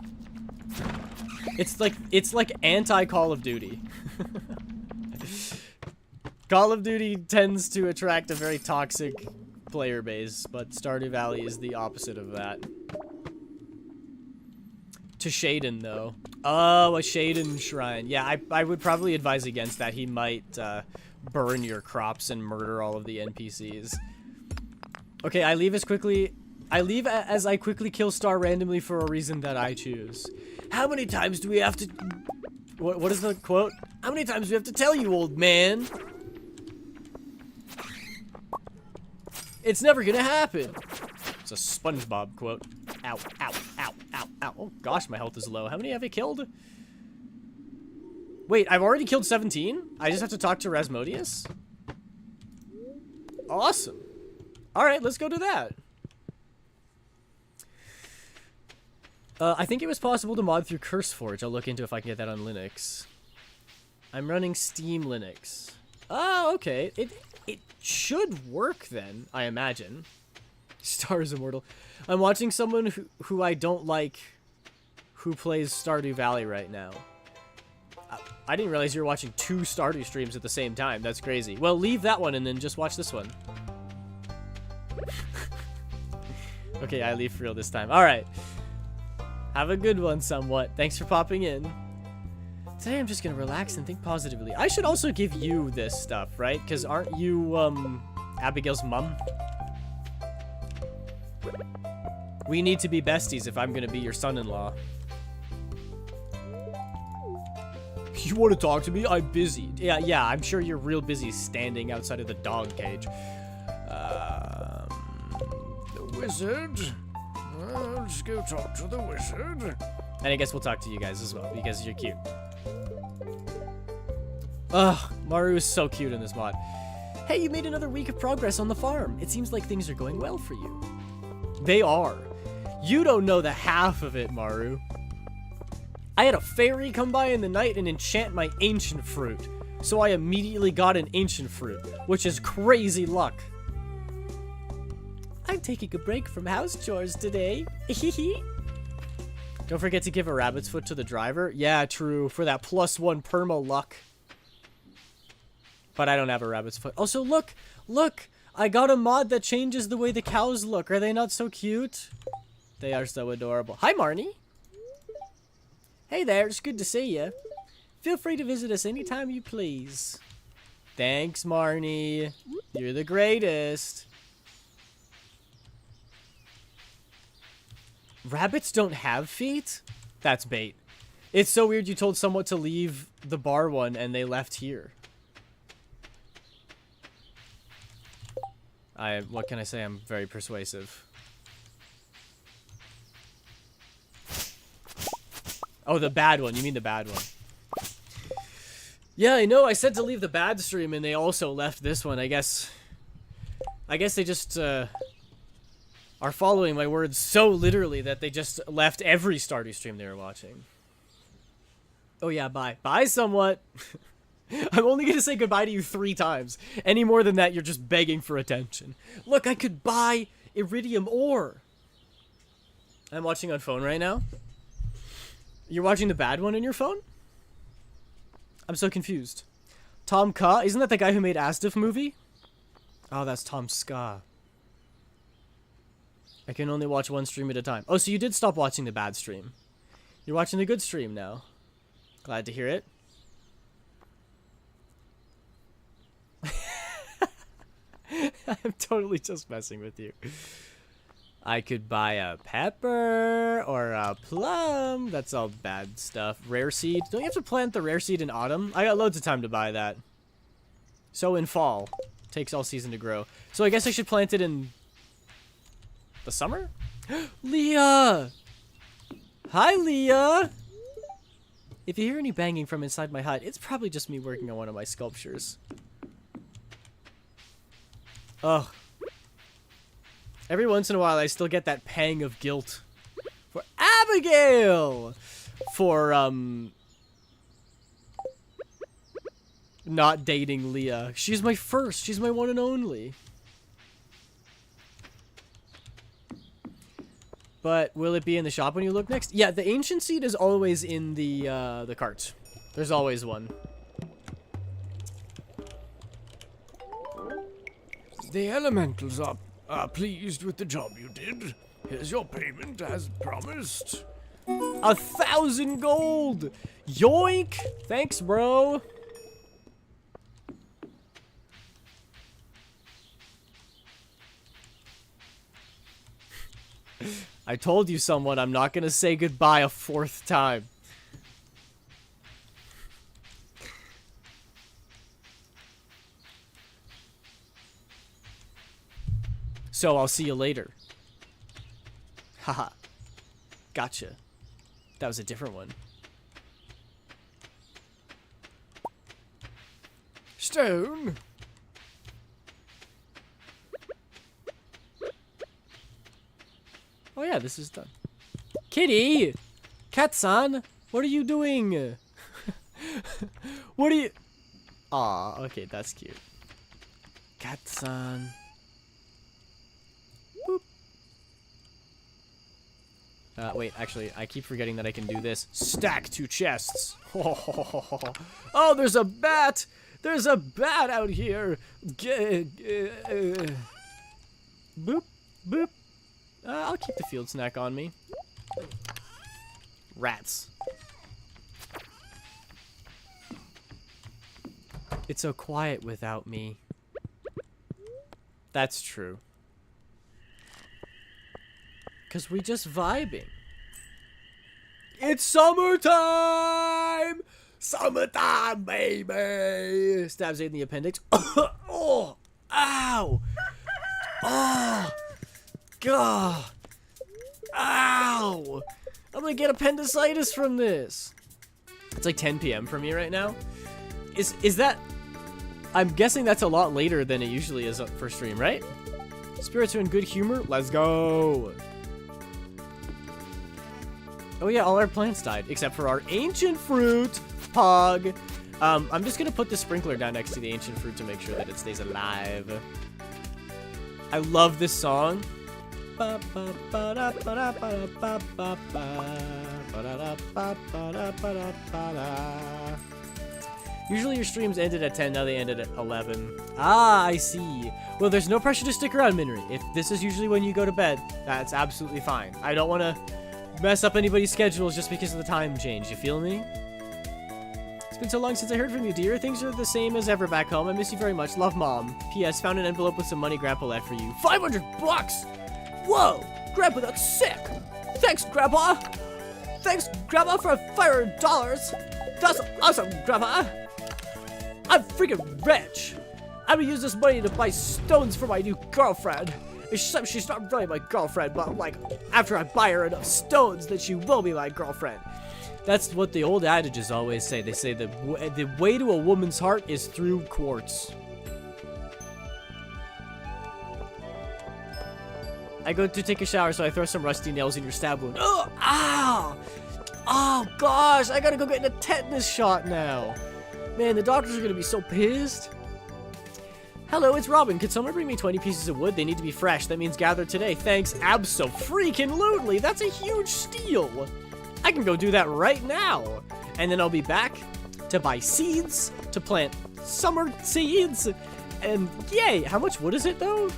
[SPEAKER 1] It's like anti-Call of Duty. Call of Duty tends to attract a very toxic player base, but Stardew Valley is the opposite of that. To Shaden, though. Oh, a Shaden shrine. Yeah, I would probably advise against that. He might burn your crops and murder all of the NPCs. Okay, I leave as I quickly kill Star randomly for a reason that I choose. How many times do we have to... What is the quote? How many times do we have to tell you, old man? It's never gonna happen. It's a SpongeBob quote. Ow, ow, ow, ow, ow. Oh gosh, my health is low. How many have I killed? Wait, I've already killed 17? I just have to talk to Rasmodius? Awesome. Alright, let's go do that. I think it was possible to mod through CurseForge. I'll look into if I can get that on Linux. I'm running Steam Linux. Oh, okay. It should work then, I imagine. Star is immortal. I'm watching someone who I don't like who plays Stardew Valley right now. I didn't realize you were watching 2 Stardew streams at the same time. That's crazy. Well, leave that one and then just watch this one. Okay, I leave for real this time. Alright. Have a good one, somewhat. Thanks for popping in. Today I'm just gonna relax and think positively. I should also give you this stuff, right? Because aren't you, Abigail's mom? We need to be besties if I'm gonna be your son-in-law. You want to talk to me? I'm busy. Yeah, I'm sure you're real busy standing outside of the dog cage.
[SPEAKER 4] The wizard? Well, let's go talk to the wizard.
[SPEAKER 1] And I guess we'll talk to you guys as well, because you're cute. Ugh, Maru is so cute in this mod. Hey, you made another week of progress on the farm. It seems like things are going well for you. They are. You don't know the half of it, Maru. I had a fairy come by in the night and enchant my ancient fruit. So I immediately got an ancient fruit, which is crazy luck. I'm taking a break from house chores today. Don't forget to give a rabbit's foot to the driver. Yeah, true, for that +1 perma luck. But I don't have a rabbit's foot. Also, look! I got a mod that changes the way the cows look. Are they not so cute? They are so adorable. Hi, Marnie. Hey there, it's good to see you. Feel free to visit us anytime you please. Thanks, Marnie. You're the greatest. Rabbits don't have feet? That's bait. It's so weird you told someone to leave the bar one and they left here. What can I say? I'm very persuasive. Oh, the bad one. You mean the bad one. Yeah, I know. I said to leave the bad stream and they also left this one. I guess they just, are following my words so literally that they just left every Stardew stream they were watching. Oh yeah, bye. Bye, somewhat. I'm only gonna say goodbye to you 3 times. Any more than that, you're just begging for attention. Look, I could buy iridium ore. I'm watching on phone right now. You're watching the bad one on your phone? I'm so confused. Tom Ka? Isn't that the guy who made Asdif movie? Oh, that's Tom Ska. I can only watch 1 stream at a time. Oh, so you did stop watching the bad stream. You're watching the good stream now. Glad to hear it. I'm totally just messing with you. I could buy a pepper or a plum. That's all bad stuff. Rare seed. Don't you have to plant the rare seed in autumn? I got loads of time to buy that. So in fall. Takes all season to grow. So I guess I should plant it in the summer? Leah! Hi, Leah! If you hear any banging from inside my hut, it's probably just me working on one of my sculptures. Ugh. Every once in a while, I still get that pang of guilt. For Abigail! For, not dating Leah. She's my first. She's my one and only. But will it be in the shop when you look next? Yeah, the ancient seed is always in the cart. There's always one.
[SPEAKER 4] The elementals are pleased with the job you did. Here's your payment as promised.
[SPEAKER 1] 1,000 gold! Yoink! Thanks, bro. I told you, someone, I'm not gonna say goodbye a 4th time. So I'll see you later. Haha. Gotcha. That was a different one.
[SPEAKER 4] Stone.
[SPEAKER 1] Oh yeah, this is done. Kitty! Cat-san! What are you doing? What are you... Aw, okay, that's cute. Cat-san. Boop. Wait, actually, I keep forgetting that I can do this. Stack 2 chests! Oh, there's a bat! There's a bat out here! Boop, boop. I'll keep the field snack on me. Rats. It's so quiet without me. That's true. 'Cause we just vibing. It's summertime! Summertime, baby! Stabs it in the appendix. Oh! Ow! Oh! God! Ow! I'm gonna get appendicitis from this. It's like 10 p.m. for me right now. Is that... I'm guessing that's a lot later than it usually is for stream, right? Spirits are in good humor? Let's go! Oh yeah, all our plants died, except for our ancient fruit! Pog! I'm just gonna put the sprinkler down next to the ancient fruit to make sure that it stays alive. I love this song. Usually your streams ended at 10, now they ended at 11. Ah, I see. Well, there's no pressure to stick around, Minri. If this is usually when you go to bed, that's absolutely fine. I don't want to mess up anybody's schedules just because of the time change, you feel me? It's been so long since I heard from you, dear. Things are the same as ever back home. I miss you very much. Love, Mom. P.S. Found an envelope with some money Grandpa left for you. 500 bucks! Whoa! Grandpa, that's sick! Thanks, Grandpa! Thanks, Grandpa, for $500! That's awesome, Grandpa! I'm freaking rich! I'm gonna use this money to buy stones for my new girlfriend. Except she's not really my girlfriend, but like, after I buy her enough stones, then she will be my girlfriend. That's what the old adages always say. They say the way to a woman's heart is through quartz. I go to take a shower, so I throw some rusty nails in your stab wound. Oh, ow! Oh gosh, I gotta go get a tetanus shot now. Man, the doctors are gonna be so pissed. Hello, it's Robin. Could someone bring me 20 pieces of wood? They need to be fresh. That means gathered today. Thanks, abso-freaking-lutely. That's a huge steal. I can go do that right now. And then I'll be back to buy seeds, to plant summer seeds. And yay, how much wood is it though?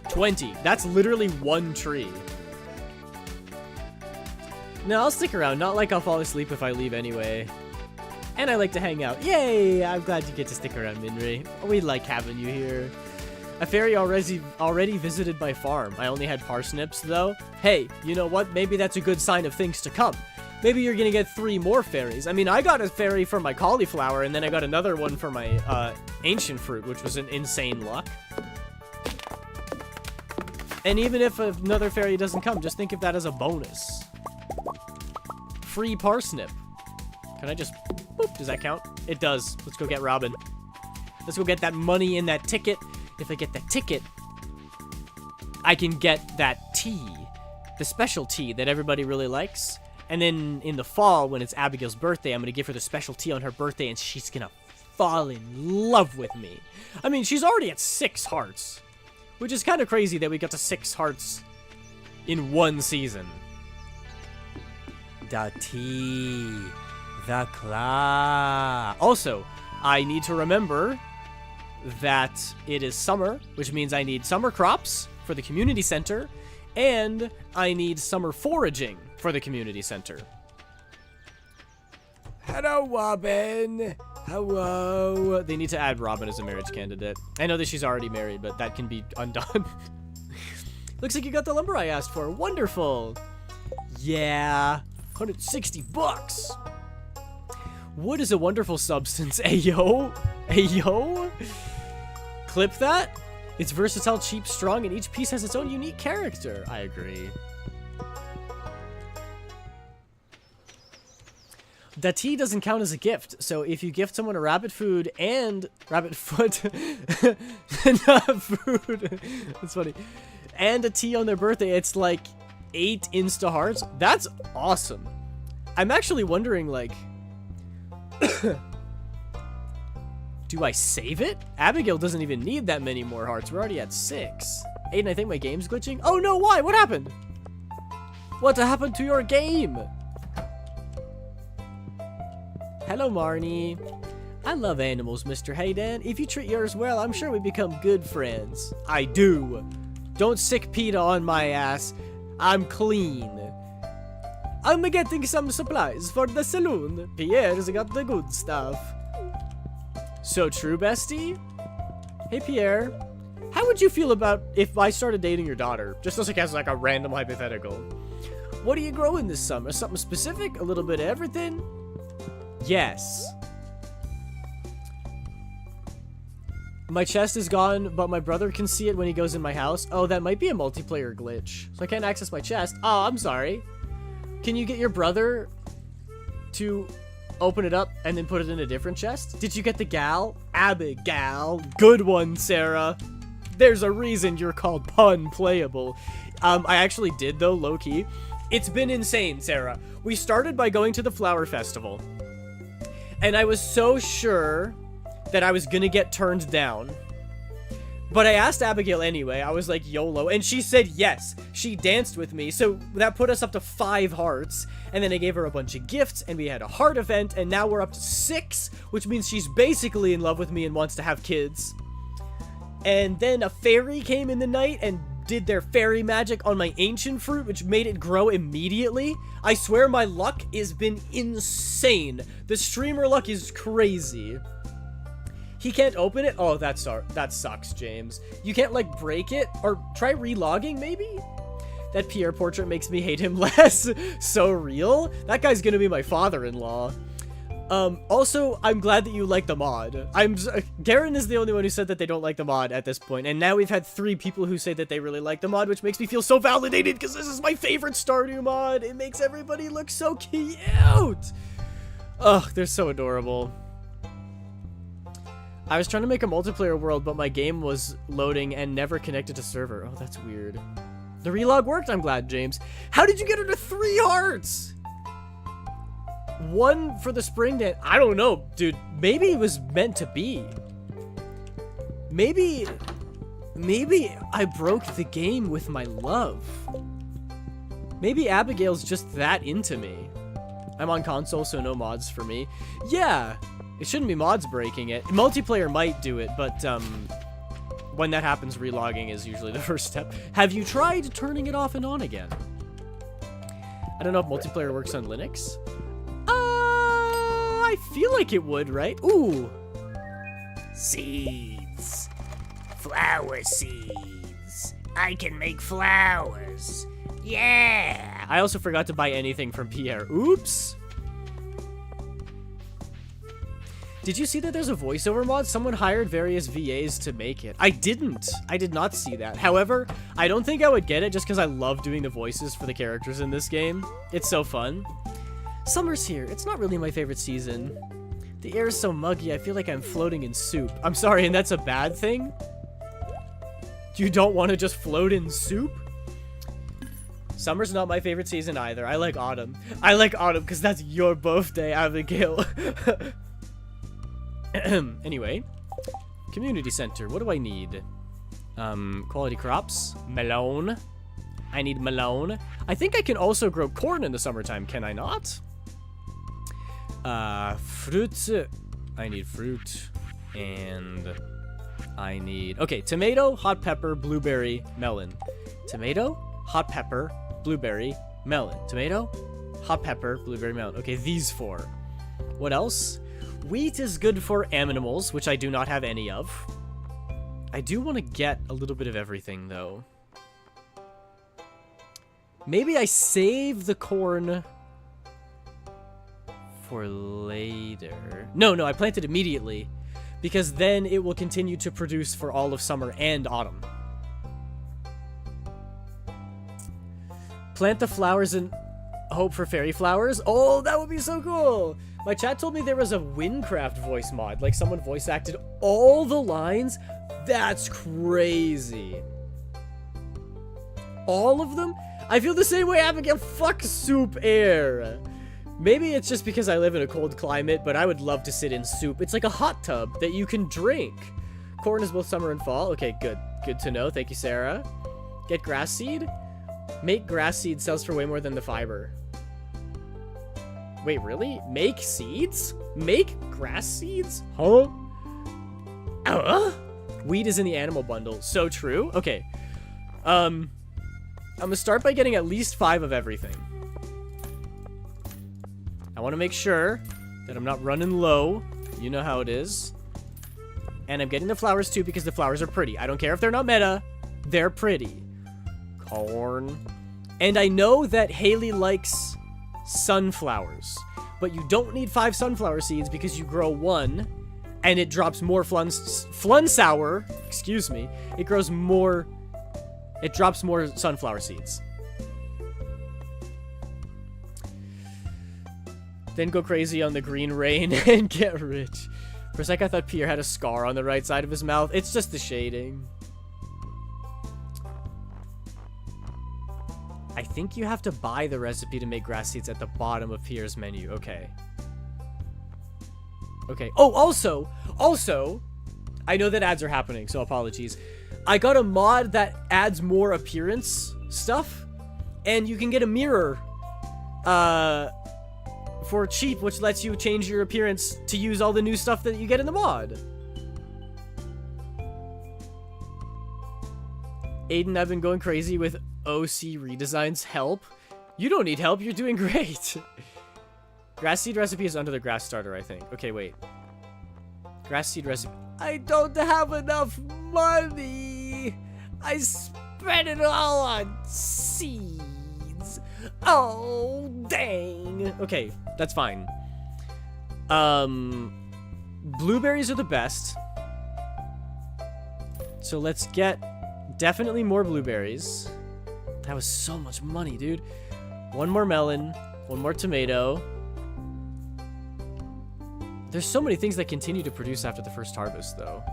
[SPEAKER 1] 20. That's literally one tree. No, I'll stick around. Not like I'll fall asleep if I leave anyway. And I like to hang out. Yay! I'm glad you get to stick around, Minri. We like having you here. A fairy already visited my farm. I only had parsnips, though. Hey, you know what? Maybe that's a good sign of things to come. Maybe you're gonna get 3 more fairies. I mean, I got a fairy for my cauliflower, and then I got another one for my ancient fruit, which was an insane luck. And even if another fairy doesn't come, just think of that as a bonus. Free parsnip. Can I just... Boop, does that count? It does. Let's go get Robin. Let's go get that money in that ticket. If I get that ticket, I can get that tea. The special tea that everybody really likes. And then in the fall, when it's Abigail's birthday, I'm going to give her the special tea on her birthday, and she's going to fall in love with me. I mean, she's already at 6 hearts. Which is kind of crazy that we got to 6 hearts in one season. The tea. The claw. Also, I need to remember that it is summer, which means I need summer crops for the community center, and I need summer foraging for the community center. Hello, Robin. Hello. They need to add Robin as a marriage candidate. I know that she's already married, but that can be undone. Looks like you got the lumber I asked for. Wonderful. Yeah. 160 bucks. Wood is a wonderful substance. Ayo. Ayo. Clip that. It's versatile, cheap, strong, and each piece has its own unique character. I agree. The tea doesn't count as a gift, so if you gift someone a rabbit food and rabbit foot, not food, that's funny, and a tea on their birthday, it's like 8 insta hearts. That's awesome. I'm actually wondering, like, do I save it? Abigail doesn't even need that many more hearts. We're already at 6. Aiden, I think my game's glitching. Oh no, why? What happened? What happened to your game? Hello, Marnie. I love animals, Mr. Hayden. If you treat yours well, I'm sure we become good friends. I do. Don't sick PETA on my ass. I'm clean. I'm getting some supplies for the saloon. Pierre's got the good stuff. So true, bestie? Hey, Pierre. How would you feel about if I started dating your daughter? Just as like a random hypothetical. What are you growing this summer? Something specific? A little bit of everything? Yes. My chest is gone, but my brother can see it when he goes in my house. Oh, that might be a multiplayer glitch. So I can't access my chest. Oh, I'm sorry. Can you get your brother to open it up and then put it in a different chest? Did you get the gal? Abigail. Good one, Sarah. There's a reason you're called pun playable. I actually did, though, low-key. It's been insane, Sarah. We started by going to the flower festival. And I was so sure that I was gonna get turned down. But I asked Abigail anyway. I was like, YOLO. And she said yes. She danced with me. So that put us up to 5 hearts. And then I gave her a bunch of gifts. And we had a heart event. And now we're up to 6. Which means she's basically in love with me and wants to have kids. And then a fairy came in the night and did their fairy magic on my ancient fruit, which made it grow immediately. I swear my luck has been insane. The streamer luck is crazy. He can't open it? Oh, that sucks, James. You can't, like, break it? Or try relogging, maybe? That Pierre portrait makes me hate him less. So real? That guy's gonna be my father-in-law. Also, I'm glad that you like the mod. Garen is the only one who said that they don't like the mod at this point, and now we've had 3 people who say that they really like the mod, which makes me feel so validated, because this is my favorite Stardew mod. It makes everybody look so cute. Ugh, they're so adorable. I was trying to make a multiplayer world, but my game was loading and never connected to server. Oh, that's weird. The relog worked, I'm glad, James. How did you get her to 3 hearts? one for the spring dance. I don't know, dude. Maybe it was meant to be. Maybe I broke the game with my love. Maybe Abigail's just that into me. I'm on console, so no mods for me. Yeah, it shouldn't be mods breaking it. Multiplayer might do it, but when that happens, relogging is usually the first step. Have you tried turning it off and on again? I don't know if multiplayer works on Linux. I feel like it would, right? Ooh.
[SPEAKER 2] Seeds. Flower seeds. I can make flowers. Yeah.
[SPEAKER 1] I also forgot to buy anything from Pierre. Oops. Did you see that there's a voiceover mod? Someone hired various VAs to make it. I didn't. I did not see that. However, I don't think I would get it just because I love doing the voices for the characters in this game. It's so fun. Summer's here. It's not really my favorite season. The air is so muggy, I feel like I'm floating in soup. I'm sorry, and that's a bad thing? You don't want to just float in soup? Summer's not my favorite season either. I like autumn. I like autumn because that's your birthday, Abigail. Anyway, community center. What do I need? Quality crops. Melon. I need melon. I think I can also grow corn in the summertime. Can I not? Fruit. I need fruit. And I need... Okay, tomato, hot pepper, blueberry, melon. Tomato, hot pepper, blueberry, melon. Tomato, hot pepper, blueberry, melon. Okay, these four. What else? Wheat is good for animals, which I do not have any of. I do want to get a little bit of everything, though. Maybe I save the corn for later. No, I plant it immediately, because then it will continue to produce for all of summer and autumn. Plant the flowers and hope for fairy flowers. Oh, that would be so cool. My chat told me there was a Winecraft voice mod, like someone voice acted all the lines. That's crazy. All of them? I feel the same way, Abigail. Fuck soup air. Maybe it's just because I live in a cold climate, but I would love to sit in soup. It's like a hot tub that you can drink. Corn is both summer and fall. Okay, good. Good to know. Thank you, Sarah. Get grass seed. Make grass seed sells for way more than the fiber. Wait, really? Make seeds? Make grass seeds? Huh? Wheat is in the animal bundle. So true. Okay. I'm gonna start by getting at least 5 of everything. I want to make sure that I'm not running low. You know how it is. And I'm getting the flowers too because the flowers are pretty. I don't care if they're not meta. They're pretty. Corn. And I know that Haley likes sunflowers, but you don't need 5 sunflower seeds because you grow 1 and it drops more flunsour. Excuse me. It grows more. It drops more sunflower seeds. Then go crazy on the green rain and get rich. For a sec, I thought Pierre had a scar on the right side of his mouth. It's just the shading. I think you have to buy the recipe to make grass seeds at the bottom of Pierre's menu. Okay. Okay. Oh, also, I know that ads are happening, so apologies. I got a mod that adds more appearance stuff, and you can get a mirror, for cheap, which lets you change your appearance to use all the new stuff that you get in the mod. Aiden, I've been going crazy with OC redesigns. Help? You don't need help, you're doing great. Grass seed recipe is under the grass starter, I think. Okay, wait. Grass seed recipe. I don't have enough money. I spent it all on seeds. Oh, dang. Okay, that's fine. Blueberries are the best. So let's get definitely more blueberries. That was so much money, dude. 1 more melon, 1 more tomato. There's so many things that continue to produce after the first harvest, though.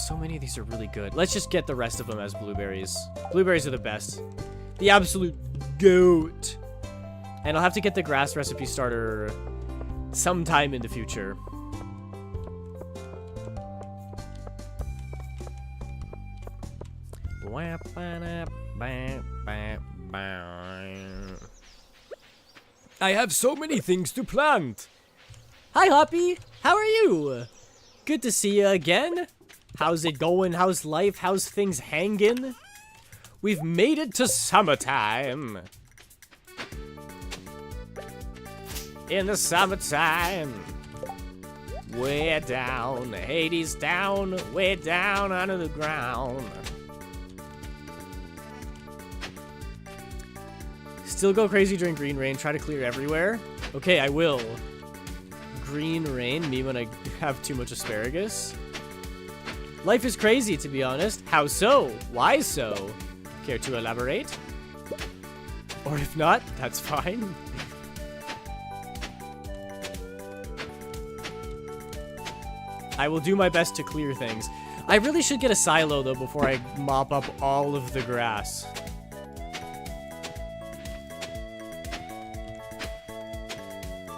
[SPEAKER 1] So many of these are really good. Let's just get the rest of them as blueberries. Blueberries are the best. The absolute goat. And I'll have to get the grass recipe starter sometime in the future.
[SPEAKER 4] I have so many things to plant.
[SPEAKER 1] Hi, Hoppy. How are you? Good to see you again. How's it going? How's life? How's things hanging? We've made it to summertime. In the summertime. Way down, Hades down, way down under the ground. Still go crazy during green rain, try to clear everywhere. Okay, I will. Green rain, me when I have too much asparagus. Life is crazy, to be honest. How so? Why so? Care to elaborate? Or if not, that's fine. I will do my best to clear things. I really should get a silo, though, before I mop up all of the grass.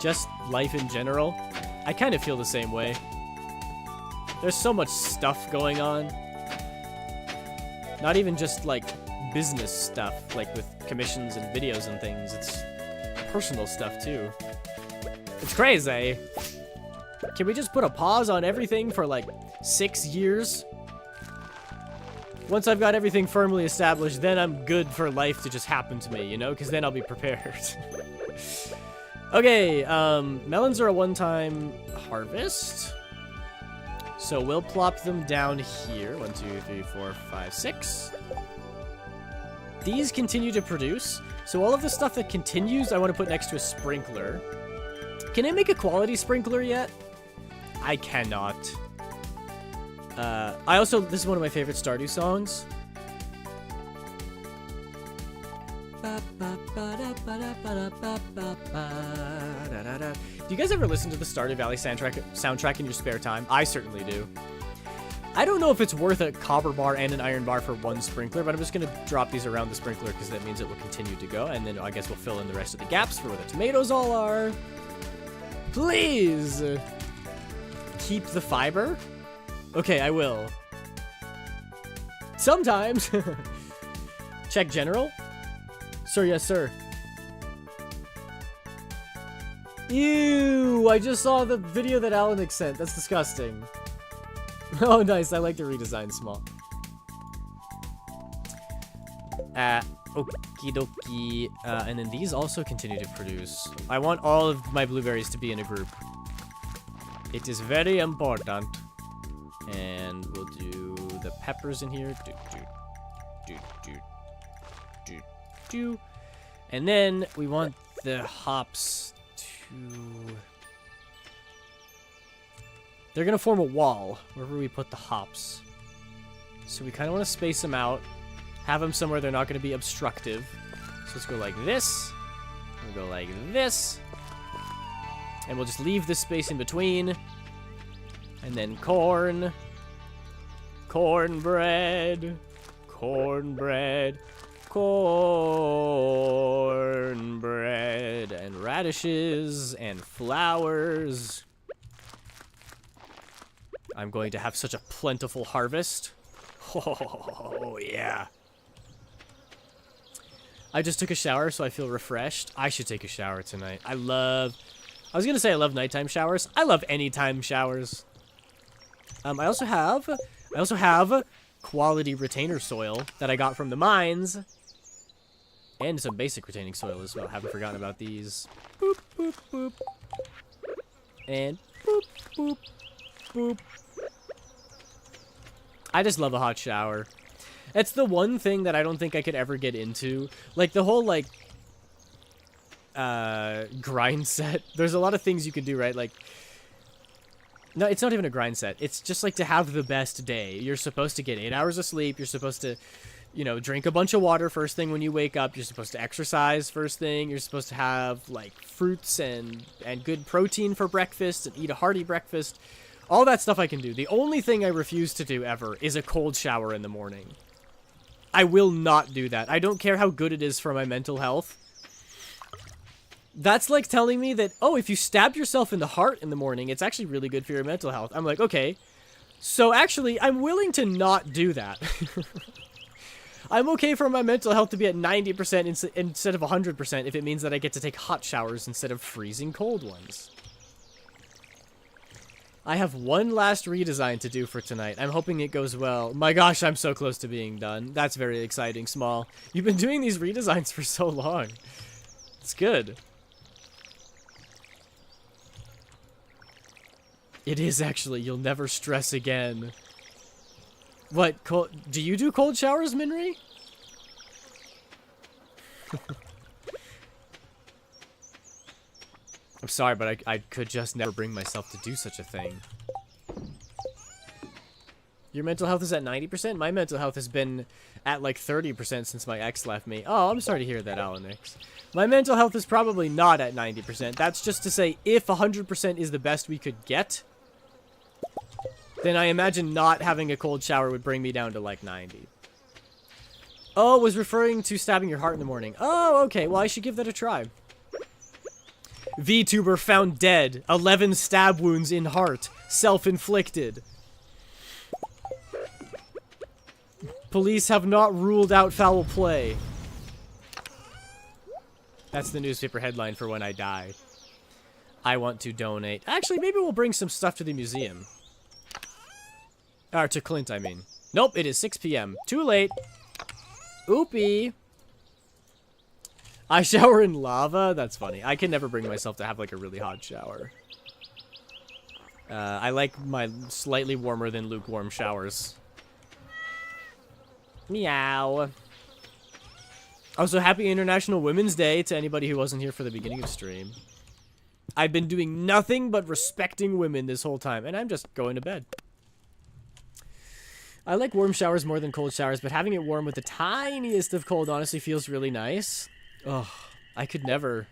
[SPEAKER 1] Just life in general. I kind of feel the same way. There's so much stuff going on. Not even just, like, business stuff, like with commissions and videos and things. It's personal stuff, too. It's crazy. Can we just put a pause on everything for, like, 6 years? Once I've got everything firmly established, then I'm good for life to just happen to me, you know? Because then I'll be prepared. Okay, melons are a one-time harvest. So we'll plop them down here. 1, 2, 3, 4, 5, 6. These continue to produce. So all of the stuff that continues, I want to put next to a sprinkler. Can I make a quality sprinkler yet? I cannot. This is one of my favorite Stardew songs. Do you guys ever listen to the Stardew Valley soundtrack in your spare time? I certainly do. I don't know if it's worth a copper bar and an iron bar for one sprinkler, but I'm just going to drop these around the sprinkler because that means it will continue to go, and then I guess we'll fill in the rest of the gaps for where the tomatoes all are. Please! Keep the fiber? Okay, I will. Sometimes. Check general? Sir, yes, sir. Ew, I just saw the video that Alex sent. That's disgusting. Oh, nice. I like the redesign small. Okie dokie. And then these also continue to produce. I want all of my blueberries to be in a group. It is very important. And we'll do the peppers in here. And then we want the hops to... They're going to form a wall wherever we put the hops. So we kind of want to space them out. Have them somewhere they're not going to be obstructive. So let's go like this. We'll go like this. And we'll just leave this space in between. And then corn. Cornbread. Cornbread. Cornbread. And radishes. And flowers. I'm going to have such a plentiful harvest. Oh, yeah. I just took a shower, so I feel refreshed. I should take a shower tonight. I was going to say I love nighttime showers. I love anytime showers. I also have quality retainer soil that I got from the mines. And some basic retaining soil as well. Haven't forgotten about these. Boop, boop, boop. And boop, boop, boop. I just love a hot shower. It's the one thing that I don't think I could ever get into. Like, the whole, like, grind set. There's a lot of things you can do, right? Like, no, it's not even a grind set. It's just, like, to have the best day. You're supposed to get 8 hours of sleep. You're supposed to, you know, drink a bunch of water first thing when you wake up. You're supposed to exercise first thing. You're supposed to have, like, fruits and good protein for breakfast and eat a hearty breakfast. All that stuff I can do. The only thing I refuse to do ever is a cold shower in the morning. I will not do that. I don't care how good it is for my mental health. That's like telling me that, oh, if you stab yourself in the heart in the morning, it's actually really good for your mental health. I'm like, okay. So actually, I'm willing to not do that. I'm okay for my mental health to be at 90% instead of 100% if it means that I get to take hot showers instead of freezing cold ones. I have one last redesign to do for tonight. I'm hoping it goes well. My gosh, I'm so close to being done. That's very exciting, Small. You've been doing these redesigns for so long. It's good. It is actually. You'll never stress again. What? Do you do cold showers, Minri? I'm sorry, but I could just never bring myself to do such a thing. Your mental health is at 90%? My mental health has been at like 30% since my ex left me. Oh, I'm sorry to hear that, Alanix. My mental health is probably not at 90%. That's just to say, if 100% is the best we could get, then I imagine not having a cold shower would bring me down to like 90. Oh, was referring to stabbing your heart in the morning. Oh, okay. Well, I should give that a try. VTuber found dead. 11 stab wounds in heart. Self-inflicted. Police have not ruled out foul play. That's the newspaper headline for when I die. I want to donate. Actually, maybe we'll bring some stuff to the museum. Or to Clint, I mean. Nope, it is 6 p.m. Too late. Oopie. I shower in lava? That's funny. I can never bring myself to have like a really hot shower. I like my slightly warmer than lukewarm showers. Meow. Also, happy International Women's Day to anybody who wasn't here for the beginning of stream. I've been doing nothing but respecting women this whole time, and I'm just going to bed. I like warm showers more than cold showers, but having it warm with the tiniest of cold honestly feels really nice. Oh, I could never.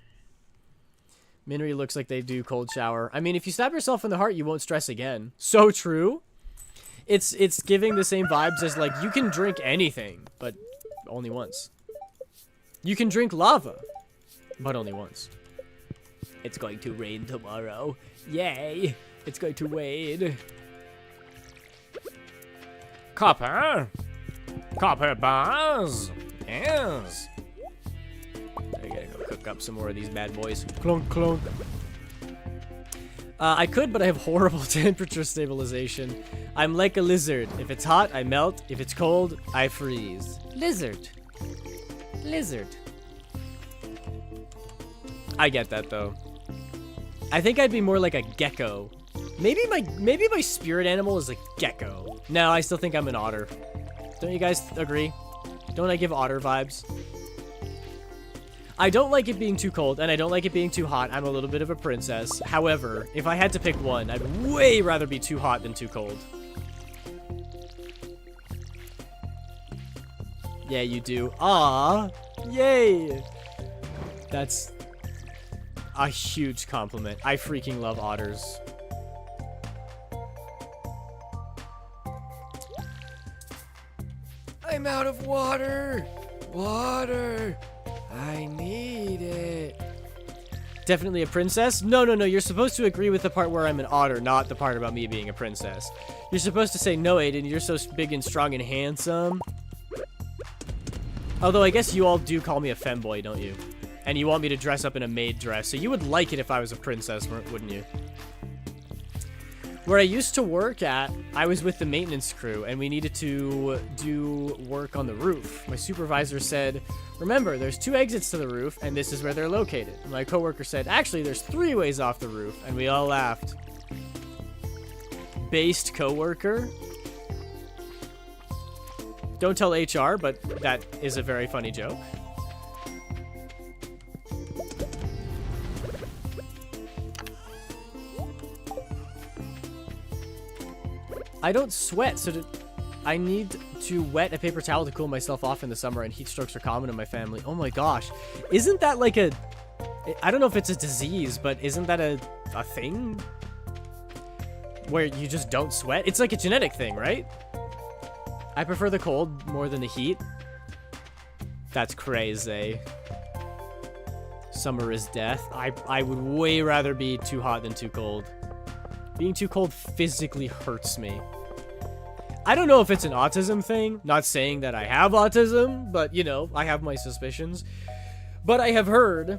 [SPEAKER 1] Minri looks like they do cold shower. I mean, if you stab yourself in the heart, you won't stress again. So true. It's giving the same vibes as, like, you can drink anything, but only once. You can drink lava, but only once. It's going to rain tomorrow. Yay! It's going to rain. Copper? Copper bars? Yes. I gotta go cook up some more of these bad boys. Clunk, clunk. I could, but I have horrible temperature stabilization. I'm like a lizard. If it's hot, I melt. If it's cold, I freeze. Lizard. Lizard. I get that, though. I think I'd be more like a gecko. Maybe my spirit animal is a gecko. No, I still think I'm an otter. Don't you guys agree? Don't I give otter vibes? I don't like it being too cold, and I don't like it being too hot. I'm a little bit of a princess. However, if I had to pick one, I'd way rather be too hot than too cold. Yeah, you do. Ah, yay! That's a huge compliment. I freaking love otters. I'm out of water! Water! I need it. Definitely a princess? No, you're supposed to agree with the part where I'm an otter, not the part about me being a princess. You're supposed to say, no, Aiden, you're so big and strong and handsome. Although I guess you all do call me a femboy, don't you? And you want me to dress up in a maid dress, so you would like it if I was a princess, wouldn't you? Where I used to work at, I was with the maintenance crew, and we needed to do work on the roof. My supervisor said, remember, there's 2 exits to the roof, and this is where they're located. And my coworker said, actually, there's 3 ways off the roof, and we all laughed. Based coworker? Don't tell HR, but that is a very funny joke. I don't sweat, so I need to wet a paper towel to cool myself off in the summer, and heat strokes are common in my family. Oh my gosh. Isn't that like a... I don't know if it's a disease, but isn't that a thing? Where you just don't sweat? It's like a genetic thing, right? I prefer the cold more than the heat. That's crazy. Summer is death. I would way rather be too hot than too cold. Being too cold physically hurts me. I don't know if it's an autism thing. Not saying that I have autism, but, you know, I have my suspicions. But I have heard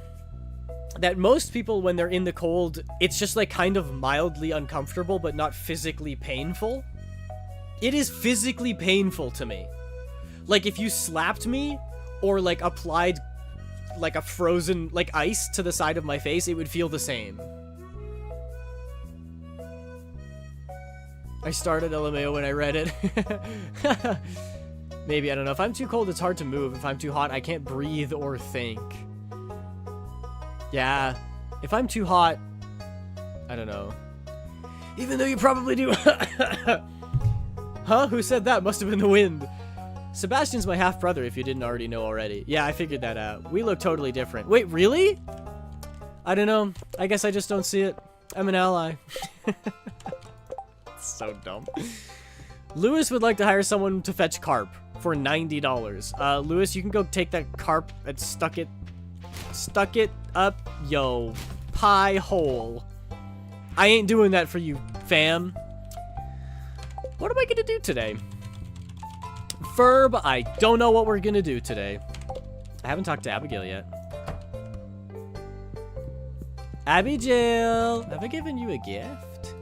[SPEAKER 1] that most people, when they're in the cold, it's just, like, kind of mildly uncomfortable, but not physically painful. It is physically painful to me. Like, if you slapped me, or, like, applied, like, a frozen, like, ice to the side of my face, it would feel the same. I started LMAO when I read it. Maybe, I don't know. If I'm too cold, it's hard to move. If I'm too hot, I can't breathe or think. Yeah. If I'm too hot, I don't know. Even though you probably do. Huh? Who said that? Must have been the wind. Sebastian's my half-brother, if you didn't already know already. Yeah, I figured that out. We look totally different. Wait, really? I don't know. I guess I just don't see it. I'm an ally. So dumb. Lewis would like to hire someone to fetch carp for $90. Lewis, you can go take that carp and stuck it up yo pie hole. I ain't doing that for you, fam. What am I gonna do today? Verb, I don't know what we're gonna do today. I haven't talked to Abigail yet. Abigail, have I given you a gift?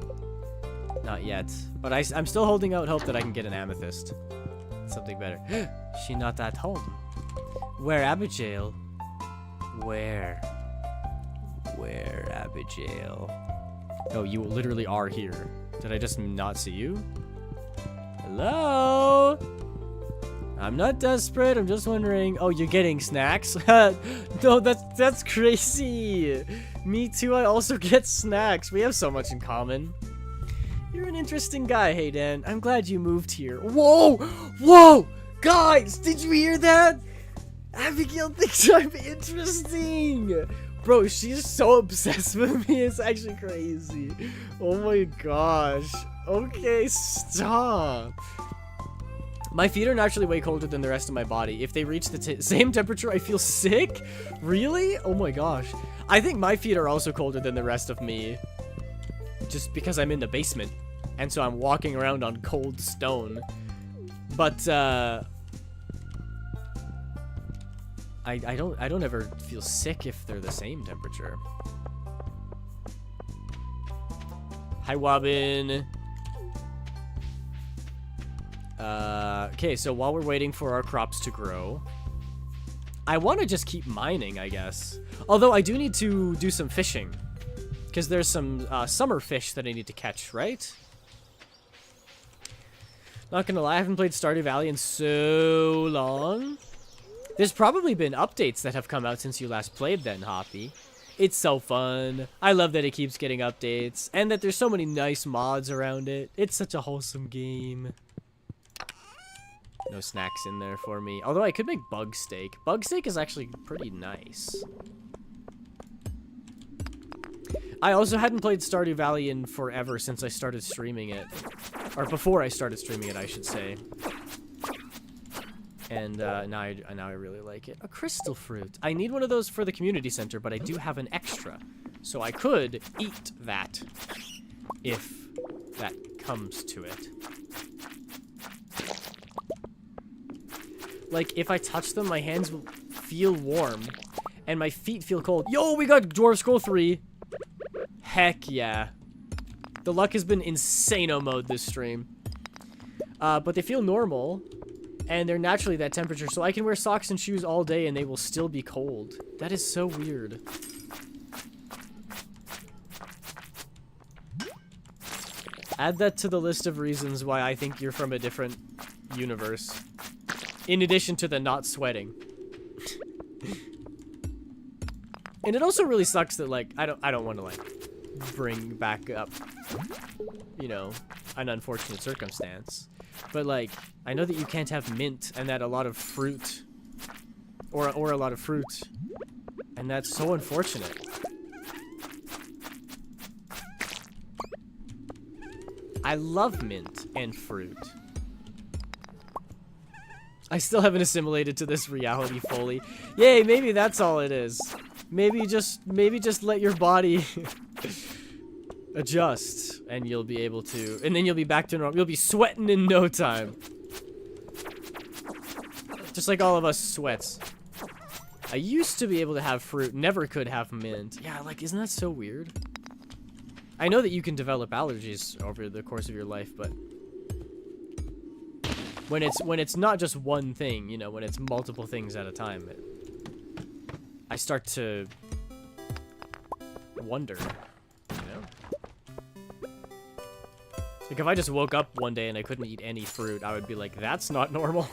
[SPEAKER 1] Not yet, but I'm still holding out hope that I can get an amethyst. Something better. She not at home. Where, Abigail? Where? Where, Abigail? Oh, you literally are here. Did I just not see you? Hello? I'm not desperate, I'm just wondering. Oh, you're getting snacks? No, that's crazy. Me too, I also get snacks. We have so much in common. You're an interesting guy, hey Dan. I'm glad you moved here. Whoa! Whoa! Guys, did you hear that? Abigail thinks I'm interesting. Bro, she's so obsessed with me. It's actually crazy. Oh my gosh. Okay, stop. My feet are naturally way colder than the rest of my body. If they reach the same temperature, I feel sick? Really? Oh my gosh. I think my feet are also colder than the rest of me. Just because I'm in the basement. And so I'm walking around on cold stone. But, I don't ever feel sick if they're the same temperature. Hi, Wobbin. Okay, so while we're waiting for our crops to grow, I want to just keep mining, I guess. Although I do need to do some fishing. Because there's some summer fish that I need to catch, right? Not gonna lie, I haven't played Stardew Valley in so long. There's probably been updates that have come out since you last played then, Hoppy. It's so fun. I love that it keeps getting updates. And that there's so many nice mods around it. It's such a wholesome game. No snacks in there for me. Although I could make bug steak. Bug steak is actually pretty nice. I also hadn't played Stardew Valley in forever since I started streaming it. Or before I started streaming it, I should say. And now I really like it. A crystal fruit. I need one of those for the community center, but I do have an extra. So I could eat that. If that comes to it. Like, if I touch them, my hands will feel warm. And my feet feel cold. Yo, we got Dwarf Scroll 3. Heck yeah. The luck has been insano mode this stream. But they feel normal. And they're naturally that temperature. So I can wear socks and shoes all day and they will still be cold. That is so weird. Add that to the list of reasons why I think you're from a different universe. In addition to the not sweating. And it also really sucks that, like, I don't want to, like, bring back up, you know, an unfortunate circumstance. But, like, I know that you can't have mint and that a lot of fruit, or a lot of fruit, and that's so unfortunate. I love mint and fruit. I still haven't assimilated to this reality fully. Yay, maybe that's all it is. Maybe just let your body adjust and you'll be able to, and then you'll be back to normal. You'll be sweating in no time. Just like all of us sweats. I used to be able to have fruit, never could have mint. Yeah, like, isn't that so weird? I know that you can develop allergies over the course of your life, but when it's not just one thing, you know, when it's multiple things at a time, I start to wonder, you know? Like, if I just woke up one day and I couldn't eat any fruit, I would be like, that's not normal.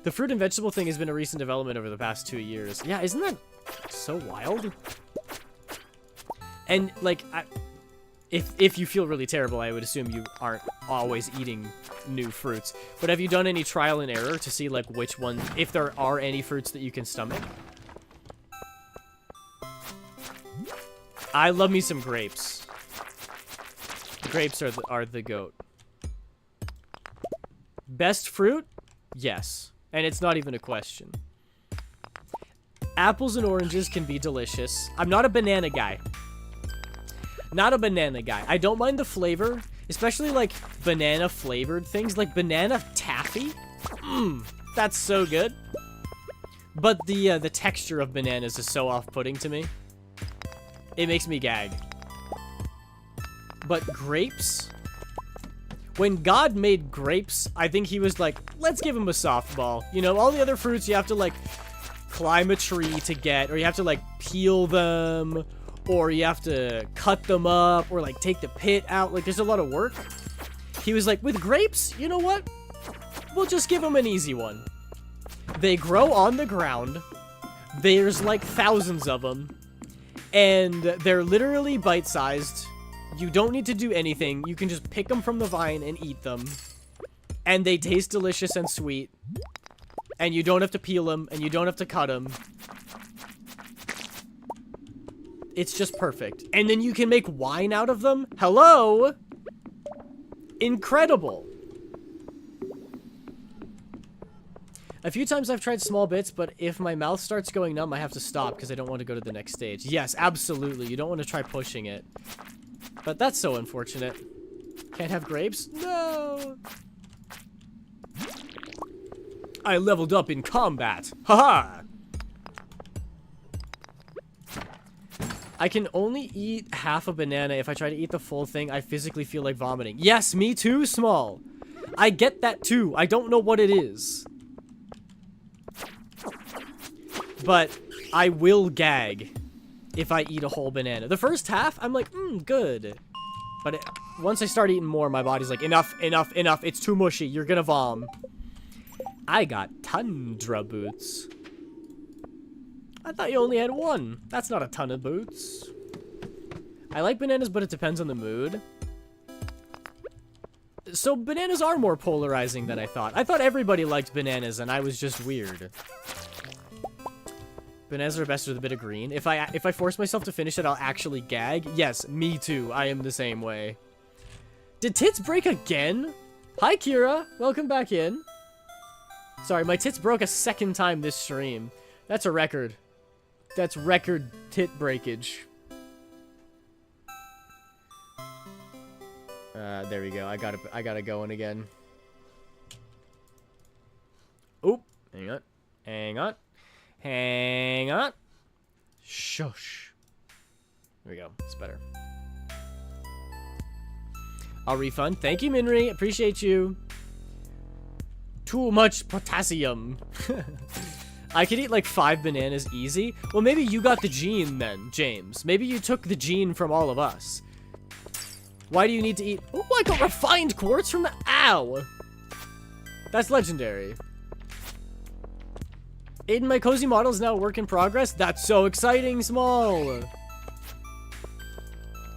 [SPEAKER 1] The fruit and vegetable thing has been a recent development over the past 2 years. Yeah, isn't that so wild? And, like, if you feel really terrible, I would assume you aren't always eating new fruits. But have you done any trial and error to see, like, which ones, if there are any fruits that you can stomach? I love me some grapes. Grapes are the goat. Best fruit? Yes. And it's not even a question. Apples and oranges can be delicious. I'm not a banana guy. Not a banana guy. I don't mind the flavor, especially like banana flavored things, like banana taffy. That's so good. But the texture of bananas is so off-putting to me. It makes me gag. But grapes? When God made grapes, I think he was like, let's give him a softball. You know, all the other fruits you have to like climb a tree to get, or you have to like peel them, or you have to cut them up, or like take the pit out. Like, there's a lot of work. He was like, with grapes, you know what? We'll just give them an easy one. They grow on the ground. There's like thousands of them. And they're literally bite-sized. You don't need to do anything. You can just pick them from the vine and eat them. And they taste delicious and sweet. And you don't have to peel them, and you don't have to cut them. It's just perfect. And then you can make wine out of them? Hello? Incredible. A few times I've tried small bits, but if my mouth starts going numb, I have to stop because I don't want to go to the next stage. Yes, absolutely. You don't want to try pushing it. But that's so unfortunate. Can't have grapes? No! I leveled up in combat. Haha! I can only eat half a banana. If I try to eat the full thing, I physically feel like vomiting. Yes, me too, Small. I get that too. I don't know what it is. But I will gag if I eat a whole banana. The first half, I'm like, good. But once I start eating more, my body's like, enough, enough, enough. It's too mushy. You're gonna vom. I got tundra boots. I thought you only had one. That's not a ton of boots. I like bananas, but it depends on the mood. So bananas are more polarizing than I thought. I thought everybody liked bananas, and I was just weird. Bananas are best with a bit of green. If I force myself to finish it, I'll actually gag. Yes, me too. I am the same way. Did tits break again? Hi, Kira. Welcome back in. Sorry, my tits broke a second time this stream. That's a record. That's record tit breakage. There we go. I got it going again. Oop. Hang on. Hang on. Hang on. Shush. There we go. It's better. I'll refund. Thank you, Minri. Appreciate you. Too much potassium. I could eat like 5 bananas easy. Well, maybe you got the gene then, James. Maybe you took the gene from all of us. Why do you need to eat... Oh, I got refined quartz from the... Ow! That's legendary. Aiden, my cozy model is now a work in progress. That's so exciting, Small.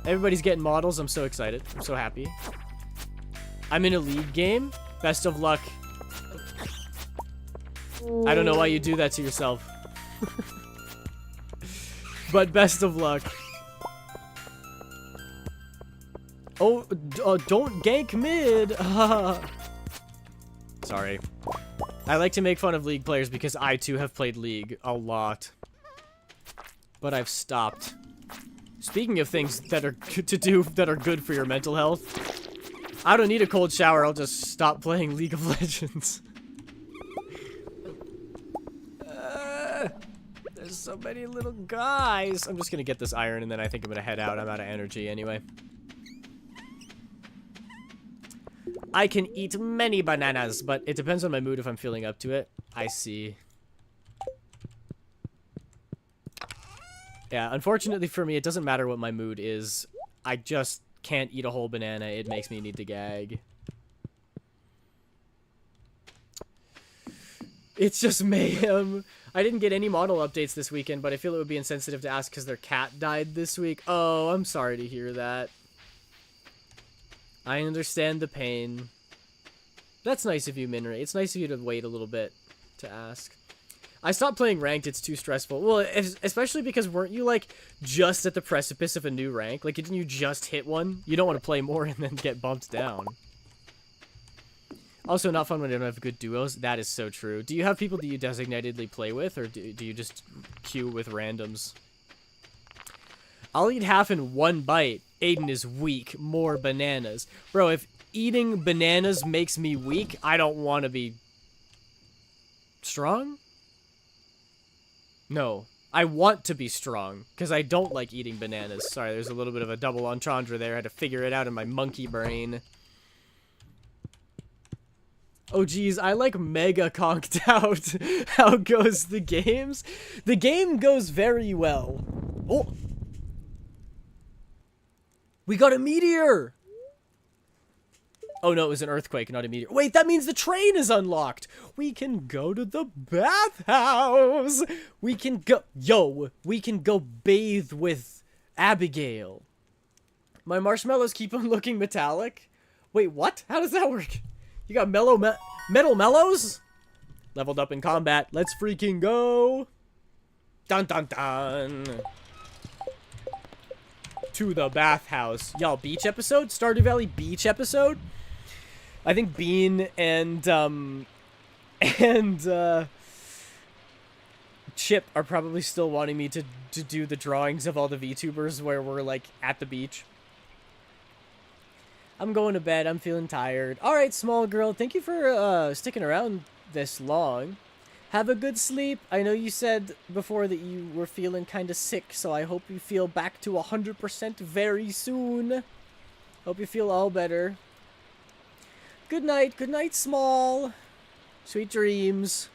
[SPEAKER 1] Everybody's getting models. I'm so excited. I'm so happy. I'm in a league game. Best of luck. I don't know why you do that to yourself. But best of luck. Oh, don't gank mid. Sorry. I like to make fun of League players because I too have played League a lot. But I've stopped. Speaking of things that are good to do that are good for your mental health, I don't need a cold shower, I'll just stop playing League of Legends. There's so many little guys. I'm just gonna get this iron and then I think I'm gonna head out. I'm out of energy anyway. I can eat many bananas, but it depends on my mood if I'm feeling up to it. I see. Yeah, unfortunately for me, it doesn't matter what my mood is. I just can't eat a whole banana. It makes me need to gag. It's just mayhem. I didn't get any model updates this weekend, but I feel it would be insensitive to ask because their cat died this week. Oh, I'm sorry to hear that. I understand the pain. That's nice of you, Minri. It's nice of you to wait a little bit to ask. I stopped playing ranked. It's too stressful. Well, especially because weren't you, like, just at the precipice of a new rank? Like, didn't you just hit one? You don't want to play more and then get bumped down. Also, not fun when you don't have good duos. That is so true. Do you have people that you designatedly play with, or do you just queue with randoms? I'll eat half in one bite. Aiden is weak. More bananas. Bro, if eating bananas makes me weak, I don't want to be strong? No. I want to be strong, because I don't like eating bananas. Sorry, there's a little bit of a double entendre there. I had to figure it out in my monkey brain. Oh geez, I like mega conked out. How goes the games? The game goes very well. Oh! We got a meteor! Oh no, it was an earthquake, not a meteor. Wait, that means the train is unlocked! We can go to the bathhouse! We can go... Yo! We can go bathe with Abigail. My marshmallows keep on looking metallic? Wait, what? How does that work? You got metal mellows? Leveled up in combat. Let's freaking go! Dun dun dun! To the bathhouse. Y'all, beach episode? Stardew Valley beach episode? I think Bean and Chip are probably still wanting me to do the drawings of all the VTubers where we're, like, at the beach. I'm going to bed. I'm feeling tired. Alright, small girl. Thank you for sticking around this long. Have a good sleep. I know you said before that you were feeling kind of sick, so I hope you feel back to 100% very soon. Hope you feel all better. Good night. Good night, small. Sweet dreams.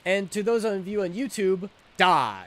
[SPEAKER 1] And to those of you on YouTube, die.